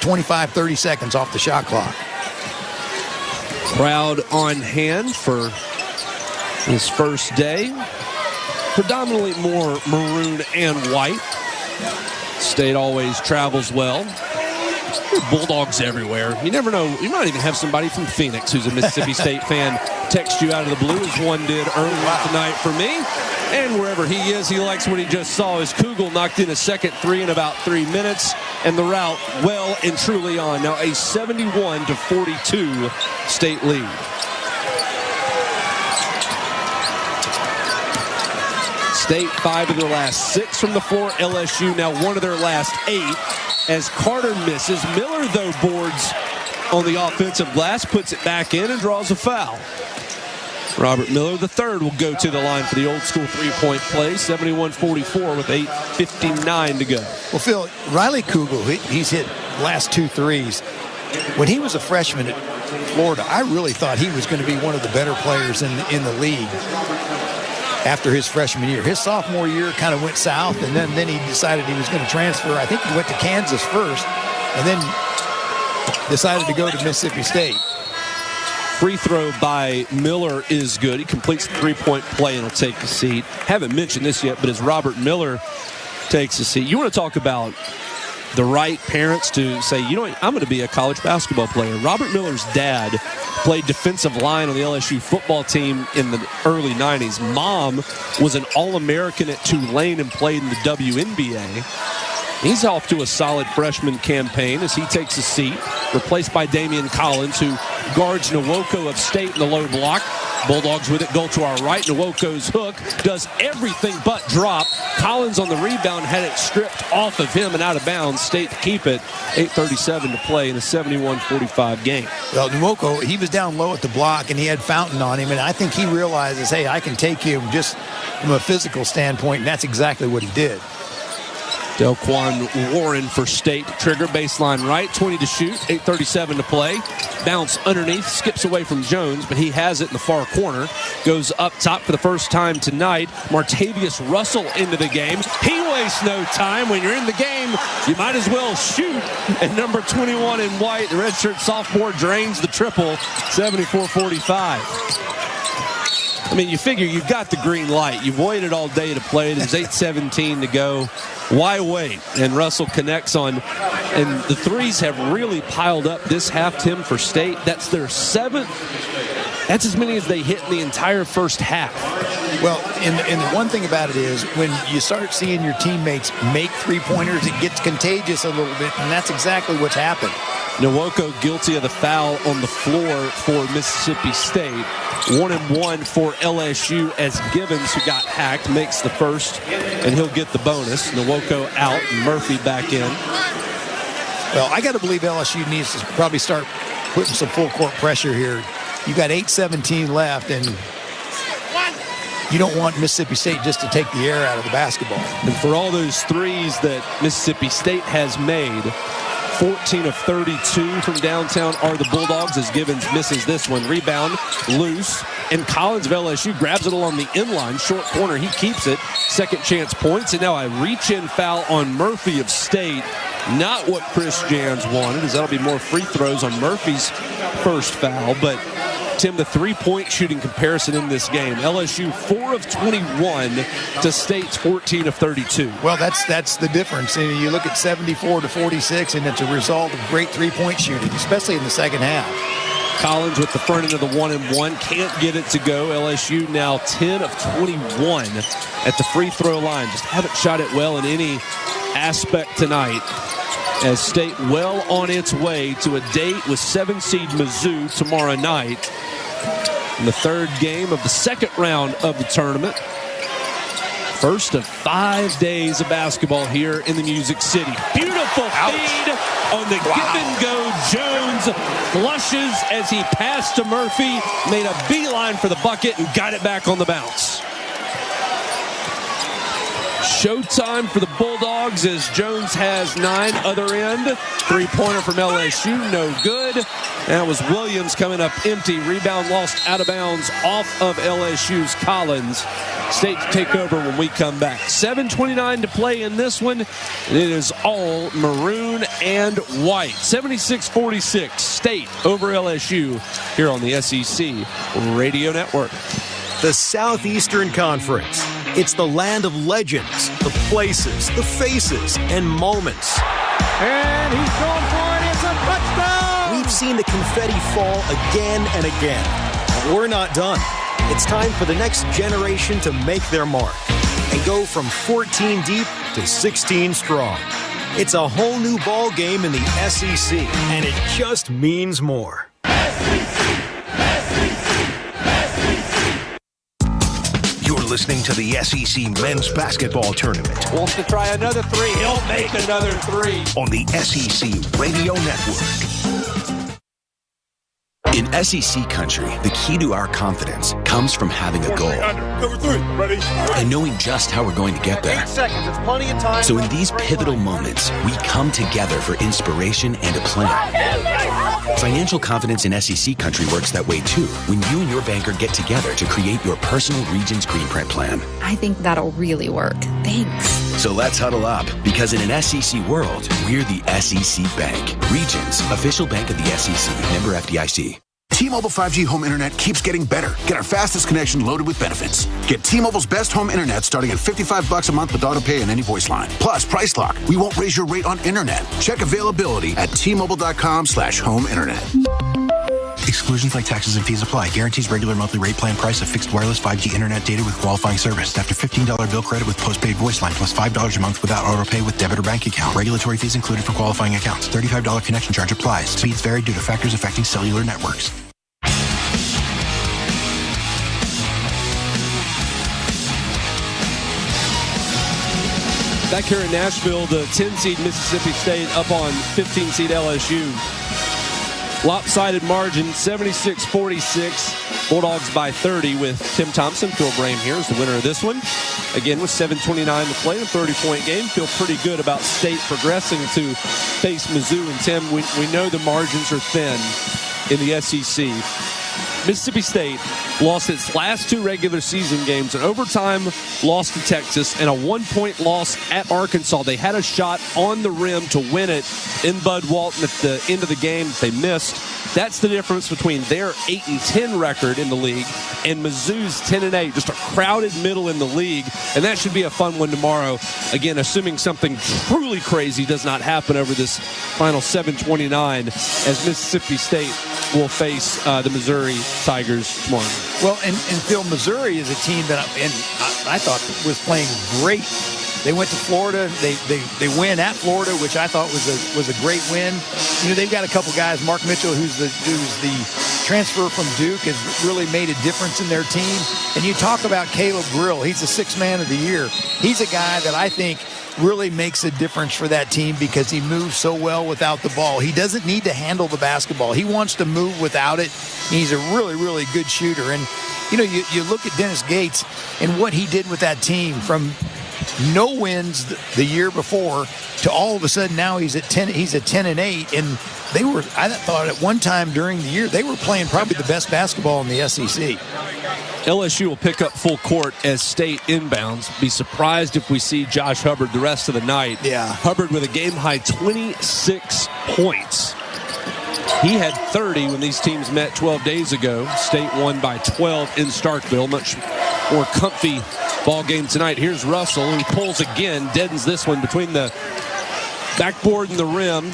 25, 30 seconds off the shot clock. Crowd on hand for this first day. Predominantly more maroon and white. State always travels well. Bulldogs everywhere. You never know. You might even have somebody from Phoenix who's a Mississippi State fan text you out of the blue, as one did earlier tonight for me. And wherever he is, he likes what he just saw as Kugel knocked in a second three in about 3 minutes. And the route well and truly on. Now a 71-42 State lead. State 5 of their last 6 from the floor. LSU now 1 of their last 8. As Carter misses, Miller, though, boards on the offensive glass, puts it back in and draws a foul. Robert Miller, III, will go to the line for the old-school three-point play, 71-44 with 8:59 to go. Well, Phil, Riley Kugel, he's hit last 2 threes. When he was a freshman at Florida, I really thought he was going to be one of the better players in the league after his freshman year. His sophomore year kind of went south, and then he decided he was going to transfer. I think he went to Kansas first, and then decided to go to Mississippi State. Free throw by Miller is good. He completes the three-point play and will take the seat. Haven't mentioned this yet, but as Robert Miller takes the seat, you want to talk about the right parents to say, I'm going to be a college basketball player. Robert Miller's dad played defensive line on the LSU football team in the early 90s. Mom was an All-American at Tulane and played in the WNBA. He's off to a solid freshman campaign as he takes a seat, replaced by Damian Collins, who guards Nwoko of State in the low block. Bulldogs with it, go to our right. Nwoko's hook does everything but drop. Collins on the rebound had it stripped off of him and out of bounds. State to keep it. 8:37 to play in a 71-45 game. Well, Nwoko, he was down low at the block, and he had Fountain on him, and I think he realizes, hey, I can take him just from a physical standpoint, and that's exactly what he did. Delquan Warren for State. Trigger baseline right, 20 to shoot, 8:37 to play. Bounce underneath, skips away from Jones, but he has it in the far corner. Goes up top for the first time tonight. Martavius Russell into the game. He wastes no time. When you're in the game, you might as well shoot. And number 21 in white, the redshirt sophomore, drains the triple, 74-45. I mean, you figure you've got the green light. You've waited all day to play. There's 8:17 to go. Why wait? And Russell connects on, and the threes have really piled up this half, Tim, for State. That's their 7th. That's as many as they hit in the entire first half. Well, and the one thing about it is when you start seeing your teammates make three-pointers, it gets contagious a little bit, and that's exactly what's happened. Nwoko guilty of the foul on the floor for Mississippi State. 1-1 for LSU as Gibbons, who got hacked, makes the first, and he'll get the bonus. Nwoko out, and Murphy back in. Well, I got to believe LSU needs to probably start putting some full-court pressure here. You got 8:17 left, and you don't want Mississippi State just to take the air out of the basketball. And for all those threes that Mississippi State has made, 14 of 32 from downtown are the Bulldogs as Gibbons misses this one. Rebound loose, and Collins of LSU grabs it along the inline. Short corner, he keeps it. Second chance points, and now a reach-in foul on Murphy of State. Not what Chris Jans wanted, as that'll be more free throws on Murphy's first foul. But, Tim, the three-point shooting comparison in this game, LSU 4 of 21 to State's 14 of 32. Well, that's the difference. And you look at 74 to 46, and it's a result of great three-point shooting, especially in the second half. Collins with the front end of the 1-and-1, can't get it to go. LSU now 10 of 21 at the free throw line. Just haven't shot it well in any aspect tonight, as State well on its way to a date with 7-seed Mizzou tomorrow night in the third game of the second round of the tournament. First of 5 days of basketball here in the Music City. Beautiful feed on the give-and-go. Jones flushes as he passed to Murphy, made a beeline for the bucket, and got it back on the bounce. Showtime for the Bulldogs as Jones has 9. Other end, three-pointer from LSU, no good. That was Williams coming up empty. Rebound lost out of bounds off of LSU's Collins. State to take over when we come back. 7:29 to play in this one. And it is all maroon and white. 76-46, State over LSU here on the SEC Radio Network. The Southeastern Conference. It's the land of legends, the places, the faces, and moments. And he's going for it. It's a touchdown. We've seen the confetti fall again and again. But we're not done. It's time for the next generation to make their mark and go from 14 deep to 16 strong. It's a whole new ball game in the SEC, and it just means more. Listening to the SEC Men's Basketball Tournament. Wants to try another three. He'll make another three. On the SEC Radio Network. In SEC country, the key to our confidence comes from having a goal. Cover three. Ready? And knowing just how we're going to get there. 8 seconds. It's plenty of time. So in these pivotal moments, we come together for inspiration and a plan. Financial confidence in SEC country works that way too, when you and your banker get together to create your personal Regions Green Print plan. I think that'll really work. Thanks. So let's huddle up, because in an SEC world, we're the SEC Bank. Regions, official bank of the SEC, member FDIC. T-Mobile 5G home internet keeps getting better. Get our fastest connection loaded with benefits. Get T-Mobile's best home internet starting at $55 a month with auto pay and any voice line. Plus, Price Lock. We won't raise your rate on internet. Check availability at T-Mobile.com/home internet. Exclusions like taxes and fees apply. Guarantees regular monthly rate plan price of fixed wireless 5G internet data with qualifying service. After $15 bill credit with postpaid voice line plus $5 a month without auto pay with debit or bank account. Regulatory fees included for qualifying accounts. $35 connection charge applies. Speeds vary due to factors affecting cellular networks. Back here in Nashville, the 10-seed Mississippi State up on 15-seed LSU. Lopsided margin, 76-46. Bulldogs by 30 with Tim Thompson. Phil Brame here is the winner of this one. Again, with 7:29 to play, a 30-point game. Feel pretty good about State progressing to face Mizzou. And Tim, we know the margins are thin in the SEC. Mississippi State lost its last 2 regular season games, an overtime loss to Texas and a 1-point loss at Arkansas. They had a shot on the rim to win it in Bud Walton at the end of the game that they missed. That's the difference between their 8-10 record in the league and Mizzou's 10-8, just a crowded middle in the league. And that should be a fun one tomorrow. Again, assuming something truly crazy does not happen over this final 7:29, as Mississippi State will face the Missouri Tigers tomorrow. Well, and Phil, Missouri is a team that I thought was playing great. They went to Florida. They win at Florida, which I thought was a great win. You know, they've got a couple guys. Mark Mitchell, who's the transfer from Duke, has really made a difference in their team. And you talk about Caleb Grill. He's the 6th man of the year. He's a guy that I think really makes a difference for that team because he moves so well without the ball. He doesn't need to handle the basketball. He wants to move without it. He's a really, really good shooter. And, you know, you look at Dennis Gates and what he did with that team from no wins the year before to all of a sudden now he's at 10. He's at 10-8, and I thought at one time during the year they were playing probably the best basketball in the SEC. LSU will pick up full court as State inbounds. Be surprised if we see Josh Hubbard the rest of the night. Yeah. Hubbard with a game-high 26 points. He had 30 when these teams met 12 days ago. State won by 12 in Starkville. Much more comfy ball game tonight. Here's Russell. He pulls again, deadens this one between the backboard and the rim.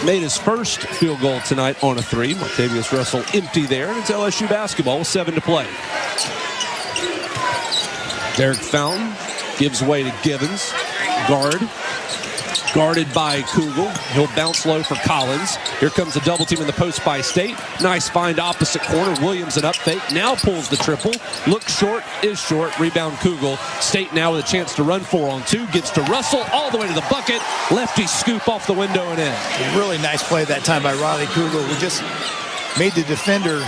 Made his first field goal tonight on a three. Martavius Russell empty there, and it's LSU basketball with 7 to play. Derek Fountain gives way to Givens. Guarded by Kugel. He'll bounce low for Collins. Here comes a double team in the post by State. Nice find opposite corner. Williams an up fake. Now pulls the triple. Looks short, is short. Rebound Kugel. State now with a chance to run 4-on-2. Gives to Russell all the way to the bucket. Lefty scoop off the window and in. A really nice play that time by Riley Kugel, who just made the defender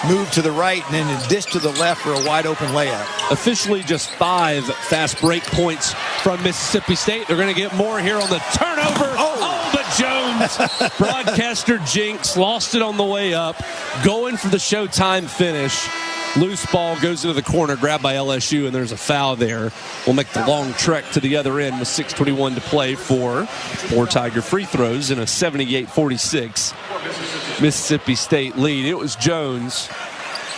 move to the right and then a dish to the left for a wide open layup. Officially just 5 fast break points from Mississippi State. They're going to get more here on the turnover. Oh, but Jones, broadcaster jinx, lost it on the way up. Going for the Showtime finish. Loose ball goes into the corner, grabbed by LSU, and there's a foul there. We'll make the long trek to the other end with 6:21 to play for 4 Tiger free throws in a 78-46 Mississippi State lead. It was Jones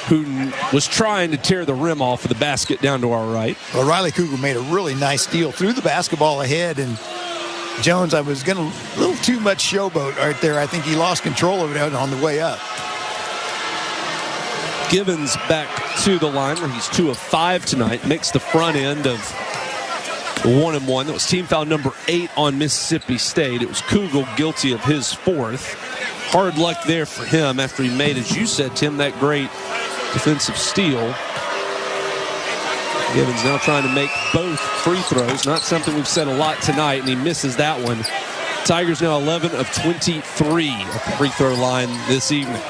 who was trying to tear the rim off of the basket down to our right. Well, Riley Kugel made a really nice steal, threw the basketball ahead, and Jones, I was going a little too much showboat right there. I think he lost control of it on the way up. Givens back to the line where he's 2 of 5 tonight. Makes the front end of 1-and-1. That was team foul number 8 on Mississippi State. It was Kugel guilty of his 4th. Hard luck there for him after he made, as you said, Tim, that great defensive steal. Givens now trying to make both free throws. Not something we've said a lot tonight, and he misses that one. Tigers now 11 of 23 at the free throw line this evening.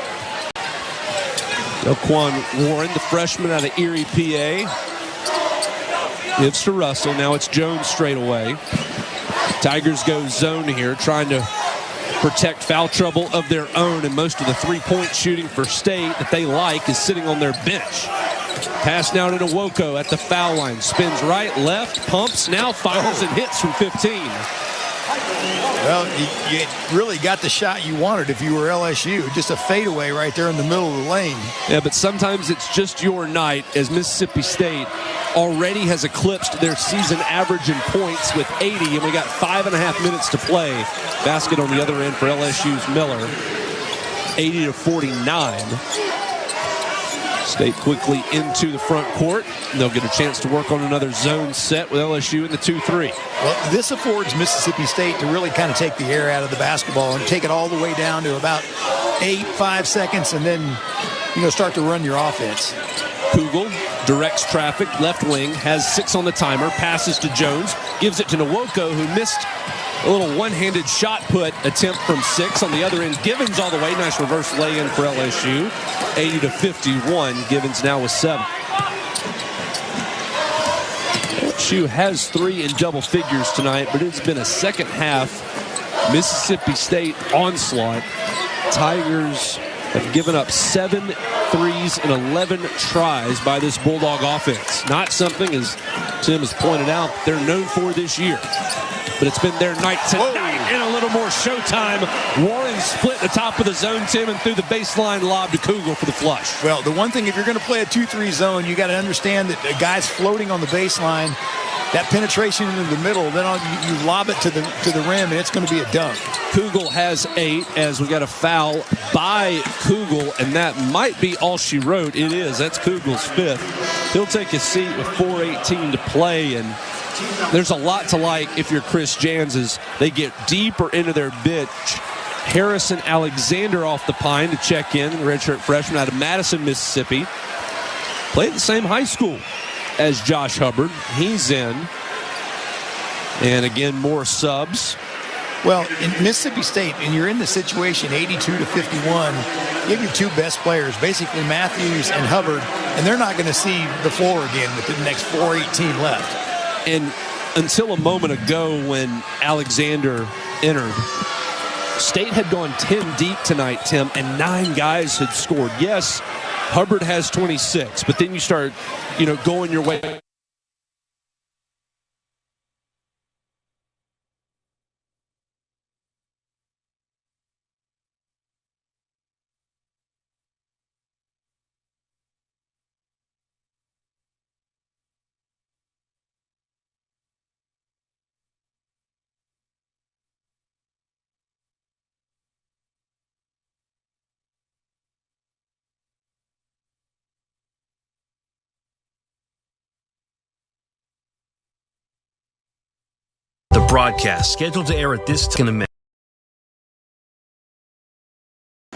Elquan Warren, the freshman out of Erie, PA. Gives to Russell. Now it's Jones straight away. Tigers go zone here, trying to protect foul trouble of their own, and most of the three-point shooting for State that they like is sitting on their bench. Pass now to Nwoko at the foul line. Spins right, left, pumps, now fires and hits from 15. Well, you really got the shot you wanted if you were LSU. Just a fadeaway right there in the middle of the lane. Yeah, but sometimes it's just your night, as Mississippi State already has eclipsed their season average in points with 80, and we got 5.5 minutes to play. Basket on the other end for LSU's Miller. 80-49. State quickly into the front court. They'll get a chance to work on another zone set with LSU in the 2-3. Well, this affords Mississippi State to really kind of take the air out of the basketball and take it all the way down to about 5 seconds, and then, start to run your offense. Kugel directs traffic, left wing, has 6 on the timer, passes to Jones, gives it to Nwoko, who missed a little one-handed shot put attempt from 6. On the other end, Givens all the way. Nice reverse lay-in for LSU. 80-51. Givens now with 7. LSU has 3 in double figures tonight, but it's been a second half Mississippi State onslaught. Tigers have given up 7 threes and 11 tries by this Bulldog offense. Not something, as Tim has pointed out, they're known for this year. But it's been their night tonight and a little more showtime. Warren split the top of the zone, Tim, and threw the baseline lob to Kugel for the flush. Well, the one thing, if you're going to play a 2-3 zone, you got to understand that a guy's floating on the baseline. That penetration into the middle, then you lob it to the rim, and it's going to be a dunk. Kugel has 8 as we got a foul by Kugel, and that might be all she wrote. It is. That's Kugel's 5th. He'll take a seat with 4:18 to play, and there's a lot to like if you're Chris Jans as they get deeper into their bench. Harrison Alexander off the pine to check in, redshirt freshman out of Madison, Mississippi. Played at the same high school as Josh Hubbard. He's in. And again, more subs. Well, in Mississippi State, and you're in the situation 82-51, you have your 2 best players, basically Matthews and Hubbard, and they're not going to see the floor again with the next 4:18 left. And until a moment ago when Alexander entered, State had gone 10 deep tonight, Tim, and 9 guys had scored. Yes, Hubbard has 26, but then you start, going your way. The broadcast scheduled to air at this time.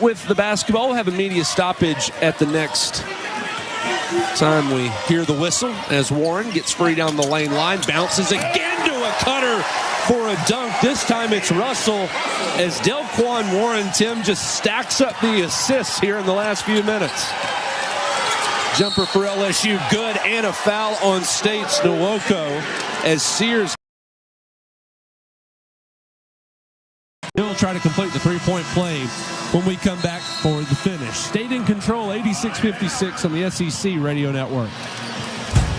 With the basketball, we'll have a media stoppage at the next time we hear the whistle as Warren gets free down the lane line, bounces again to a cutter for a dunk. This time it's Russell as Delquan Warren, Tim, just stacks up the assists here in the last few minutes. Jumper for LSU, good, and a foul on State's Nwoko as Sears. He'll try to complete the three-point play when we come back for the finish. State in control, 86-56 on the SEC Radio Network.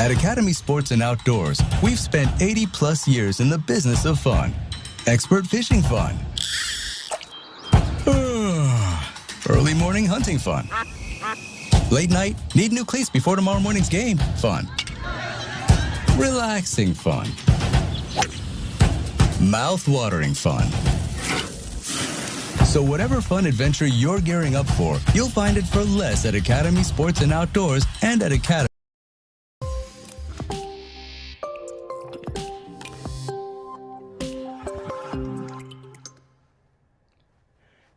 At Academy Sports and Outdoors, we've spent 80-plus years in the business of fun. Expert fishing fun. Early morning hunting fun. Late night, need new cleats before tomorrow morning's game fun. Relaxing fun. Mouth-watering fun. So whatever fun adventure you're gearing up for, you'll find it for less at Academy Sports and Outdoors and at Academy.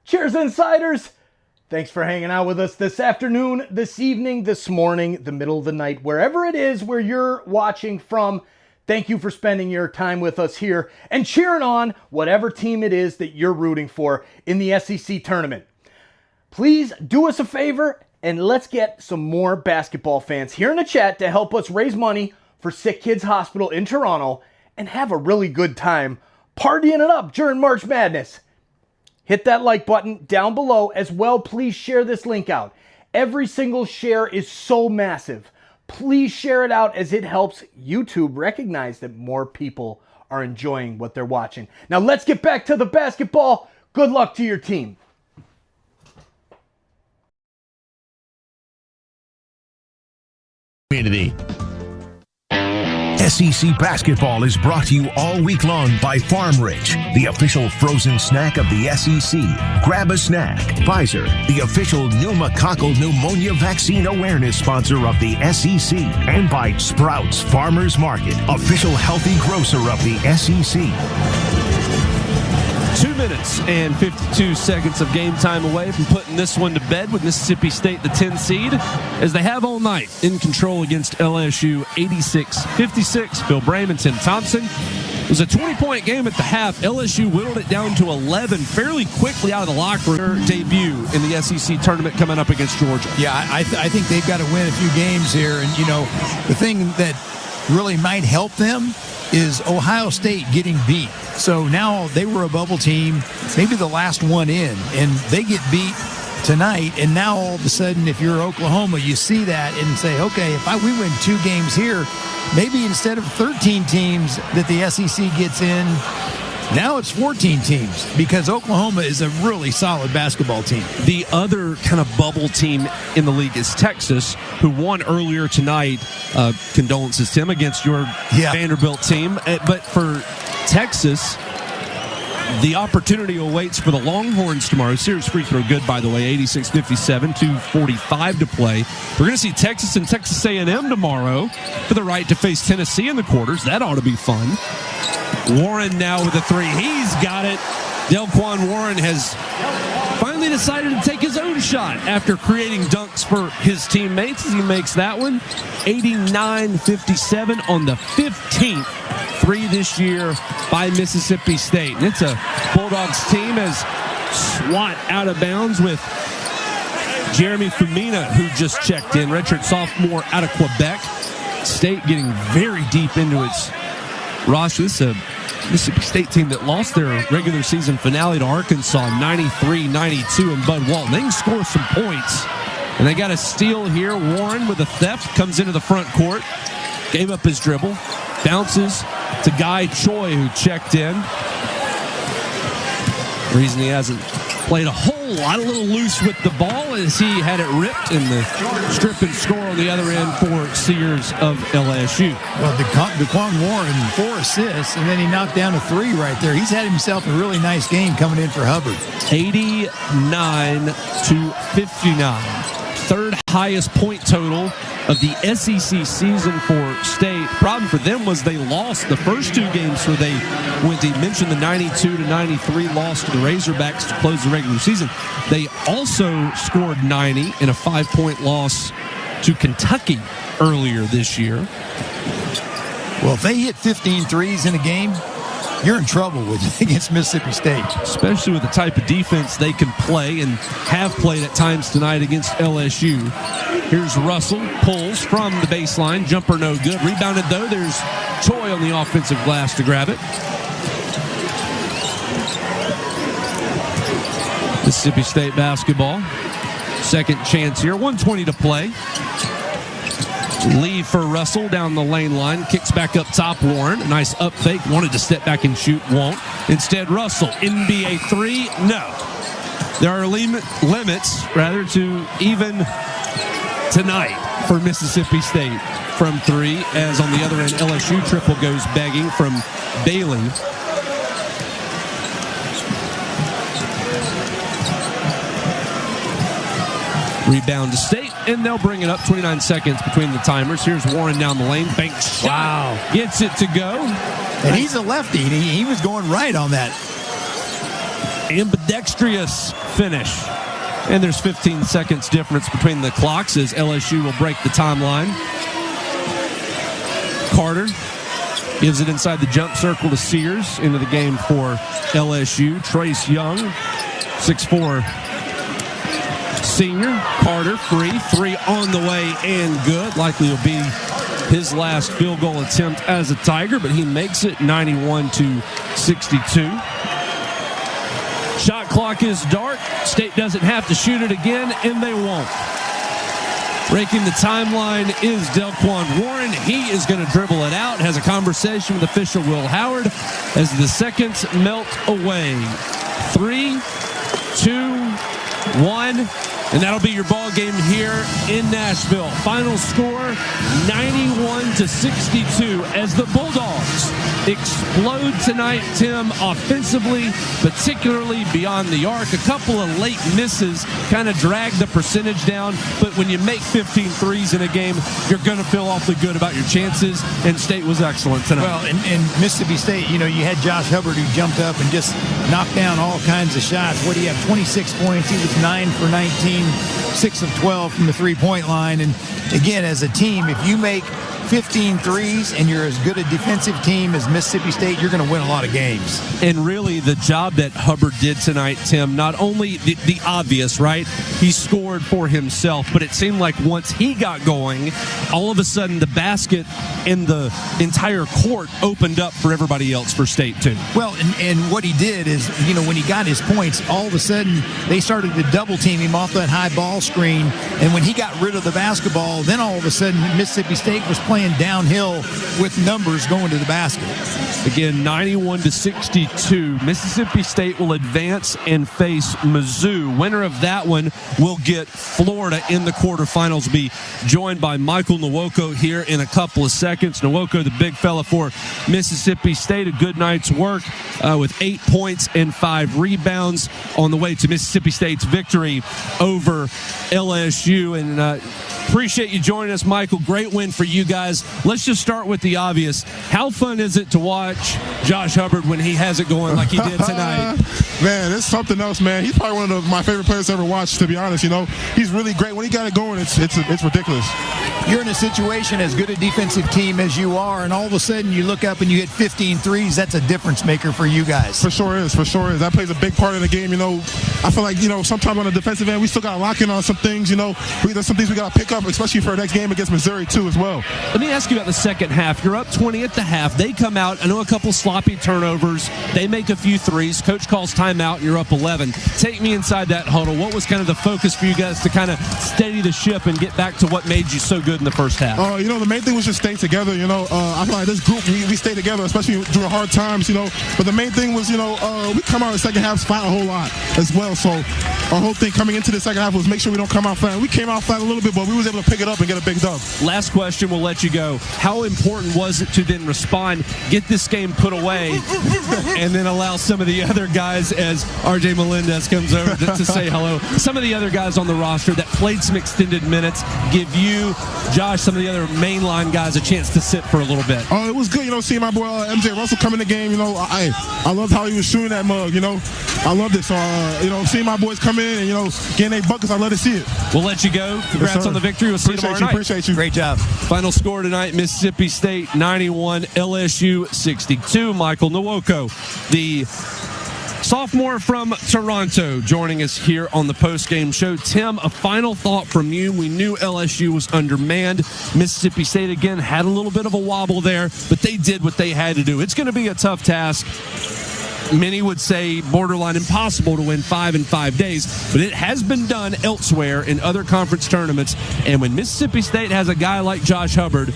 Cheers, Insiders! Thanks for hanging out with us this afternoon, this evening, this morning, the middle of the night, wherever it is where you're watching from. Thank you for spending your time with us here and cheering on whatever team it is that you're rooting for in the SEC tournament. Please do us a favor and let's get some more basketball fans here in the chat to help us raise money for SickKids Hospital in Toronto and have a really good time partying it up during March Madness. Hit that like button down below as well. Please share this link out. Every single share is so massive. Please share it out as it helps YouTube recognize that more people are enjoying what they're watching. Now let's get back to the basketball. Good luck to your team. Community. SEC basketball is brought to you all week long by Farm Rich, the official frozen snack of the SEC. Grab a snack. Pfizer, the official pneumococcal pneumonia vaccine awareness sponsor of the SEC. And by Sprouts Farmers Market, official healthy grocer of the SEC. 2 minutes and 52 seconds of game time away from putting this one to bed with Mississippi State, the 10 seed, as they have all night in control against LSU, 86-56. Bill Bremen, Tim Thompson. It was a 20-point game at the half. LSU whittled it down to 11 fairly quickly out of the locker room. Their debut in the SEC tournament coming up against Georgia. Yeah, I think they've got to win a few games here. And, the thing that really might help them is Ohio State getting beat. So now they were a bubble team, maybe the last one in, and they get beat tonight. And now all of a sudden, if you're Oklahoma, you see that and say, okay, if we win 2 games here, maybe instead of 13 teams that the SEC gets in, now it's 14 teams because Oklahoma is a really solid basketball team. The other kind of bubble team in the league is Texas, who won earlier tonight. Condolences, Tim, against your Vanderbilt team. But for Texas, the opportunity awaits for the Longhorns tomorrow. Series free throw good, by the way, 86-57, 2:45 to play. We're going to see Texas and Texas A&M tomorrow for the right to face Tennessee in the quarters. That ought to be fun. Warren now with a 3. He's got it. Delquan Warren has finally decided to take his own shot after creating dunks for his teammates as he makes that one. 89-57 on the 15th 3 this year by Mississippi State. And it's a Bulldogs team as swat out of bounds with Jeremy Fumina, who just checked in, redshirt sophomore out of Quebec. State getting very deep into its Ross, this is a Mississippi State team that lost their regular season finale to Arkansas 93-92 in Bud Walton. They can score some points. And they got a steal here. Warren with a theft comes into the front court. Gave up his dribble. Bounces to Guy Choi, who checked in. Reason he hasn't played a whole lot, a little loose with the ball as he had it ripped in the strip and score on the other end for Sears of LSU. Well, DeQuan Warren, 4 assists, and then he knocked down a 3 right there. He's had himself a really nice game coming in for Hubbard. 89-59. Third highest point total of the SEC season for State. Problem for them was they lost the first 2 games where they went. He mentioned the 92-93 loss to the Razorbacks to close the regular season. They also scored 90 in a 5-point loss to Kentucky earlier this year. Well, if they hit 15 threes in a game, you're in trouble against Mississippi State. Especially with the type of defense they can play and have played at times tonight against LSU. Here's Russell, pulls from the baseline. Jumper no good. Rebounded, though. There's Choi on the offensive glass to grab it. Mississippi State basketball. Second chance here. 1:20 to play. Lead for Russell down the lane line. Kicks back up top. Warren. A nice up fake. Wanted to step back and shoot. Won't. Instead, Russell. NBA 3. No. There are limits, to even tonight for Mississippi State from 3. As on the other end, LSU triple goes begging from Bailey. Rebound to State, and they'll bring it up. 29 seconds between the timers. Here's Warren down the lane. Bank shot. Wow. Gets it to go. And he's a lefty. He was going right on that. Ambidextrous finish. And there's 15 seconds difference between the clocks as LSU will break the timeline. Carter gives it inside the jump circle to Sears into the game for LSU. Trace Young, 6'4". Senior. Carter free. 3 on the way and good. Likely will be his last field goal attempt as a Tiger, but he makes it 91-62. Shot clock is dark. State doesn't have to shoot it again, and they won't. Breaking the timeline is Delquan Warren. He is going to dribble it out. Has a conversation with official Will Howard as the seconds melt away. 3, 2, 1. And that'll be your ball game here in Nashville. Final score, 91-62 as the Bulldogs explode tonight, Tim, offensively, particularly beyond the arc. A couple of late misses kind of drag the percentage down, but when you make 15 threes in a game, you're going to feel awfully good about your chances, and State was excellent tonight. Well, and Mississippi State, you had Josh Hubbard who jumped up and just knocked down all kinds of shots. What do you have, 26 points? He was 9 for 19. 6 of 12 from the three-point line. And again, as a team, if you make 15 threes and you're as good a defensive team as Mississippi State, you're going to win a lot of games. And really the job that Hubbard did tonight, Tim, not only the obvious, right? He scored for himself, but it seemed like once he got going, all of a sudden the basket and the entire court opened up for everybody else for State too. Well, and what he did is, when he got his points, all of a sudden they started to double team him off that high ball screen. And when he got rid of the basketball, then all of a sudden Mississippi State was playing downhill with numbers going to the basket. Again, 91-62. Mississippi State will advance and face Mizzou. Winner of that one will get Florida in the quarterfinals. Be joined by Michael Nwoko here in a couple of seconds. Nwoko, the big fella for Mississippi State, a good night's work with 8 points and 5 rebounds on the way to Mississippi State's victory over LSU. And appreciate you joining us, Michael. Great win for you guys. Let's just start with the obvious. How fun is it to watch Josh Hubbard when he has it going like he did tonight? Man, it's something else, man. He's probably one of my favorite players to ever watch, to be honest. He's really great. When he got it going, it's ridiculous. you're in a situation as good a defensive team as you are, and all of a sudden you look up and you hit 15 threes, that's a difference maker for you guys. For sure is. That plays a big part of the game. I feel like, sometimes on the defensive end, we still got to lock in on some things, There's some things we got to pick up, especially for our next game against Missouri, too, as well. Let me ask you about the second half. You're up 20 at the half. They come out. I know a couple sloppy turnovers. They make a few threes. Coach calls timeout, and you're up 11. Take me inside that huddle. What was kind of the focus for you guys to kind of steady the ship and get back to what made you so good in the first half? The main thing was just staying together. I feel like this group, we stay together, especially during hard times, But the main thing was, we come out in the second half flat a whole lot as well. So our whole thing coming into the second half was make sure we don't come out flat. We came out flat a little bit, but we was able to pick it up and get a big dub. Last question, we'll let you go. How important was it to then respond, get this game put away, and then allow some of the other guys, as RJ Melendez comes over to say hello, some of the other guys on the roster that played some extended minutes, give you, Josh, some of the other mainline guys a chance to sit for a little bit? Oh, it was good, seeing my boy MJ Russell come in the game. I loved how he was shooting that mug, I loved it. So, seeing my boys come in and, getting their buckets, I love to see it. We'll let you go. Congrats on the victory. We'll see you tomorrow night. Appreciate you. Great job. Final score tonight, Mississippi State 91, LSU 62. Michael Nwoko, the sophomore from Toronto, joining us here on the postgame show. Tim, a final thought from you. We knew LSU was undermanned. Mississippi State, again, had a little bit of a wobble there, but they did what they had to do. It's going to be a tough task. Many would say borderline impossible to win 5 in 5 days, but it has been done elsewhere in other conference tournaments. And when Mississippi State has a guy like Josh Hubbard,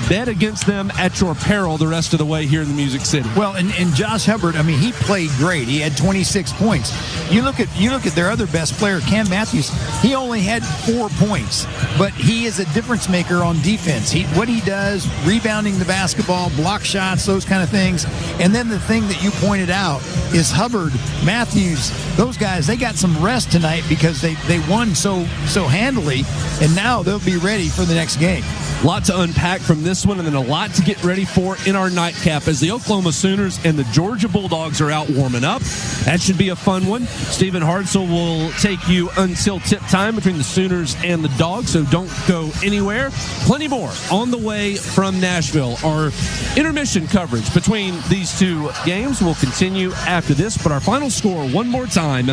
bet against them at your peril the rest of the way here in the Music City. Well, and Josh Hubbard, he played great. He had 26 points. You look at their other best player, Cam Matthews. He only had 4 points, but he is a difference maker on defense. What he does, rebounding the basketball, block shots, those kind of things. And then the thing that you pointed out is Hubbard, Matthews, those guys, they got some rest tonight because they won so handily, and now they'll be ready for the next game. A lot to unpack from this one, and then a lot to get ready for in our nightcap as the Oklahoma Sooners and the Georgia Bulldogs are out warming up. That should be a fun one. Stephen Hartzell will take you until tip time between the Sooners and the Dogs, so don't go anywhere. Plenty more on the way from Nashville. Our intermission coverage between these two games will continue after this, but our final score one more time.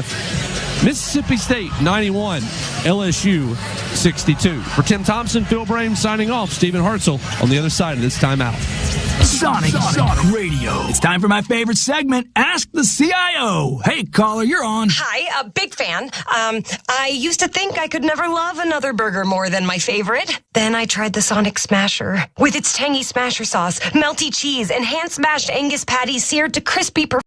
Mississippi State 91, LSU 62. For Tim Thompson, Phil Brame signing off. Stephen Hartzell on the other side of this timeout. Sonic Radio. It's time for my favorite segment, Ask the CIO. Hey, caller, you're on. Hi, a big fan. I used to think I could never love another burger more than my favorite. Then I tried the Sonic Smasher. With its tangy smasher sauce, melty cheese, and hand-smashed Angus patties seared to crispy perfection.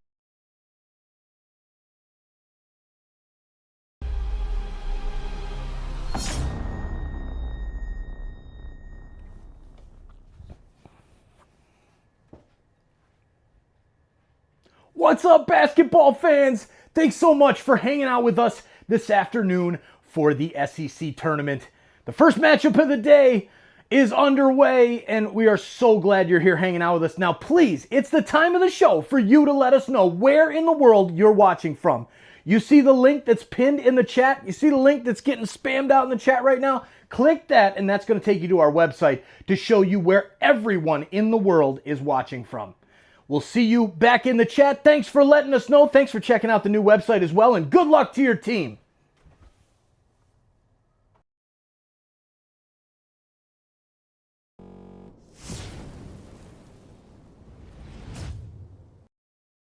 What's up, basketball fans? Thanks so much for hanging out with us this afternoon for the SEC tournament. The first matchup of the day is underway, and we are so glad you're here hanging out with us. Now, please, it's the time of the show for you to let us know where in the world you're watching from. You see the link that's pinned in the chat? You see the link that's getting spammed out in the chat right now? Click that, and that's going to take you to our website to show you where everyone in the world is watching from. We'll see you back in the chat. Thanks for letting us know. Thanks for checking out the new website as well, and good luck to your team.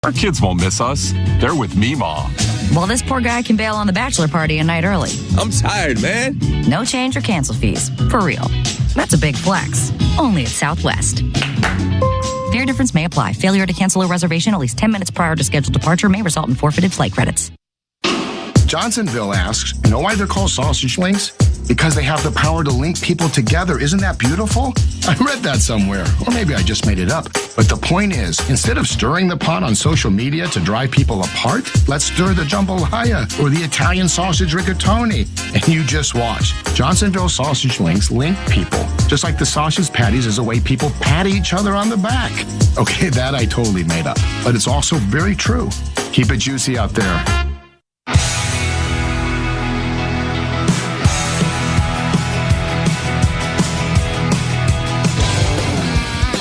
Our kids won't miss us. They're with Meemaw. Well, this poor guy can bail on the bachelor party a night early. I'm tired, man. No change or cancel fees. For real. That's a big flex. Only at Southwest. Fare difference may apply. Failure to cancel a reservation at least 10 minutes prior to scheduled departure may result in forfeited flight credits. Johnsonville asks, you know why they're called sausage links? Because they have the power to link people together. Isn't that beautiful? I read that somewhere, or maybe I just made it up. But the point is, instead of stirring the pot on social media to drive people apart, let's stir the jambalaya or the Italian sausage rigatoni. And you just watch. Johnsonville sausage links link people, just like the sausage patties is a way people pat each other on the back. Okay, that I totally made up, but it's also very true. Keep it juicy out there.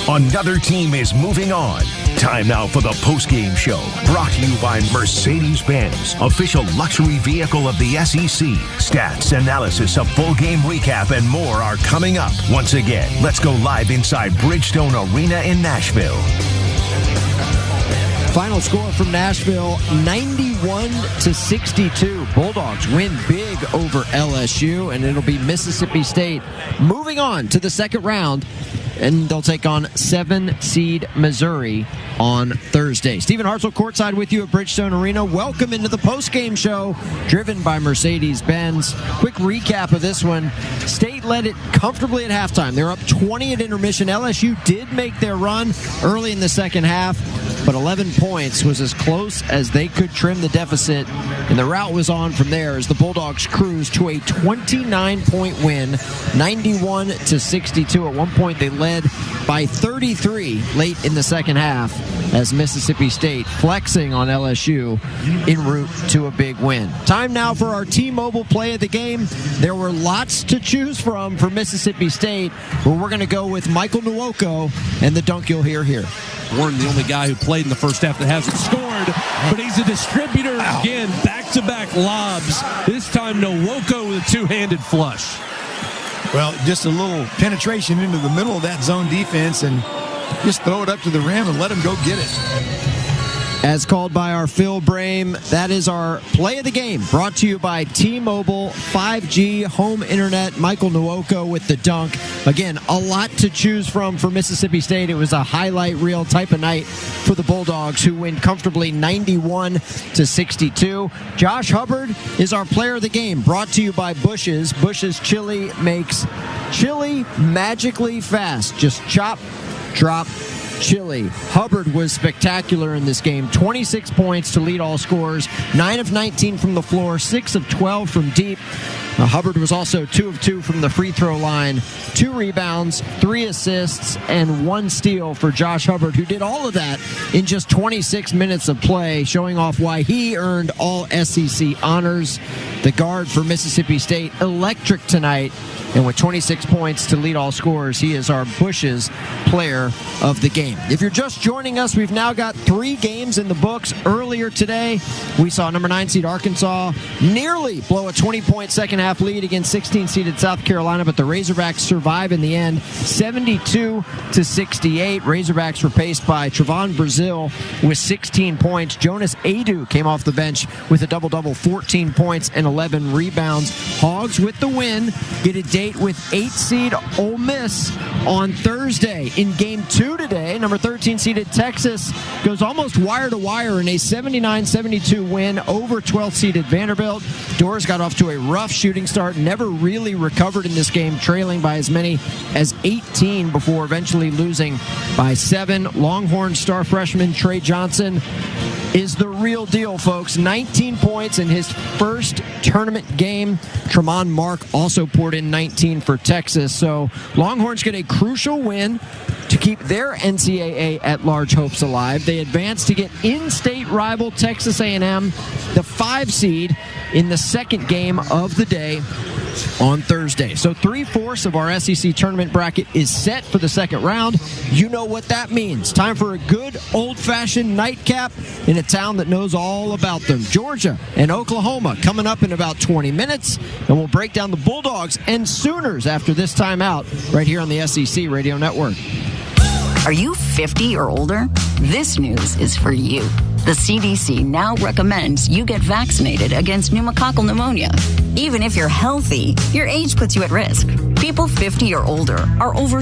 Another team is moving on. Time now for the postgame show, brought to you by Mercedes-Benz, official luxury vehicle of the SEC. Stats, analysis, a full game recap, and more are coming up. Once again, let's go live inside Bridgestone Arena in Nashville. Final score from Nashville, 91-62. Bulldogs win big over LSU, and it'll be Mississippi State moving on to the second round, and they'll take on 7-seed Missouri on Thursday. Stephen Hartzell courtside with you at Bridgestone Arena. Welcome into the postgame show, driven by Mercedes-Benz. Quick recap of this one. State led it comfortably at halftime. They're up 20 at intermission. LSU did make their run early in the second half, but 11 points was as close as they could trim the deficit, and the route was on from there as the Bulldogs cruised to a 29-point win, 91-62. At one point, they led by 33 late in the second half as Mississippi State flexing on LSU en route to a big win. Time now for our T-Mobile play of the game. There were lots to choose from for Mississippi State, but we're going to go with Michael Nwoko and the dunk you'll hear here. Warren, the only guy who played in the first half that hasn't scored, but he's a distributor again, back-to-back lobs. This time, Nwoko with a two-handed flush. Well, just a little penetration into the middle of that zone defense and just throw it up to the rim and let him go get it. As called by our Phil Brame, that is our play of the game, brought to you by T-Mobile 5G home internet. Michael Nwoko with the dunk. Again, a lot to choose from for Mississippi State. It was a highlight reel type of night for the Bulldogs, who win comfortably 91-62. Josh Hubbard is our player of the game, brought to you by Bush's. Bush's chili makes chili magically fast. Just chop, drop, chili. Hubbard was spectacular in this game. 26 points to lead all scorers. 9 of 19 from the floor. 6 of 12 from deep. Hubbard was also 2 of 2 from the free throw line. 2 rebounds, 3 assists, and 1 steal for Josh Hubbard, who did all of that in just 26 minutes of play, showing off why he earned all SEC honors. The guard for Mississippi State, electric tonight. And with 26 points to lead all scorers, he is our Bush's player of the game. If you're just joining us, we've now got 3 games in the books. Earlier today, we saw number 9 seed Arkansas nearly blow a 20-point second half lead against 16-seeded South Carolina, but the Razorbacks survive in the end, 72-68. Razorbacks were paced by Trevon Brazile with 16 points. Jonas Adu came off the bench with a double-double, 14 points and 11 rebounds. Hogs with the win, get a date with 8-seed Ole Miss on Thursday. In Game 2 today, number 13-seeded Texas goes almost wire-to-wire in a 79-72 win over 12th-seeded Vanderbilt. Doors got off to a rough shooting start, never really recovered in this game, trailing by as many as 18 before eventually losing by 7. Longhorn star freshman Trey Johnson is the real deal, folks. 19 points in his first tournament game. Tremont Mark also poured in 19 for Texas. So Longhorns get a crucial win to keep their NCAA at-large hopes alive. They advance to get in-state rival Texas A&M, the 5 seed, in the second game of the day on Thursday. So 3/4 of our SEC tournament bracket is set for the second round. You know what that means. Time for a good old-fashioned nightcap in a town that knows all about them. Georgia and Oklahoma coming up in about 20 minutes, and we'll break down the Bulldogs and Sooners after this timeout right here on the SEC Radio Network. Are you 50 or older? This news is for you. The CDC now recommends you get vaccinated against pneumococcal pneumonia. Even if you're healthy, your age puts you at risk. People 50 or older are over